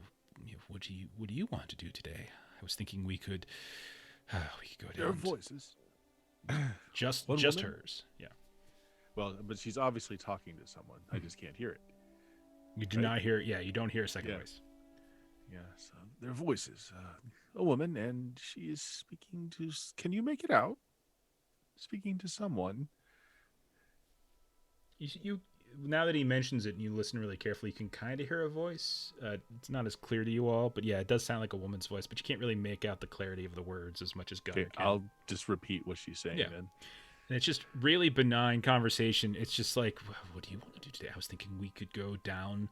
A: what do you want to do today? I was thinking we could go down.
C: Their voices.
A: Just
C: woman?
A: hers. Yeah.
C: Well, but she's obviously talking to someone. I just can't hear it.
A: You do not hear. Yeah, you don't hear a second voice.
C: Yes, their voices. A woman, and she is speaking to. Can you make it out? Speaking to someone.
A: You now that he mentions it and you listen really carefully, you can kind of hear a voice. It's not as clear to you all, but yeah, it does sound like a woman's voice, but you can't really make out the clarity of the words as much as Gunner
C: Okay,
A: can.
C: I'll just repeat what she's saying then.
A: And it's just really benign conversation. It's just like, what do you want to do today? I was thinking we could go down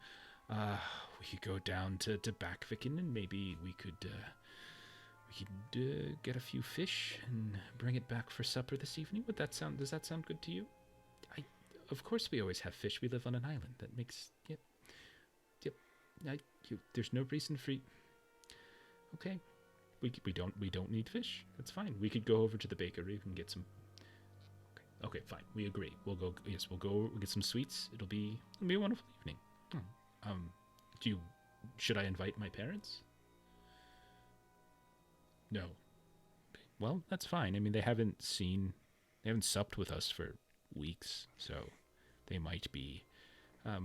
A: to Backviken, and maybe we could get a few fish and bring it back for supper this evening. Does that sound good to you? Of course we always have fish. We live on an island. That makes yep. There's no reason for. Okay, we don't need fish. That's fine. We could go over to the bakery and get some. Okay, fine. We agree. We'll go. Yes, we'll go. We'll get some sweets. It'll be a wonderful evening. Should I invite my parents? No. Okay, well, that's fine. I mean, they haven't supped with us for weeks, so they might be a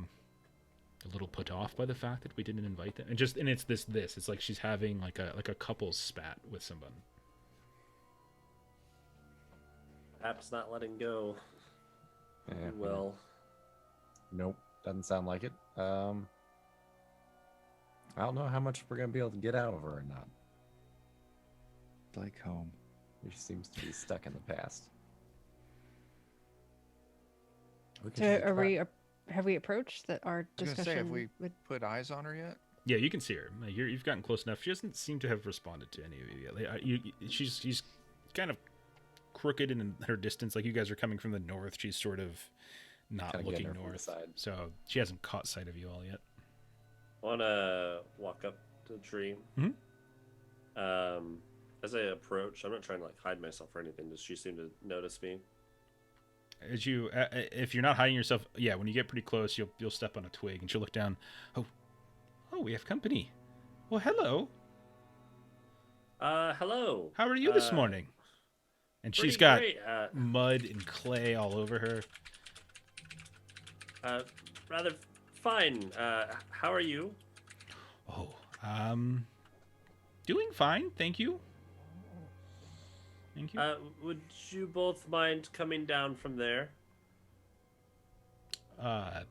A: little put off by the fact that we didn't invite them. And it's this. It's like she's having like a couple's spat with someone.
G: Perhaps not letting go.
B: Yeah.
G: Well,
B: Nope, doesn't sound like it. I don't know how much we're gonna be able to get out of her or not.
D: like home.
B: He seems to be stuck in the past. We can
F: So
B: just
F: are
B: try.
F: we? Have we approached that? Our
E: I was gonna
F: discussion
E: say, have we
F: would.
E: put eyes on her yet?
A: Yeah, you can see her. Like, you've gotten close enough. She doesn't seem to have responded to any of you yet. Like, she's kind of crooked in her distance. Like, you guys are coming from the north. She's sort of not
B: Kinda getting
A: looking
B: her from the
A: north.
B: side.
A: So she hasn't caught sight of you all yet.
G: I want to walk up to the tree.
A: Mhm.
G: As I approach, I'm not trying to like hide myself or anything. Does she seem to notice me?
A: As you, if you're not hiding yourself, yeah, when you get pretty close, you'll step on a twig and she'll look down. Oh, we have company. Well, hello.
G: Hello.
A: How are you this morning? And she's
G: Pretty
A: got
G: great.
A: mud and clay all over her.
G: Rather fine. How are you?
A: Oh, doing fine, thank you. Thank you.
G: Would you both mind coming down from there?
A: I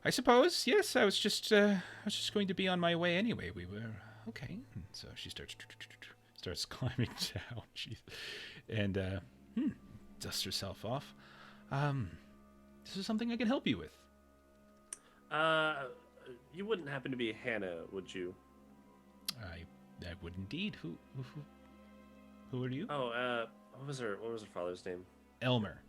A: suppose, yes. I was just going to be on my way anyway. We were okay. And so she starts climbing down. And dusts herself off. This is something I can help you with.
G: You wouldn't happen to be Hannah, would you?
A: I would indeed. Who are you?
G: Oh, what was her father's name?
A: Elmer.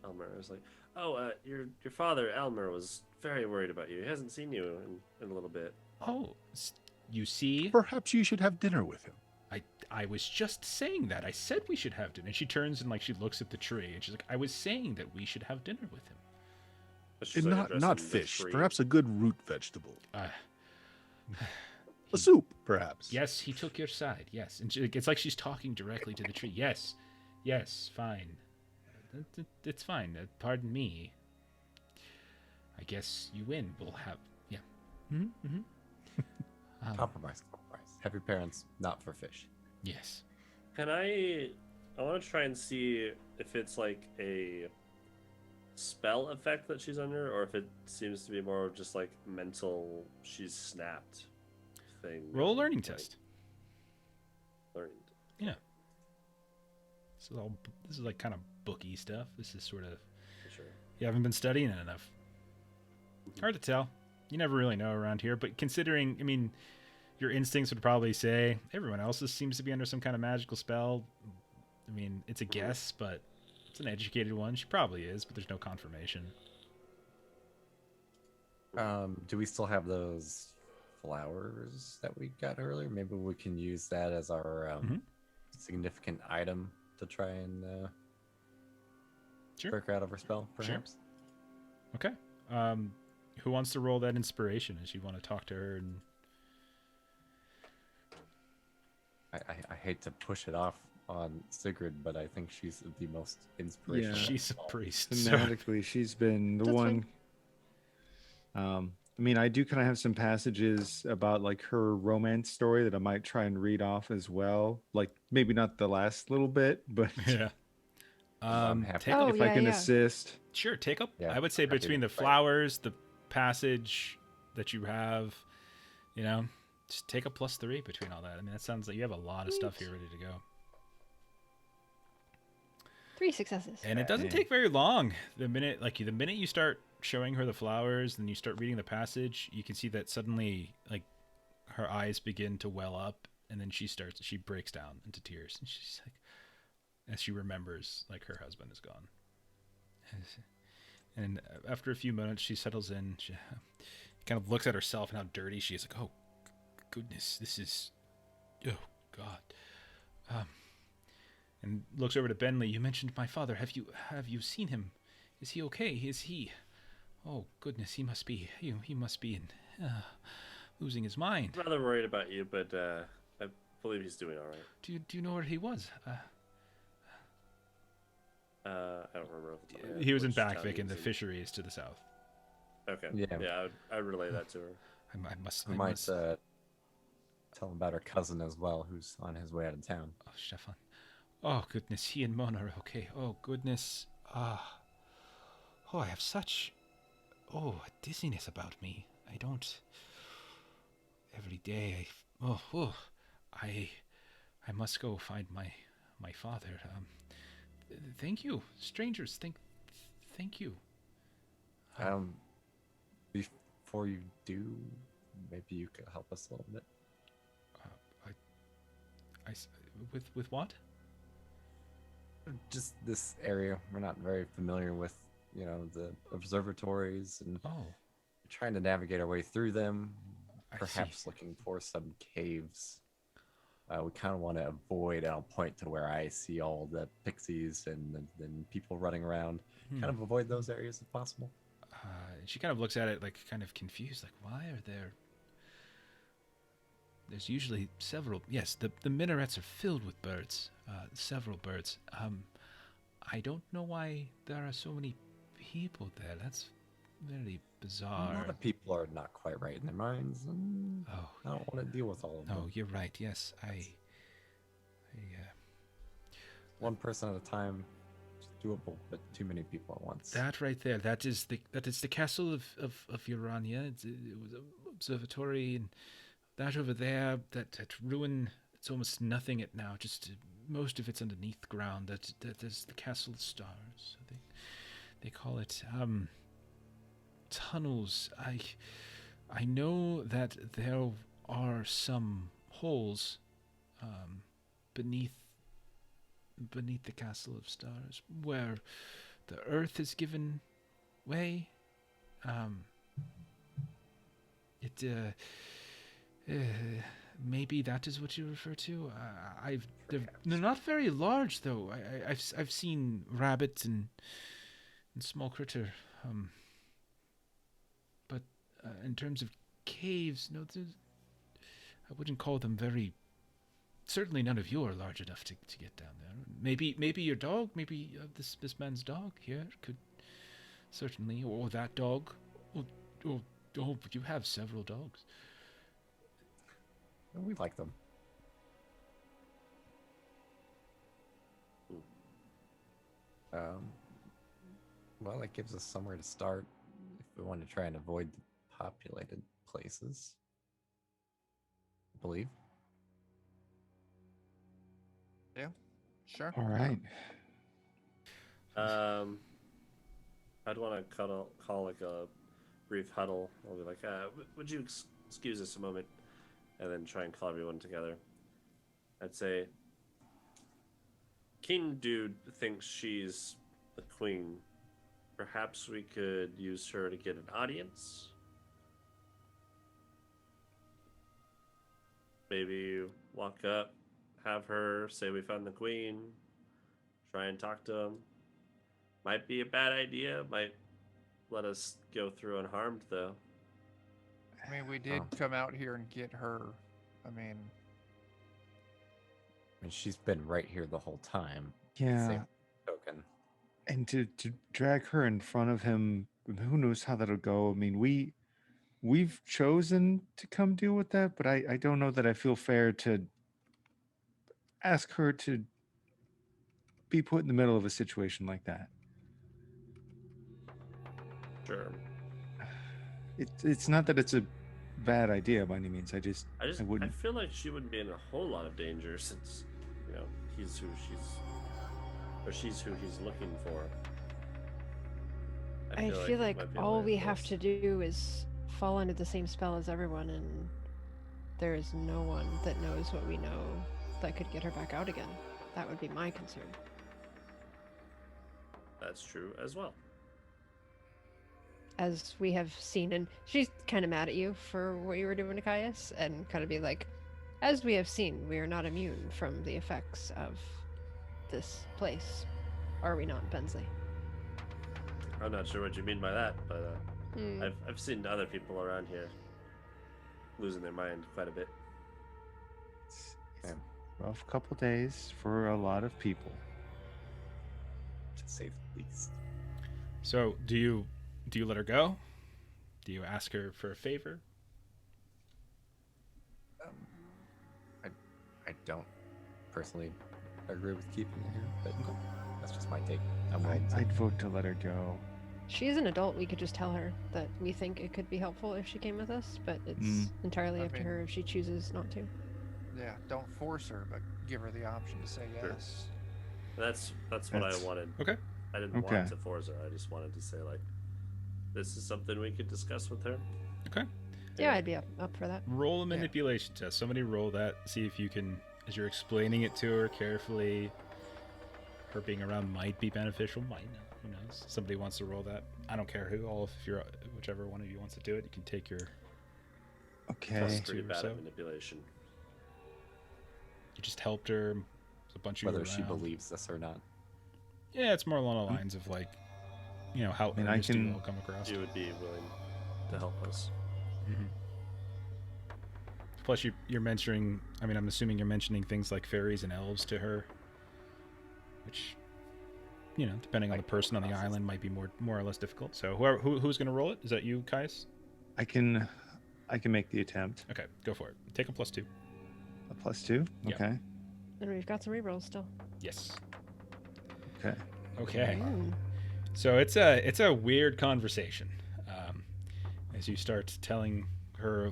G: Elmer. I was like, oh, your father Elmer was very worried about you. He hasn't seen you in a little bit.
A: Oh, you see?
C: Perhaps you should have dinner with him.
A: I was just saying that. I said we should have dinner. And she turns and she looks at the tree and she's like, I was saying that we should have dinner with him.
G: But she's,
C: And
G: like,
C: not
G: addressing the
C: fish.
G: tree.
C: Perhaps a good root vegetable.
A: Uh,
C: A soup, perhaps.
A: Yes, he took your side. Yes, and it's like she's talking directly to the tree. Yes, fine. It's fine. Pardon me. I guess you win. We'll have
B: Compromise. Have your parents not for fish.
A: Yes.
G: Can I want to try and see if it's like a spell effect that she's under, or if it seems to be more of just like mental. She's snapped. Thing.
A: Roll a learning
G: like,
A: test.
G: Learned.
A: Yeah. This is like kind of booky stuff. This is sort of
G: Sure.
A: you haven't been studying it enough. Hard to tell. You never really know around here, but considering, I mean, your instincts would probably say everyone else's seems to be under some kind of magical spell. I mean, it's a guess, but it's an educated one. She probably is, but there's no confirmation.
B: Do we still have those flowers that we got earlier? Maybe we can use that as our significant item to try and
A: Sure.
B: break her out of her spell,
A: Sure.
B: perhaps.
A: Okay. Who wants to roll that inspiration as you want to talk to her? And
B: I hate to push it off on Sigrid, but I think she's the most inspirational.
D: Yeah.
A: she's a priest. So.
D: Thematically, she's been the
F: That's
D: one. I mean, I do kind of have some passages about like her romance story that I might try and read off as well. Like maybe not the last little bit, but
A: Yeah.
B: I'm happy.
A: Take
F: Oh,
D: if I
F: yeah,
D: can
F: yeah.
D: assist.
A: Sure, take up.
B: Yeah,
A: I would say
B: happy
A: between
B: to
A: the
B: try.
A: flowers, the passage that you have, just take a +3 between all that. I mean, that sounds like you have a lot of stuff here ready to go.
F: 3 successes.
A: And it doesn't
D: Dang.
A: take very long. The minute you start showing her the flowers, and you start reading the passage, you can see that suddenly, like, her eyes begin to well up, and then she breaks down into tears, and she's like, as she remembers, like, her husband is gone. And after a few minutes, she settles in. She kind of looks at herself and how dirty she is. Like, oh, goodness, this is, oh God. And looks over to Bensly. You mentioned my father. Have you seen him? Is he okay? Is he? Oh goodness, he must be. He must be losing his mind.
G: Rather worried about you, but I believe he's doing all right.
A: Do you know where he was?
G: I don't remember. Off the top of my head
A: He was in
G: which town
A: Backvick
G: he
A: in the
G: was
A: fisheries to the south.
G: Okay.
B: Yeah.
G: I would relay that to her.
A: I must.
B: We
A: I
B: might
A: must.
B: tell him about her cousin as well, who's on his way out of town.
A: Oh, Stefan. Oh goodness, he and Mona are okay. Oh goodness. Oh, I have such a dizziness about me. I don't. Every day Oh, I must go find my father. Thank you, strangers. Thank you.
B: Before you do, maybe you could help us a little bit.
A: With what?
B: Just this area, we're not very familiar with, the observatories, and
A: Oh,
B: trying to navigate our way through them.
A: I
B: Perhaps
A: see.
B: looking for some caves. We kind of want to avoid. I'll point to where I see all the pixies and then people running around. Kind of avoid those areas if possible.
A: She kind of looks at it like kind of confused, like why are there's usually several. Yes, the minarets are filled with birds, several birds. I don't know why there are so many people there. That's very
B: A
A: bizarre.
B: lot of people are not quite right in their minds, and
A: Oh,
B: I don't want to deal with all of
A: no,
B: them.
A: you're right. Yes,
B: One person at a time is doable, but too many people at once.
A: that right there. That is the castle of Urania. It was an observatory, and that over there, that ruin. It's almost nothing it now. Just most of it's underneath the ground. That is the castle of stars. They call it tunnels. I know that there are some holes beneath the castle of stars where the earth is given way. It maybe that is what you refer to. They're not very large though. I've seen rabbits and small critter. But in terms of caves, no, I wouldn't call them very. Certainly, none of you are large enough to get down there. Maybe your dog, maybe this man's dog here could certainly, or that dog, or you have several dogs.
B: We like them. Well, it gives us somewhere to start if we want to try and avoid the populated places. I believe.
E: Yeah, sure.
D: All right.
G: I'd want to call like a brief huddle. I'll be like, would you excuse us a moment? And then try and call everyone together. I'd say, King Dude thinks she's the queen. Perhaps we could use her to get an audience. Maybe walk up, have her say we found the queen, try and talk to him. Might be a bad idea. Might let us go through unharmed, though.
E: I mean, we did come out here and get her. I mean,
B: She's been right here the whole time.
D: Yeah.
B: Same token.
D: And to drag her in front of him, who knows how that'll go. I mean, we've chosen to come deal with that, but I don't know that I feel fair to ask her to be put in the middle of a situation like that.
G: Sure.
D: It's not that it's a bad idea by any means. I
G: I
D: wouldn't.
G: feel like she wouldn't be in a whole lot of danger since, she's who he's looking for.
F: I feel like all we have to do is fall under the same spell as everyone, and there is no one that knows what we know that could get her back out again. That would be my concern.
G: That's true as well.
F: As we have seen, and she's kind of mad at you for what you were doing to Caius, and kind of be like, as we have seen, we are not immune from the effects of this place. Are we not, Bensly?
G: I'm not sure what you mean by that, but I've seen other people around here losing their mind quite a bit.
D: It's a rough couple days for a lot of people,
B: To say the least.
A: So, do you let her go? Do you ask her for a favor?
B: I don't personally agree with keeping her here, but that's just my take. I'm willing to.
D: I'd vote to let her go.
F: She's an adult. We could just tell her that we think it could be helpful if she came with us, but it's
D: Mm.
F: entirely
E: I
F: up to
E: mean-
F: her if she chooses not to.
E: Yeah, don't force her, but give her the option to say
G: Sure.
E: yes.
G: That's what I
D: That's-
G: wanted.
A: Okay.
G: I didn't
D: Okay.
G: want to force her. I just wanted to say like, this is something we could discuss with her.
A: Okay.
F: Yeah, I'd be up for that.
A: Roll a manipulation test. Somebody roll that. See if you can, as you're explaining it to her carefully. Her being around might be beneficial, might not. Who knows? Somebody wants to roll that. I don't care who. All if you're whichever one of you wants to do it, you can take your.
D: Okay.
G: Plus
A: Two
G: pretty
A: or
G: bad
A: so.
G: at manipulation.
A: You just helped her. There's a bunch of you
B: Whether she
A: around.
B: believes this or not.
A: Yeah, it's more along the lines of like, how
D: mean, I
A: earnest you
D: can-
A: all come across.
G: You would be willing to help us.
A: Mhm. Plus, you're mentioning. I mean, I'm assuming you're mentioning things like fairies and elves to her, which, depending on the person on the island, might be more or less difficult. So, who's going to roll it? Is that you, Caius?
D: I can make the attempt.
A: Okay, go for it. Take a +2.
D: A +2.
A: Yeah.
D: Okay.
F: And we've got some rerolls still.
A: Yes.
D: Okay.
A: Okay.
F: Ooh.
A: So it's a weird conversation, as you start telling her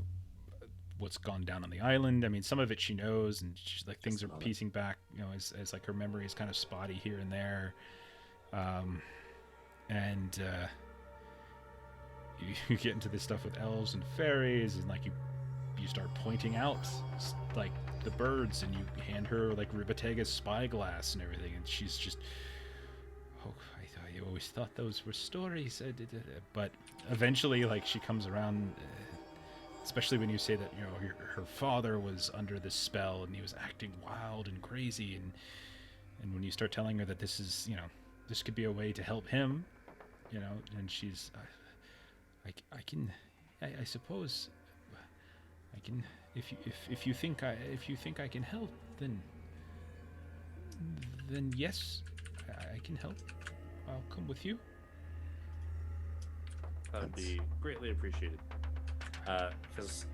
A: what's gone down on the island. I mean, some of it she knows, and she's like things are
B: Some of it.
A: piecing back. As like her memory is kind of spotty here and there, and you get into this stuff with elves and fairies, and like you start pointing out like the birds, and you hand her like Ribatega's spyglass and everything, and she's just. Oh, I always thought those were stories. But eventually, like, she comes around, especially when you say that, her father was under this spell and he was acting wild and crazy. And when you start telling her that this is, this could be a way to help him, and she's, I suppose, I can, if you think I can help, then yes, I can help. I'll come with you.
G: That would be greatly appreciated. Because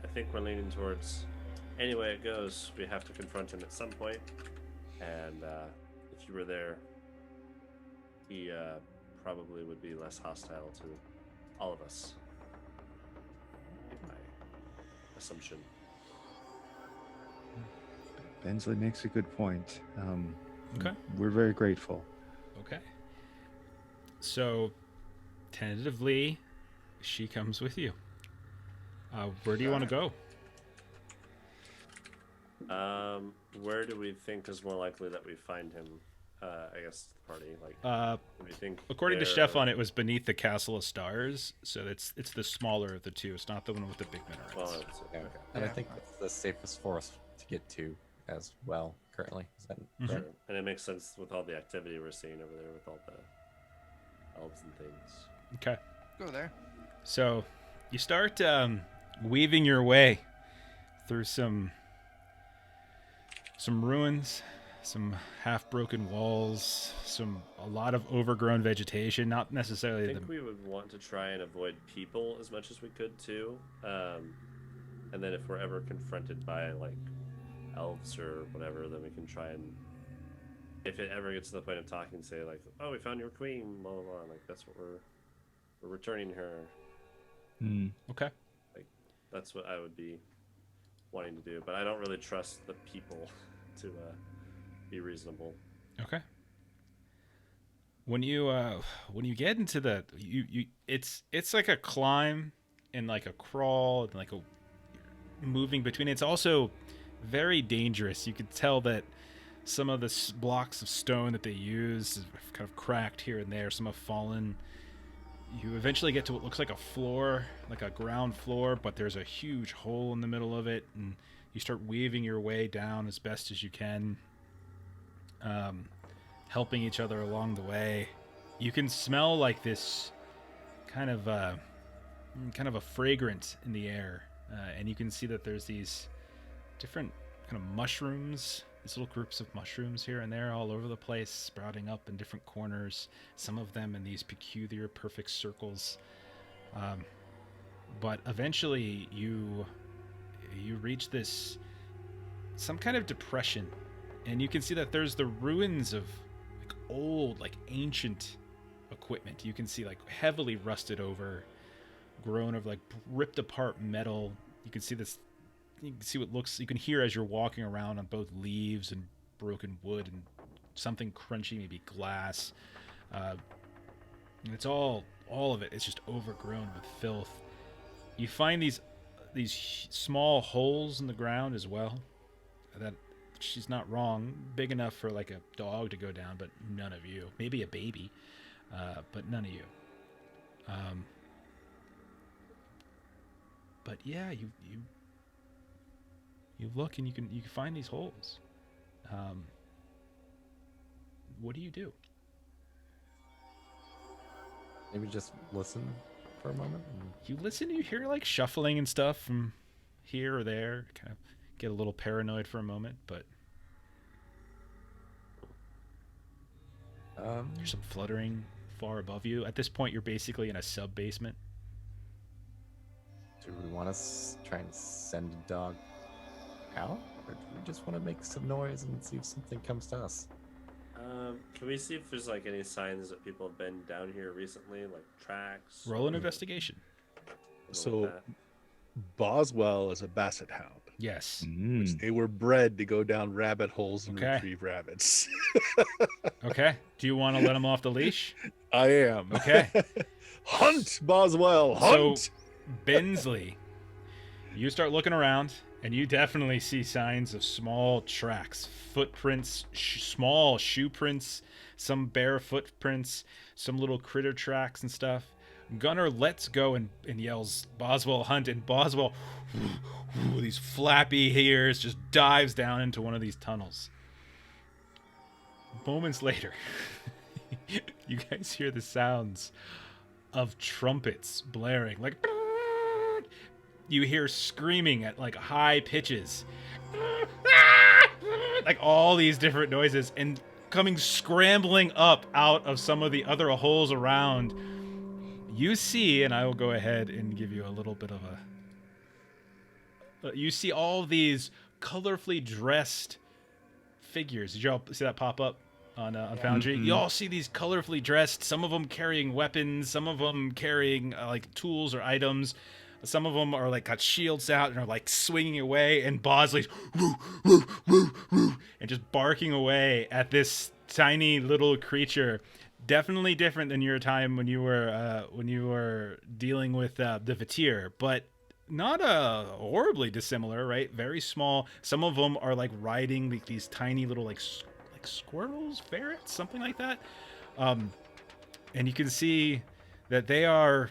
G: I think we're leaning towards, any way it goes, we have to confront him at some point. And if you were there, he probably would be less hostile to all of us. Would be my assumption.
D: Bensly makes a good point.
A: Okay.
D: We're very grateful.
A: Okay. So, tentatively, she comes with you. Where do you want to go?
G: Where do we think is more likely that we find him? I guess the party. Like, do we think?
A: According to
G: there-
A: Stefan, it was beneath the Castle of Stars, so it's the smaller of the two. It's not the one with the big minarets.
G: Well, it's,
B: Yeah.
G: okay.
B: And I
E: Yeah.
B: think that's the safest for us to get to as well currently. Is that
A: Mhm.
G: Sure. And it makes sense with all the activity we're seeing over there with all the elves and things.
A: Okay.
E: Go there.
A: So, you start weaving your way through some ruins, some half-broken walls, a lot of overgrown vegetation. Not
G: I
A: necessarily
G: think we would want to try and avoid people as much as we could too. And then if we're ever confronted by like elves or whatever, then we can try and, if it ever gets to the point of talking, say like, "Oh, we found your queen," blah blah blah. Like that's what we're returning her.
A: Okay.
G: That's what I would be wanting to do. But I don't really trust the people to be reasonable.
A: Okay. When you get into the it's like a climb and like a crawl and like a moving between. It's also very dangerous. You could tell that some of the blocks of stone that they use have kind of cracked here and there. Some have fallen. You eventually get to what looks like a floor, like a ground floor, but there's a huge hole in the middle of it, and you start weaving your way down as best as you can, helping each other along the way. You can smell like this kind of a fragrance in the air, and you can see that there's these different kind of mushrooms, these little groups of mushrooms here and there all over the place, sprouting up in different corners, some of them in these peculiar perfect circles. But eventually you reach some kind of depression, and you can see that there's the ruins of like old, like ancient equipment. You can see like heavily rusted over, grown of like ripped apart metal. You can see this. You can see what looks. You can hear as you're walking around on both leaves and broken wood and something crunchy, maybe glass. And it's all of it. It's just overgrown with filth. You find these small holes in the ground as well. That she's not wrong. Big enough for like a dog to go down, but none of you. Maybe a baby, but none of you. But yeah, you look and you can find these holes. What do you do?
B: Maybe just listen for a moment.
A: You listen, you hear like shuffling and stuff from here or there. Kind of get a little paranoid for a moment, but there's some fluttering far above you. At this point, you're basically in a sub-basement.
B: Do we want to try and send a dog out? Or do we just want to make some noise and see if something comes to us?
G: Can we see if there's like any signs that people have been down here recently, like tracks?
A: Roll an investigation.
C: So Boswell is a basset hound.
A: Yes.
C: Which they were bred to go down rabbit holes and
A: Okay.
C: retrieve rabbits.
A: Okay. Do you want to let him off the leash?
C: I am.
A: Okay.
C: Hunt, Boswell, hunt!
A: So, Bensly, you start looking around, and you definitely see signs of small tracks, footprints, small shoe prints, some bare footprints, some little critter tracks and stuff. Gunnar lets go and yells, Boswell, hunt, and Boswell, with these flappy ears, just dives down into one of these tunnels. Moments later, you guys hear the sounds of trumpets blaring, like you hear screaming at like high pitches, like all these different noises, and coming scrambling up out of some of the other holes around. You see, and I will go ahead and give you a little bit of a. You see all these colorfully dressed figures. Did you all see that pop up on Foundry? You all see these colorfully dressed. Some of them carrying weapons. Some of them carrying like tools or items. Some of them are like got shields out and are like swinging away. And Bosley's woo, woo, woo, woo, and just barking away at this tiny little creature. Definitely different than your time when you were dealing with the Vatir, but not horribly dissimilar, right? Very small. Some of them are like riding these tiny little like squirrels, ferrets, something like that. And you can see that they are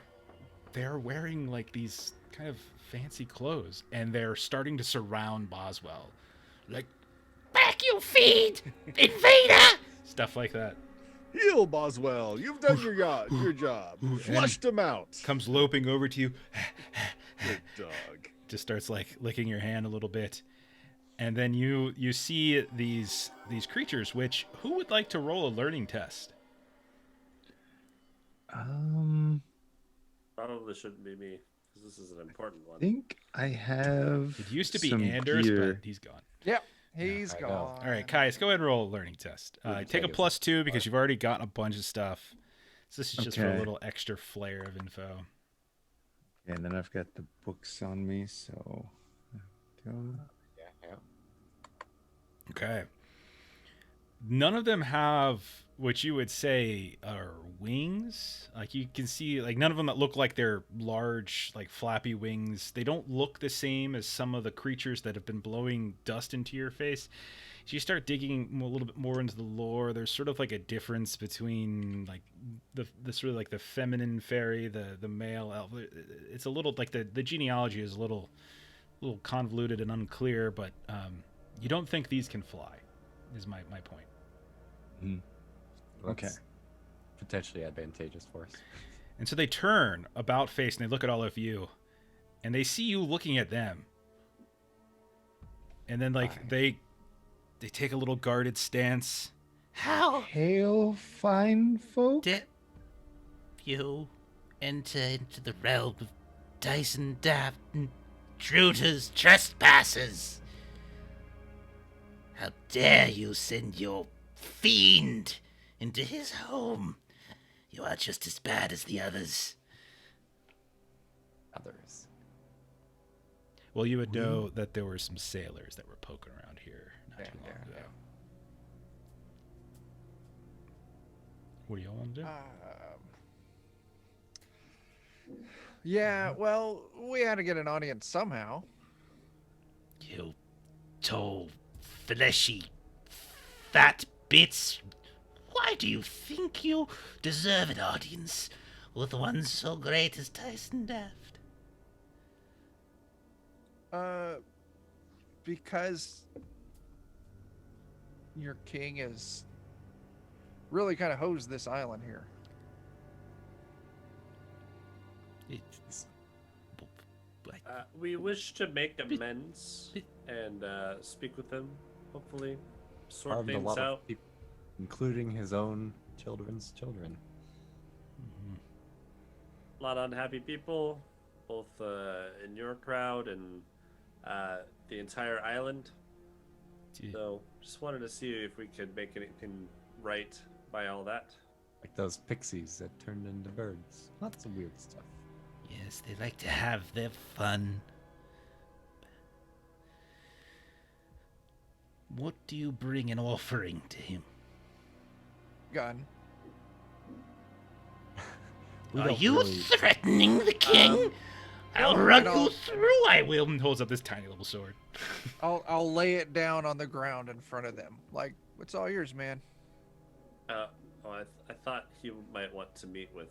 A: wearing like these kind of fancy clothes, and they're starting to surround Boswell, like back your feet, invader, stuff like that.
C: Heal, Boswell. You've done your job. Flushed him out.
A: Comes loping over to you.
C: Good dog.
A: Just starts like licking your hand a little bit. And then you see these creatures, which who would like to roll a learning test?
G: Probably shouldn't be me, because this is an important one.
D: I think I have.
A: It used to be
D: some
A: Anders,
D: gear.
A: but he's gone.
E: Yep, he's
B: I
E: gone.
B: know.
A: All right, Caius, go ahead and roll a learning test.
B: We can
A: Take a
B: take it
A: +2 because you've already gotten a bunch of stuff. So this is just for a
D: Okay.
A: little extra flair of info.
D: And then I've got the books on me, so.
B: Yeah.
A: Okay. None of them have what you would say are wings. Like you can see, like none of them that look like they're large, like flappy wings. They don't look the same as some of the creatures that have been blowing dust into your face. So you start digging a little bit more into the lore. There's sort of like a difference between like the sort of like the feminine fairy, the male elf. It's a little like the genealogy is a little convoluted and unclear, but you don't think these can fly, is my point.
D: Okay.
B: That's potentially advantageous for us.
A: And so they turn about face and they look at all of you, and they see you looking at them. And then like they take a little guarded stance.
H: How
D: Hail, fine folk.
H: did you enter into the realm of Dyson Daft intruders, trespassers? How dare you send your fiend into his home? You are just as bad as the others.
B: Others.
A: Well, you would know that there were some sailors that were poking around here not too long ago. What do y'all want to do?
E: Yeah, well, we had to get an audience somehow.
H: You tall, fleshy, fat bits. Why do you think you deserve an audience with one so great as Tyson Daft?
E: Because your king is really kind of hosed this island here.
H: It's,
G: We wish to make amends and speak with him. Hopefully, sort
B: Harmed a
G: things
B: lot
G: out.
B: of people, including his own children's children.
G: A lot of unhappy people, both in your crowd and the entire island. So, just wanted to see if we could make anything right by all that.
B: Like those pixies that turned into birds. Lots of weird stuff.
H: yes, they like to have their fun. What do you bring an offering to him?
E: Gun.
B: We
H: Are
B: don't
H: you
B: really-
H: threatening the king? I'll
E: well,
H: run
E: no.
H: you through.
A: I will, and holds up this tiny little sword.
E: I'll lay it down on the ground in front of them. Like, it's all yours, man.
G: I thought he might want to meet with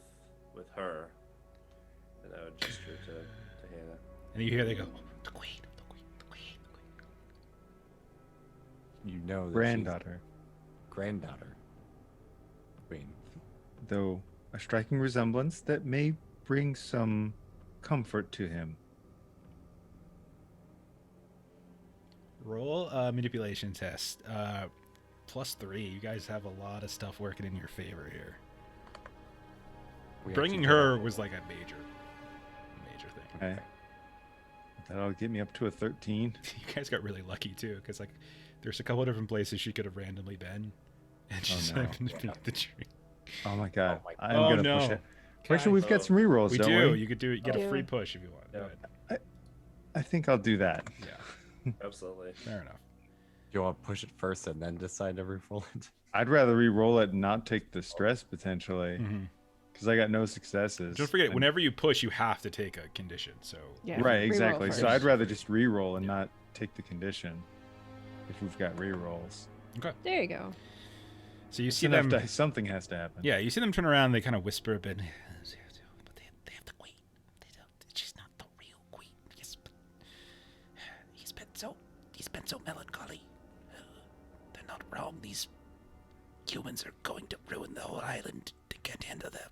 G: her. And I would gesture to Hannah.
A: And you hear they go,
H: The queen, the queen, the queen, the queen.
B: You know that
D: Granddaughter,
B: she's granddaughter. Queen.
D: though a striking resemblance that may bring some comfort to him.
A: roll a manipulation test. +3. You guys have a lot of stuff working in your favor here.
B: We
A: Bringing
B: actually
A: her
B: did
A: was like a major thing.
D: Okay. That'll get me up to a 13.
A: You guys got really lucky too, because like there's a couple of different places she could have randomly been, and she just
D: no.
A: happened to be at the tree.
D: Oh my god.
B: my
D: I'm
A: God.
D: gonna
A: Oh,
D: push
A: no.
D: it. Actually, we've got some rerolls,
A: We
D: don't
A: do.
D: we?
A: You could do it. You get
F: We
A: a free
F: do.
A: push if you want. Go
B: Yeah.
A: ahead.
D: I think I'll do that.
A: Yeah,
G: Absolutely.
A: fair enough.
B: Do you want to push it first and then decide to reroll it?
D: I'd rather re-roll it and not take the stress potentially,
A: Mhm.
D: because I got no successes.
A: Don't forget,
D: And-
A: whenever you push, you have to take a condition. So
F: Yeah.
D: Right,
F: Reroll
D: exactly. So
F: first.
D: I'd rather just re-roll and
A: Yeah.
D: not take the condition if we've got re-rolls.
F: There you go.
A: so you
D: It's
A: see
D: enough
A: them.
D: to- something has to happen.
A: Yeah, you see them turn around. They kind of whisper a bit.
H: But they have the queen. They don't, she's not the real queen. Yes, but he's been so melancholy. They're not wrong. These humans are going to ruin the whole island to get into them.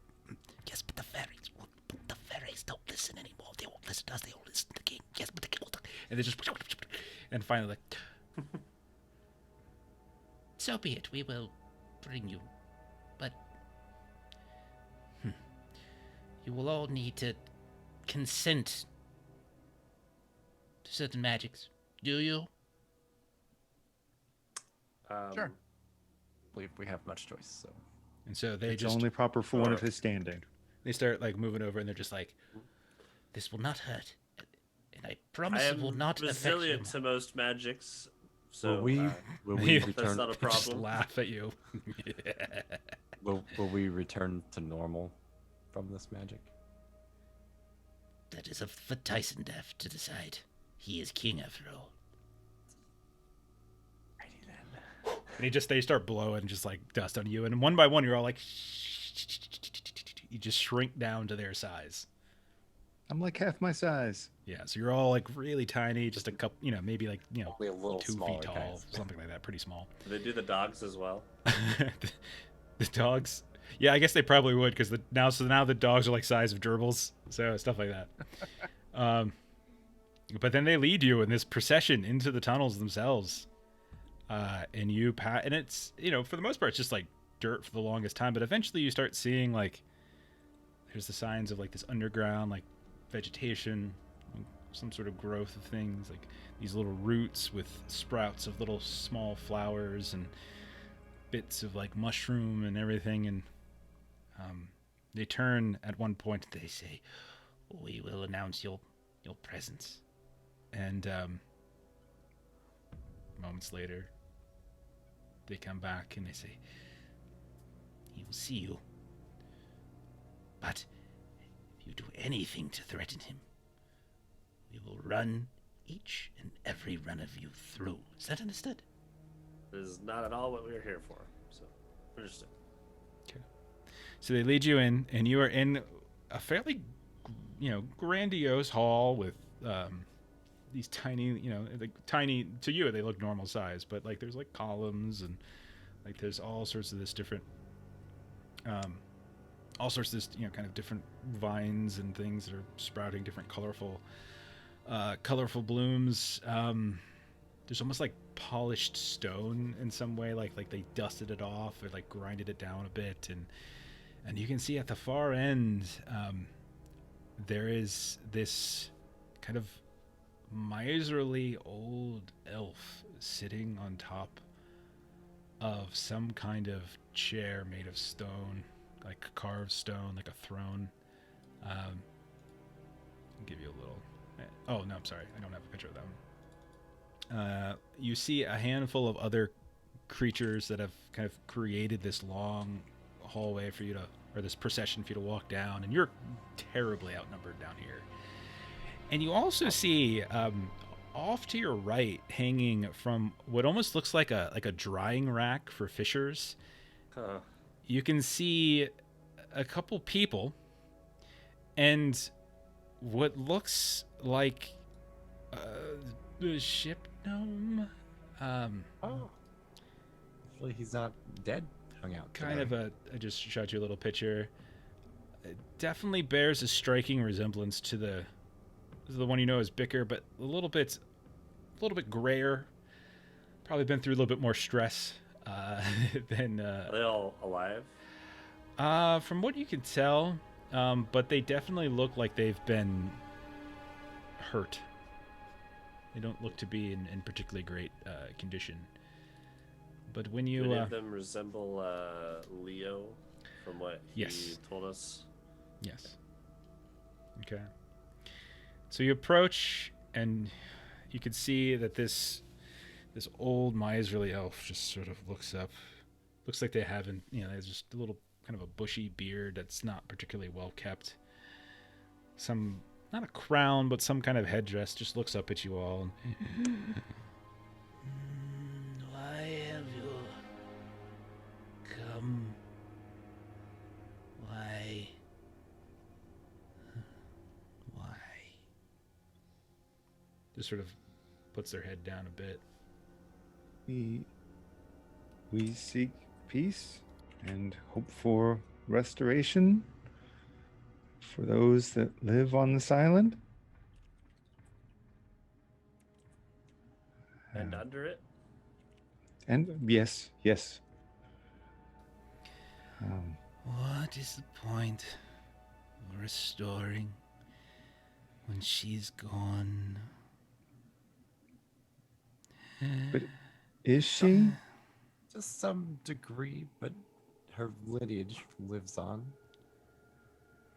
H: Yes, but the fairies don't listen anymore. They won't listen to us. They won't listen to the king. Yes, but the king will.
A: And they just and finally like,
H: So be it. We will bring you, but you will all need to consent to certain magics. Do you?
E: Sure.
B: I believe we have much choice. So
A: and so they
D: It's
A: just
D: only proper for one of his standing.
A: they start like moving over, and they're just like,
H: This will not hurt, and I
G: I
H: promise it will
G: am
H: not affect you.
G: resilient to most magics. So
B: will we
A: Yeah.
G: that's
B: return?
G: not a
A: just
G: problem.
A: laugh at you.
B: Will we return to normal from this magic?
H: That is up for Tyson Deaf to decide. He is king after all.
A: And they start blowing just like dust on you, and one by one, you're all like, you just shrink down to their size.
D: I'm like half my size.
A: Yeah, so you're all like really tiny, just a couple, maybe like
B: Only a little
A: 2
B: smaller,
A: feet tall,
B: guys.
A: something like that, pretty small.
G: Do they do the dogs as well?
A: The dogs, yeah, I guess they probably would because now the dogs are like size of gerbils, so stuff like that. But then they lead you in this procession into the tunnels themselves, and you and it's for the most part it's just like dirt for the longest time, but eventually you start seeing like there's the signs of like this underground like vegetation, some sort of growth of things, like these little roots with sprouts of little small flowers and bits of like mushroom and everything, and They turn at one point. They say, "We will announce your presence." And moments later, they come back and they say, "He will see you. But if you do anything to threaten him, we will run each and every one of you through." Is that understood?
G: It is not at all what we are here for. So, understood.
A: So they lead you in, and you are in a fairly, grandiose hall with these tiny, like tiny to you. They look normal size, but like there's like columns and like there's all sorts of this different, kind of different vines and things that are sprouting different colorful blooms. There's almost like polished stone in some way, like they dusted it off or like grinded it down a bit, and you can see at the far end, there is this kind of miserly old elf sitting on top of some kind of chair made of stone, like carved stone, like a throne. I'll give you a little. Oh no, I'm sorry, I don't have a picture of them. You see a handful of other creatures that have kind of created this long hallway for you to, or this procession for you to walk down, and you're terribly outnumbered down here. And you also see off to your right, hanging from what almost looks like a drying rack for fishers, you can see a couple people and what looks like the ship gnome.
B: Hopefully he's not dead. Hung out.
A: Kind of I just shot you a little picture. It definitely bears a striking resemblance to the one you know as Bicker, but a little bit grayer. Probably been through a little bit more stress than.
G: Are they all alive?
A: From what you can tell, but they definitely look like they've been hurt. They don't look to be in particularly great condition. But when you...
G: Do any of them resemble Leo from what he told us?
A: Yes. Okay. So you approach, and you can see that this old miserly elf just sort of looks up. Looks like they haven't, there's just a little kind of a bushy beard that's not particularly well kept. Some, not a crown, but some kind of headdress, just looks up at you all.
H: Why have you come? Why?
A: Just sort of puts their head down a bit.
D: We seek peace and hope for restoration for those that live on this island.
G: And under it?
D: And yes.
H: What is the point of restoring when she's gone?
D: But is she?
B: To some degree, but her lineage lives on.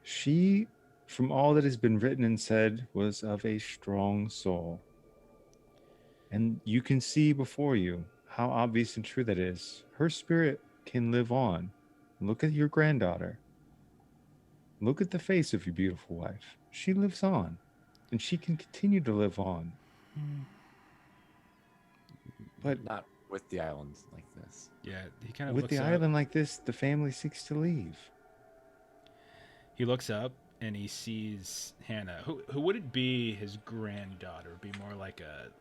D: She, from all that has been written and said, was of a strong soul. And you can see before you how obvious and true that is. Her spirit can live on. Look at your granddaughter. Look at the face of your beautiful wife. She lives on. And she can continue to live on. But
B: not with the islands like this.
A: Yeah, he kind of
D: with
A: looks
D: the
A: up.
D: island like this, the family seeks to leave.
A: He looks up and he sees Hannah. Who would it be? His granddaughter? Would be more like a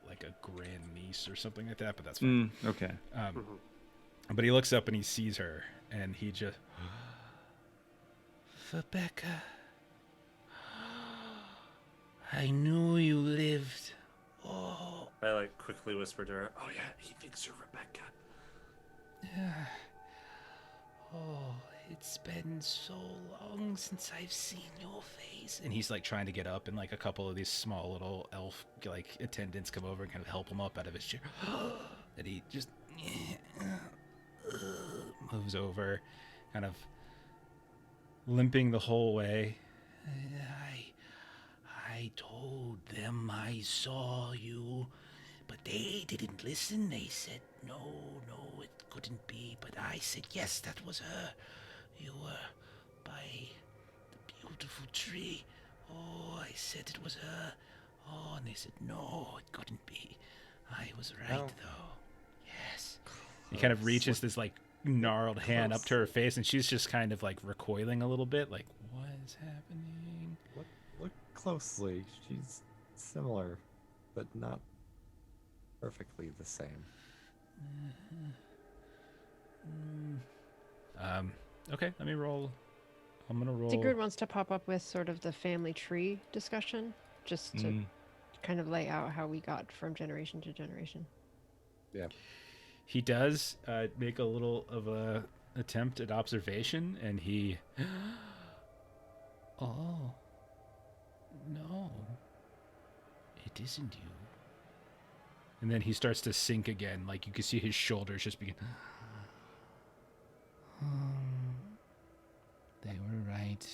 A: grandniece or something like that. But that's fine.
D: Okay.
A: But he looks up and he sees her, and he just,
H: Rebecca, I knew you lived. Oh.
G: I quickly whispered to her, "Oh yeah, he thinks you're Rebecca."
H: Oh, it's been so long since I've seen your face.
A: and he's like trying to get up, and like a couple of these small little elf like attendants come over and kind of help him up out of his chair. And he just moves over, kind of limping the whole way.
H: I told them I saw you, but they didn't listen. They said, no, it couldn't be. But I said, yes, that was her. You were by the beautiful tree. Oh, I said it was her. Oh, and they said, no, it couldn't be. I was right,
B: No.
H: though. Yes.
A: He kind of reaches this like gnarled hand up to her face, and she's just kind of like recoiling a little bit, like, what is happening?
B: Look closely. She's similar, but not perfectly the same.
A: Okay, let me roll. I'm gonna roll.
F: Sigurd wants to pop up with sort of the family tree discussion, just to kind of lay out how we got from generation to generation.
B: Yeah.
A: He does make a little of a attempt at observation, and he. Oh. No. It isn't you. And then he starts to sink again. Like you can see his shoulders just begin.
H: They were right.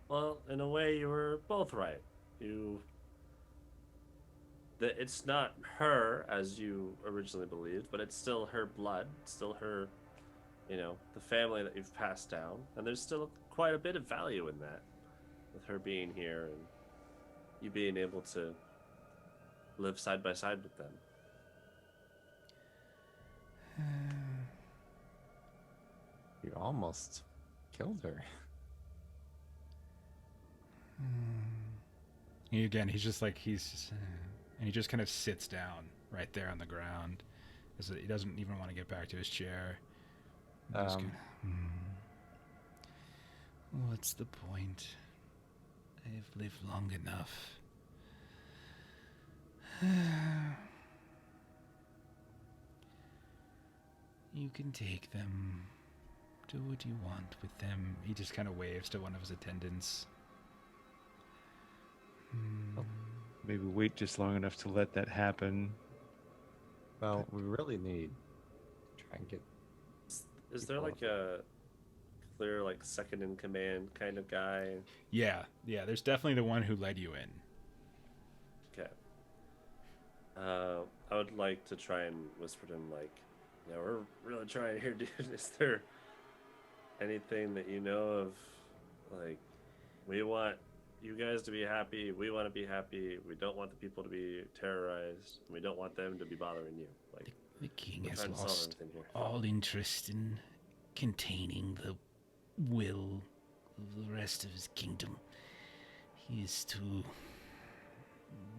G: Well, in a way, you were both right. It's not her as you originally believed, but it's still her blood, still her, the family that you've passed down, and there's still quite a bit of value in that, with her being here and you being able to live side by side with them.
B: You almost killed her.
A: He's just like, and he just kind of sits down right there on the ground. He doesn't even want to get back to his chair.
H: What's the point? I've lived long enough. You can take them. Do what you want with them.
A: He just kind of waves to one of his attendants.
D: Maybe wait just long enough to let that happen.
B: Well, we really need to try and get.
G: Is there like a clear, like, second in command kind of guy?
A: Yeah. There's definitely the one who led you in.
G: Okay. I would like to try and whisper to him, like, yeah, we're really trying here, dude. Is there anything that you know of? Like, we want you guys to be happy. We want to be happy. We don't want the people to be terrorized. We don't want them to be bothering you. Like,
H: The king
G: we're
H: has
G: trying to solve
H: lost
G: everything here.
H: all interest in containing the will of the rest of his kingdom. He is too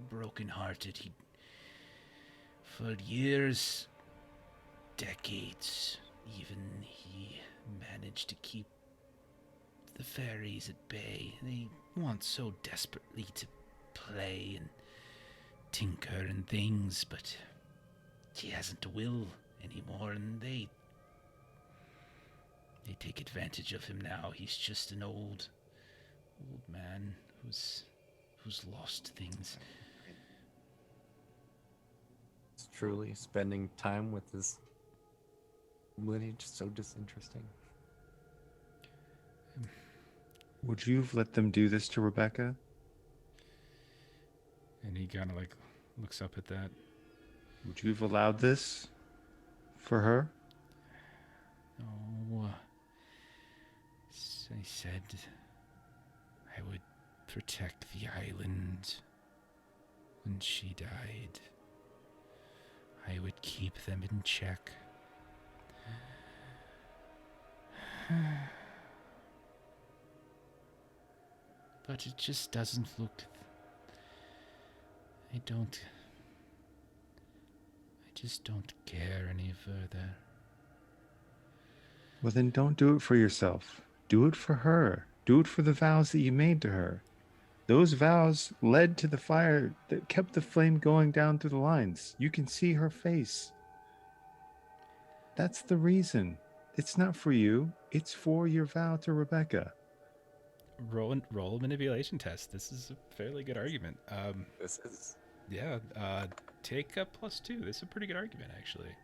H: broken-hearted. For years, decades, even, he managed to keep the fairies at bay. They want so desperately to play and tinker and things, but he hasn't a will anymore, and they take advantage of him now. He's just an old man who's lost things.
B: It's truly spending time with this lineage so disinteresting.
D: Would you have let them do this to Rebecca?
A: And he kind of like looks up at that.
D: Would you have allowed this for her?
H: Oh, I said I would protect the island. When she died, I would keep them in check. But it just doesn't look... I just don't care any further.
D: Well, then don't do it for yourself. Do it for her. Do it for the vows that you made to her. Those vows led to the fire that kept the flame going down through the lines. You can see her face. That's the reason. It's not for you. It's for your vow to Rebecca.
A: Roll a manipulation test. This is a fairly good argument.
B: This is.
A: Yeah. Take a +2. This is a pretty good argument, actually.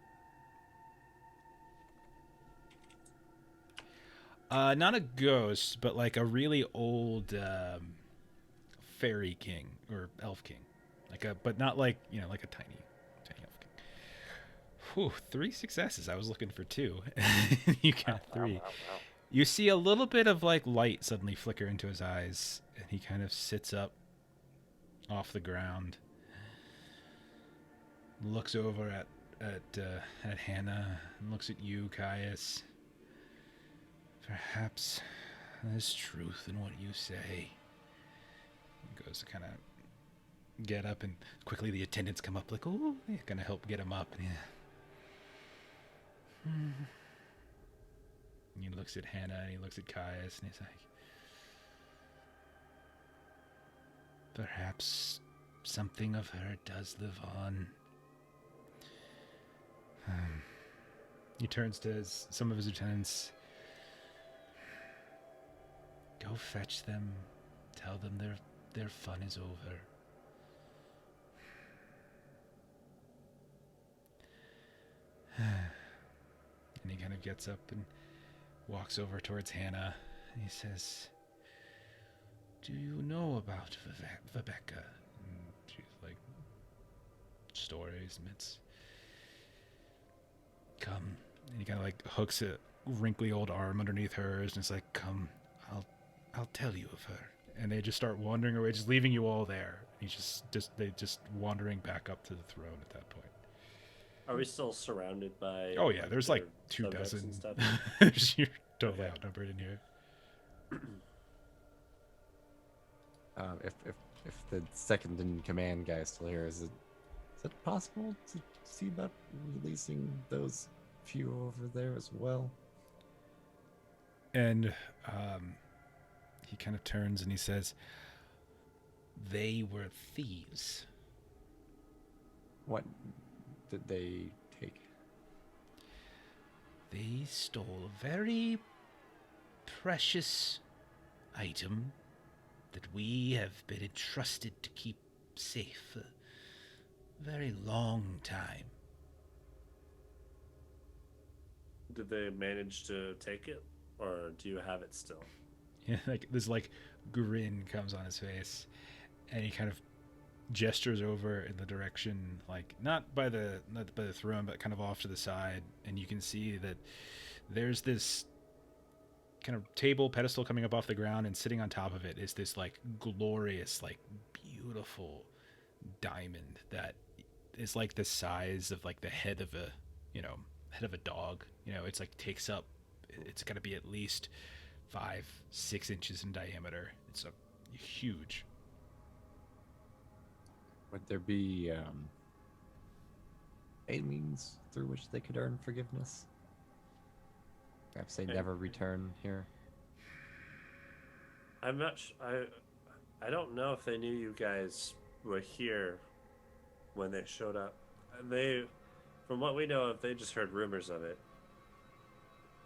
A: Not a ghost, but like a really old fairy king or elf king, but not like like a tiny elf king. Whew, 3 successes. I was looking for 2. You got 3.
G: Wow.
A: You see a little bit of like light suddenly flicker into his eyes, and he kind of sits up off the ground, looks over at Hannah, and looks at you, Caius. Perhaps there's truth in what you say. He goes to kind of get up, and quickly the attendants come up like, oh, they're gonna help get him up. And he looks at Hannah and he looks at Caius and he's like, perhaps something of her does live on. He turns to some of his lieutenants. Go fetch them. Tell them their fun is over. And he kind of gets up and walks over towards Hannah. And he says, do you know about Rebecca? And she's like, stories, myths. Come. And he kind of like hooks a wrinkly old arm underneath hers and it's like, come, I'll tell you of her. And they just start wandering away, just leaving you all there. He's they just wandering back up to the throne at that point.
G: Are we still surrounded by?
A: Oh yeah, there's like
G: their
A: 2
G: subjects
A: dozen.
G: and stuff?
A: You're totally
G: Okay.
A: outnumbered in here.
B: If the second in command guy is still here, is it possible to see about releasing those few over there as well?
A: And he kind of turns and he says, they were thieves.
B: What did they take?
A: They stole a very precious item that we have been entrusted to keep safe for a very long time.
G: Did they manage to take it, or do you have it still?
A: Yeah, like this like grin comes on his face, and he kind of gestures over in the direction, like not by the throne, but kind of off to the side, and you can see that there's this kind of table pedestal coming up off the ground, and sitting on top of it is this like glorious, like beautiful diamond that is like the size of like the head of a dog. It's like it's got to be at least 5-6 inches in diameter. It's huge.
B: Would there be a means through which they could earn forgiveness? Perhaps they never return here.
G: I'm not. I don't know if they knew you guys were here when they showed up. From what we know of, they just heard rumors of it.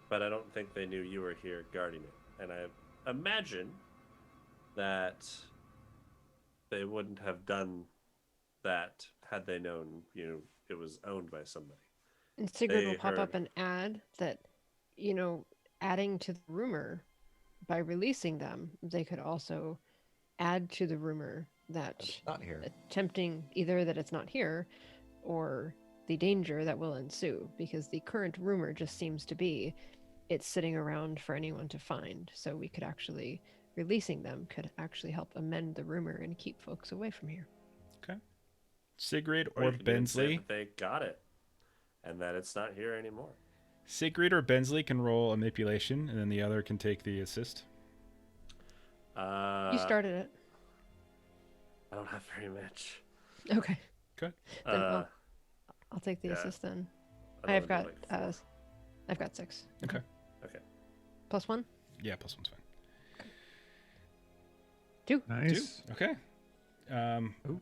G: But I don't think they knew you were here guarding it. And I imagine that they wouldn't have done that had they known, it was owned by somebody.
F: And Sigrid
G: They
F: will pop up
G: heard-
F: an ad that, adding to the rumor by releasing them, they could also add to the rumor that
B: But it's not here.
F: attempting either that it's not here or the danger that will ensue, because the current rumor just seems to be it's sitting around for anyone to find. So we could actually, releasing them could actually help amend the rumor and keep folks away from here.
A: Sigrid
G: Or
A: or
G: you can even say
A: Bensly.
G: that they got it, and that it's not here anymore.
A: Sigrid or Bensly can roll a manipulation, and then the other can take the assist.
F: You started it.
G: I don't have very much.
F: Okay.
A: Good.
F: Then
G: Uh,
F: I'll take the
G: yeah.
F: assist then.
G: I
F: I've
G: don't
F: got
G: know, like 4.
F: I've got 6.
A: Okay.
G: Okay.
F: +1?
A: Yeah, +1's fine.
F: 2.
D: Nice.
A: Okay.
B: Ooh.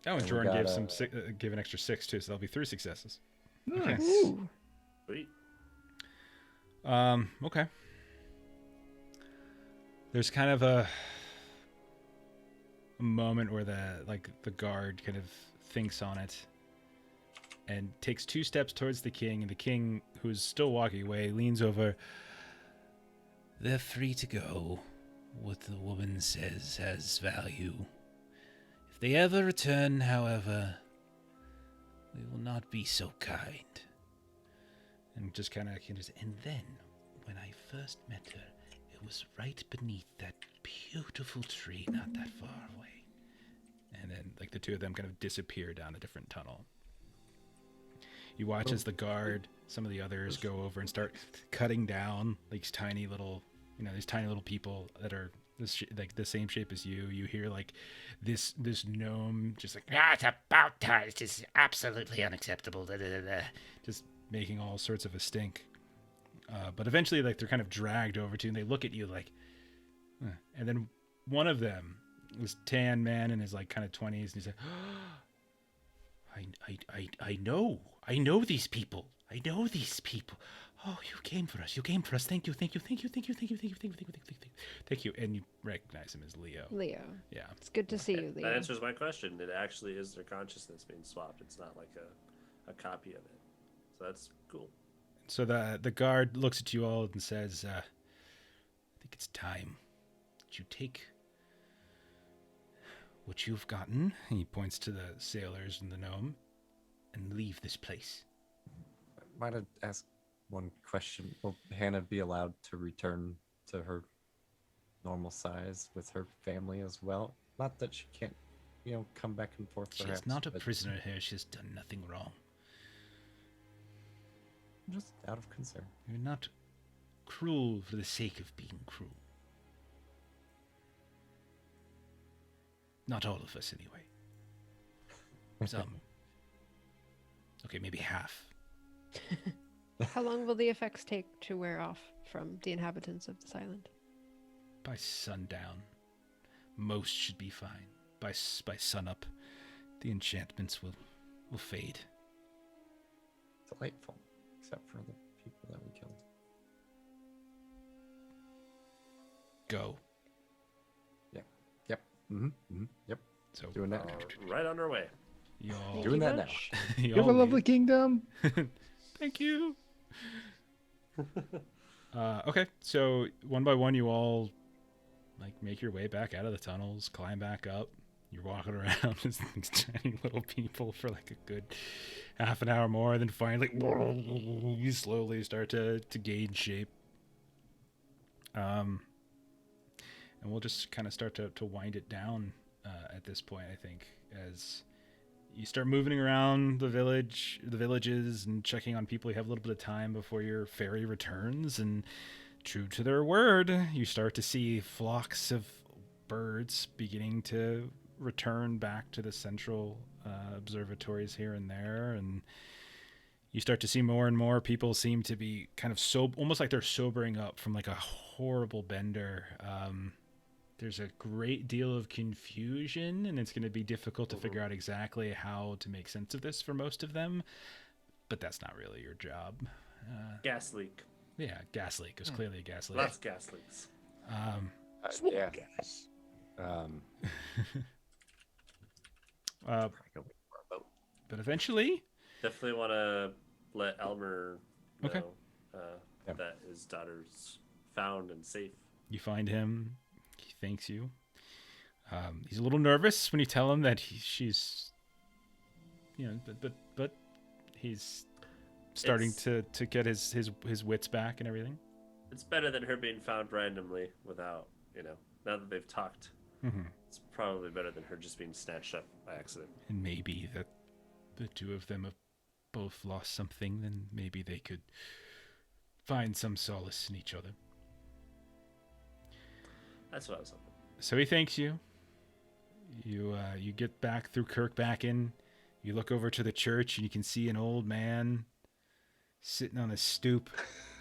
A: Oh, and
B: we
A: Jordan gave
B: got,
A: gave an extra 6 too, so that'll be 3 successes.
D: Nice.
F: Ooh.
G: Sweet.
A: Okay. There's kind of a moment where the guard kind of thinks on it and takes 2 steps towards the king, and the king, who's still walking away, leans over.
H: They're free to go. What the woman says has value. If they ever return, however, we will not be so kind.
A: And just kind of,
H: And then, when I first met her, it was right beneath that beautiful tree not that far away.
A: and then like the two of them kind of disappear down a different tunnel. You watch as the guard, some of the others go over and start cutting down like these tiny little people that are like the same shape as you. You hear like this gnome just like,
H: It's about time. It's just absolutely unacceptable. Da, da, da, da.
A: just making all sorts of a stink. But eventually, like, they're kind of dragged over to you, and they look at you like, huh. And then one of them, this tan man in his like kind of 20s, and he's like,
H: I know these people. I know these people. Oh, you came for us. Thank you.
A: thank you. And you recognize him as Leo.
F: Leo.
A: Yeah.
F: It's good to see you, Leo.
G: That answers my question. It actually is their consciousness being swapped. It's not like a copy of it. So that's cool.
A: So the guard looks at you all and says, I think it's time that you take what you've gotten, and he points to the sailors and the gnome, and leave this place.
B: Might I ask one question? Will Hannah be allowed to return to her normal size with her family as well? Not that she can't, come back and forth.
H: She
B: Perhaps,
H: is not a
B: but
H: prisoner here. She has done nothing wrong.
B: just out of concern.
H: You're not cruel for the sake of being cruel. Not all of us, anyway. Some. Okay, maybe half.
F: How long will the effects take to wear off from the inhabitants of this island?
A: By sundown, most should be fine. By sunup, the enchantments will fade.
B: Delightful, except for the people that we killed.
A: Go.
B: Yep. Yep.
A: So
B: Doing that now.
G: Right on our way.
A: y'all
F: Thank
B: Doing
F: you
B: that now.
F: much.
D: You have a lovely kingdom.
A: Thank you. Okay, so one by one, you all like make your way back out of the tunnels, climb back up. You're walking around as these tiny little people for like a good half an hour more, then finally you slowly start to gain shape. And we'll just kind of start to wind it down at this point, I think, as you start moving around the villages and checking on people. You have a little bit of time before your ferry returns, and true to their word, you start to see flocks of birds beginning to return back to the central observatories here and there, and you start to see more and more people seem to be kind of almost like they're sobering up from like a horrible bender. There's a great deal of confusion, and it's going to be difficult to figure out exactly how to make sense of this for most of them, but that's not really your job.
G: Gas leak.
A: Yeah, gas leak. It was clearly a gas leak.
G: Lots of gas leaks.
B: Yeah.
A: But eventually,
G: Definitely want to let Elmer know
A: Okay.
G: that his daughter's found and safe.
A: you find him. He thanks you. He's a little nervous when you tell him that she's, but he's starting to get his wits back and everything.
G: It's better than her being found randomly without, now that they've talked.
A: Mm-hmm.
G: It's probably better than her just being snatched up by accident.
A: And maybe that the two of them have both lost something, then maybe they could find some solace in each other.
G: That's what I was hoping.
A: So he thanks you. You get back through Kirkbacken. You look over to the church and you can see an old man sitting on a stoop.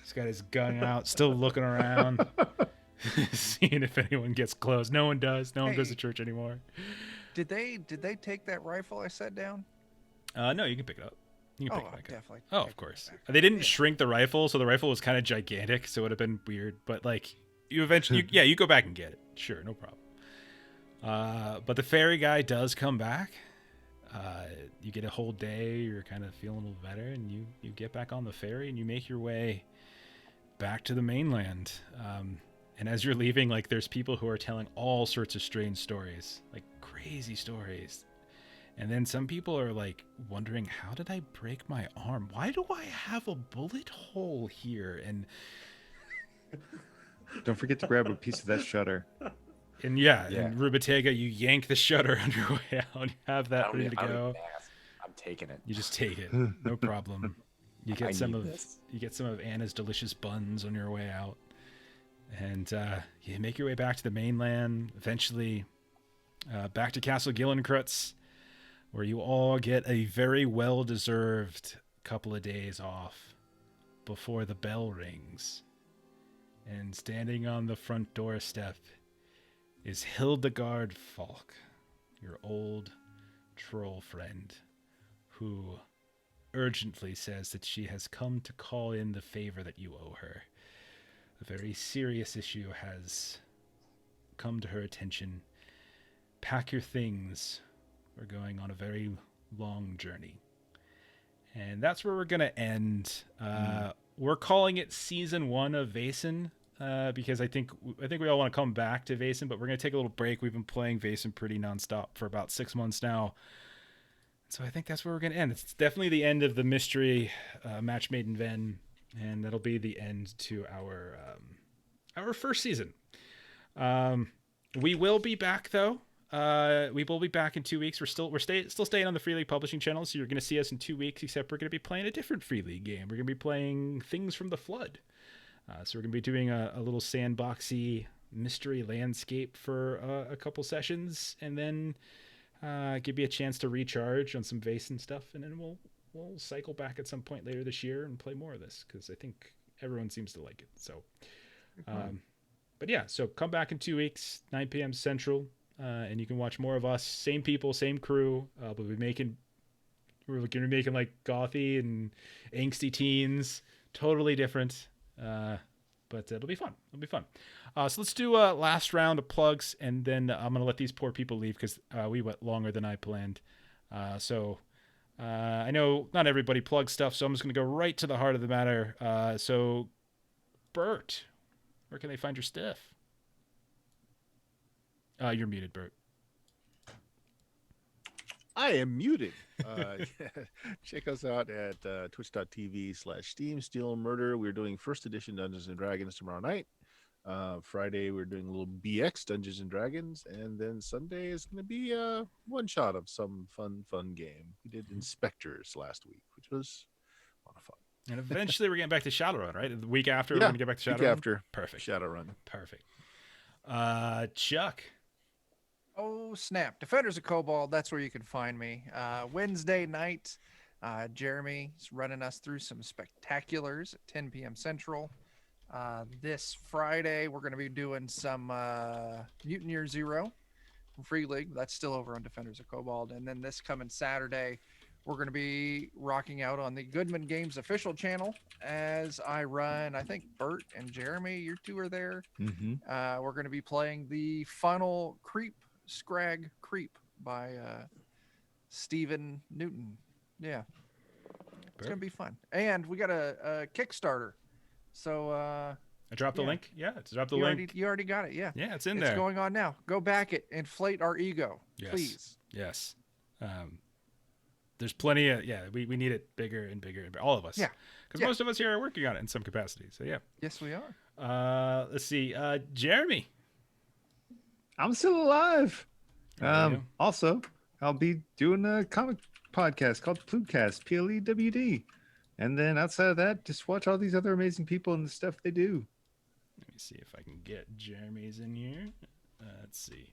A: He's got his gun out, still looking around, seeing if anyone gets close. No one does. No one goes to church anymore.
E: Did they take that rifle I set down?
A: No, you can pick it up. You can
E: Oh,
A: pick it back up.
E: definitely.
A: Oh,
E: take
A: of course.
E: it back.
A: They didn't shrink the rifle, so the rifle was kind of gigantic, so it would have been weird. But like, you eventually, you go back and get it. Sure, no problem. But the ferry guy does come back. You get a whole day. You're kind of feeling a little better, and you get back on the ferry and you make your way back to the mainland. And as you're leaving, like, there's people who are telling all sorts of strange stories, like crazy stories. And then some people are like wondering, how did I break my arm? Why do I have a bullet hole here? And
D: Don't forget to grab a piece of that shutter.
A: yeah,
B: Yeah.
A: in Rubatega, you yank the shutter on your way out. You have that ready to
B: I don't
A: go.
B: even ask. I'm taking it.
A: You just take it, no problem. You
B: I
A: get some
B: need
A: of
B: this.
A: you get some of Anna's delicious buns on your way out, and you make your way back to the mainland. Eventually, back to Castle Gillenkreutz, where you all get a very well-deserved couple of days off before the bell rings. And standing on the front doorstep is Hildegard Falk, your old troll friend, who urgently says that she has come to call in the favor that you owe her. A very serious issue has come to her attention. Pack your things. We're going on a very long journey. And that's where we're going to end. We're calling it season 1 of Vaesen, because I think we all want to come back to Vaesen, but we're going to take a little break. We've been playing Vaesen pretty nonstop for about 6 months now. So I think that's where we're going to end. It's definitely the end of the mystery match made in Hven, and that'll be the end to our first season. We will be back though. We will be back in 2 weeks. We're still staying on the Free League Publishing channel, so you're going to see us in 2 weeks. Except we're going to be playing a different Free League game. We're going to be playing Things from the Flood. So we're going to be doing a little sandboxy mystery landscape for a couple sessions, and then give you a chance to recharge on some Vaesen stuff, and then we'll cycle back at some point later this year and play more of this, because I think everyone seems to like it. So, but yeah, so come back in 2 weeks, 9 p.m. Central, and you can watch more of us. Same people, same crew, but we're going to be making like gothy and angsty teens, totally different. But it'll be fun. So let's do a last round of plugs, and then I'm going to let these poor people leave because we went longer than I planned. So I know not everybody plugs stuff, so I'm just going to go right to the heart of the matter. So, Bert, where can they find your stuff? You're muted, Bert.
C: I am muted. Check us out at twitch.tv/Steam Steel and Murder. We're doing first edition Dungeons and Dragons tomorrow night. Friday, we're doing a little BX Dungeons and Dragons. And then Sunday is going to be a one shot of some fun game. We did Inspectors last week, which was a lot of fun.
A: And eventually we're getting back to Shadowrun, right? The week after, we're going to get back to Shadowrun?
C: Week after.
A: Perfect.
C: Shadowrun.
A: Perfect. Chuck.
E: Oh, snap. Defenders of Cobalt, that's where you can find me. Wednesday night, Jeremy's running us through some spectaculars at 10 p.m. Central. This Friday, we're going to be doing some Mutant Year Zero from Free League. That's still over on Defenders of Cobalt. And then this coming Saturday, we're going to be rocking out on the Goodman Games official channel as I run, I think Bert and Jeremy, you two are there.
D: Mm-hmm.
E: We're going to be playing the final Scrag Creep by Stephen Newton. Yeah. It's going to be fun. And we got a Kickstarter. So
A: I dropped the link. Yeah, it's dropped the
E: you
A: link.
E: You already got it. Yeah.
A: Yeah, it's in
E: It's
A: there.
E: going on now. Go back it. Inflate our ego.
A: Yes.
E: Please.
A: Yes. There's plenty of, we need it bigger and bigger and bigger. All of us.
E: Yeah.
A: Because most of us here are working on it in some capacity. So yeah.
E: Yes, we are.
A: Let's see. Jeremy.
D: I'm still alive.
A: There you go.
D: Also, I'll be doing a comic podcast called the Plewcast, PLEWD. And then outside of that, just watch all these other amazing people and the stuff they do.
A: Let me see if I can get Jeremy's in here. Let's see.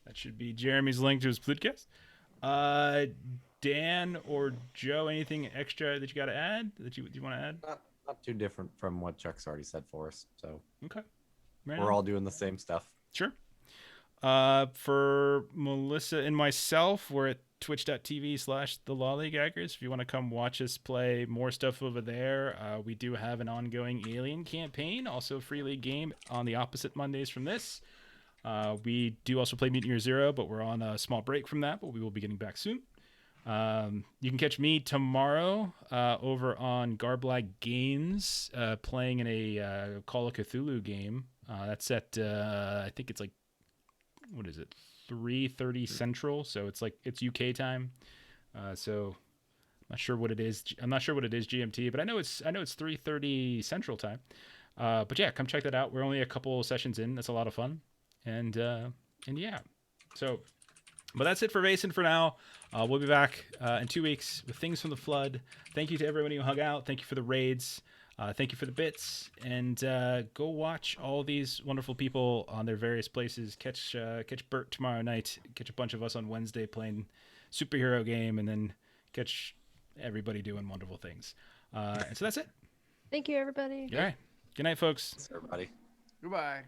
A: That should be Jeremy's link to his podcast. Dan or Joe, anything extra that you got to add? That you want to add?
B: Not too different from what Chuck's already said for us. So
A: Okay. Right
B: we're
A: on.
B: all doing the same stuff.
A: Sure. For Melissa and myself, we're at twitch.tv/the Lollygaggers. If you want to come watch us play more stuff over there, we do have an ongoing Alien campaign, also a Free League game on the opposite Mondays from this. We do also play Mutant Year Zero, but we're on a small break from that, but we will be getting back soon. You can catch me tomorrow over on Garblag Games playing in a Call of Cthulhu game That's at I think it's like, what is it, 3:30 Central. So it's like it's UK time. So I'm not sure what it is. I'm not sure what it is GMT, but I know it's 3:30 Central time. But yeah, come check that out. We're only a couple sessions in. That's a lot of fun, and yeah. So, but that's it for Vaesen for now. We'll be back in 2 weeks with Things from the Flood. Thank you to everybody who hung out. Thank you for the raids. Thank you for the bits. And go watch all these wonderful people on their various places. Catch Bert tomorrow night. Catch a bunch of us on Wednesday playing superhero game, and then catch everybody doing wonderful things. And so that's it.
F: Thank you, everybody.
A: All right. Good night, folks.
B: Thanks, everybody.
E: Goodbye.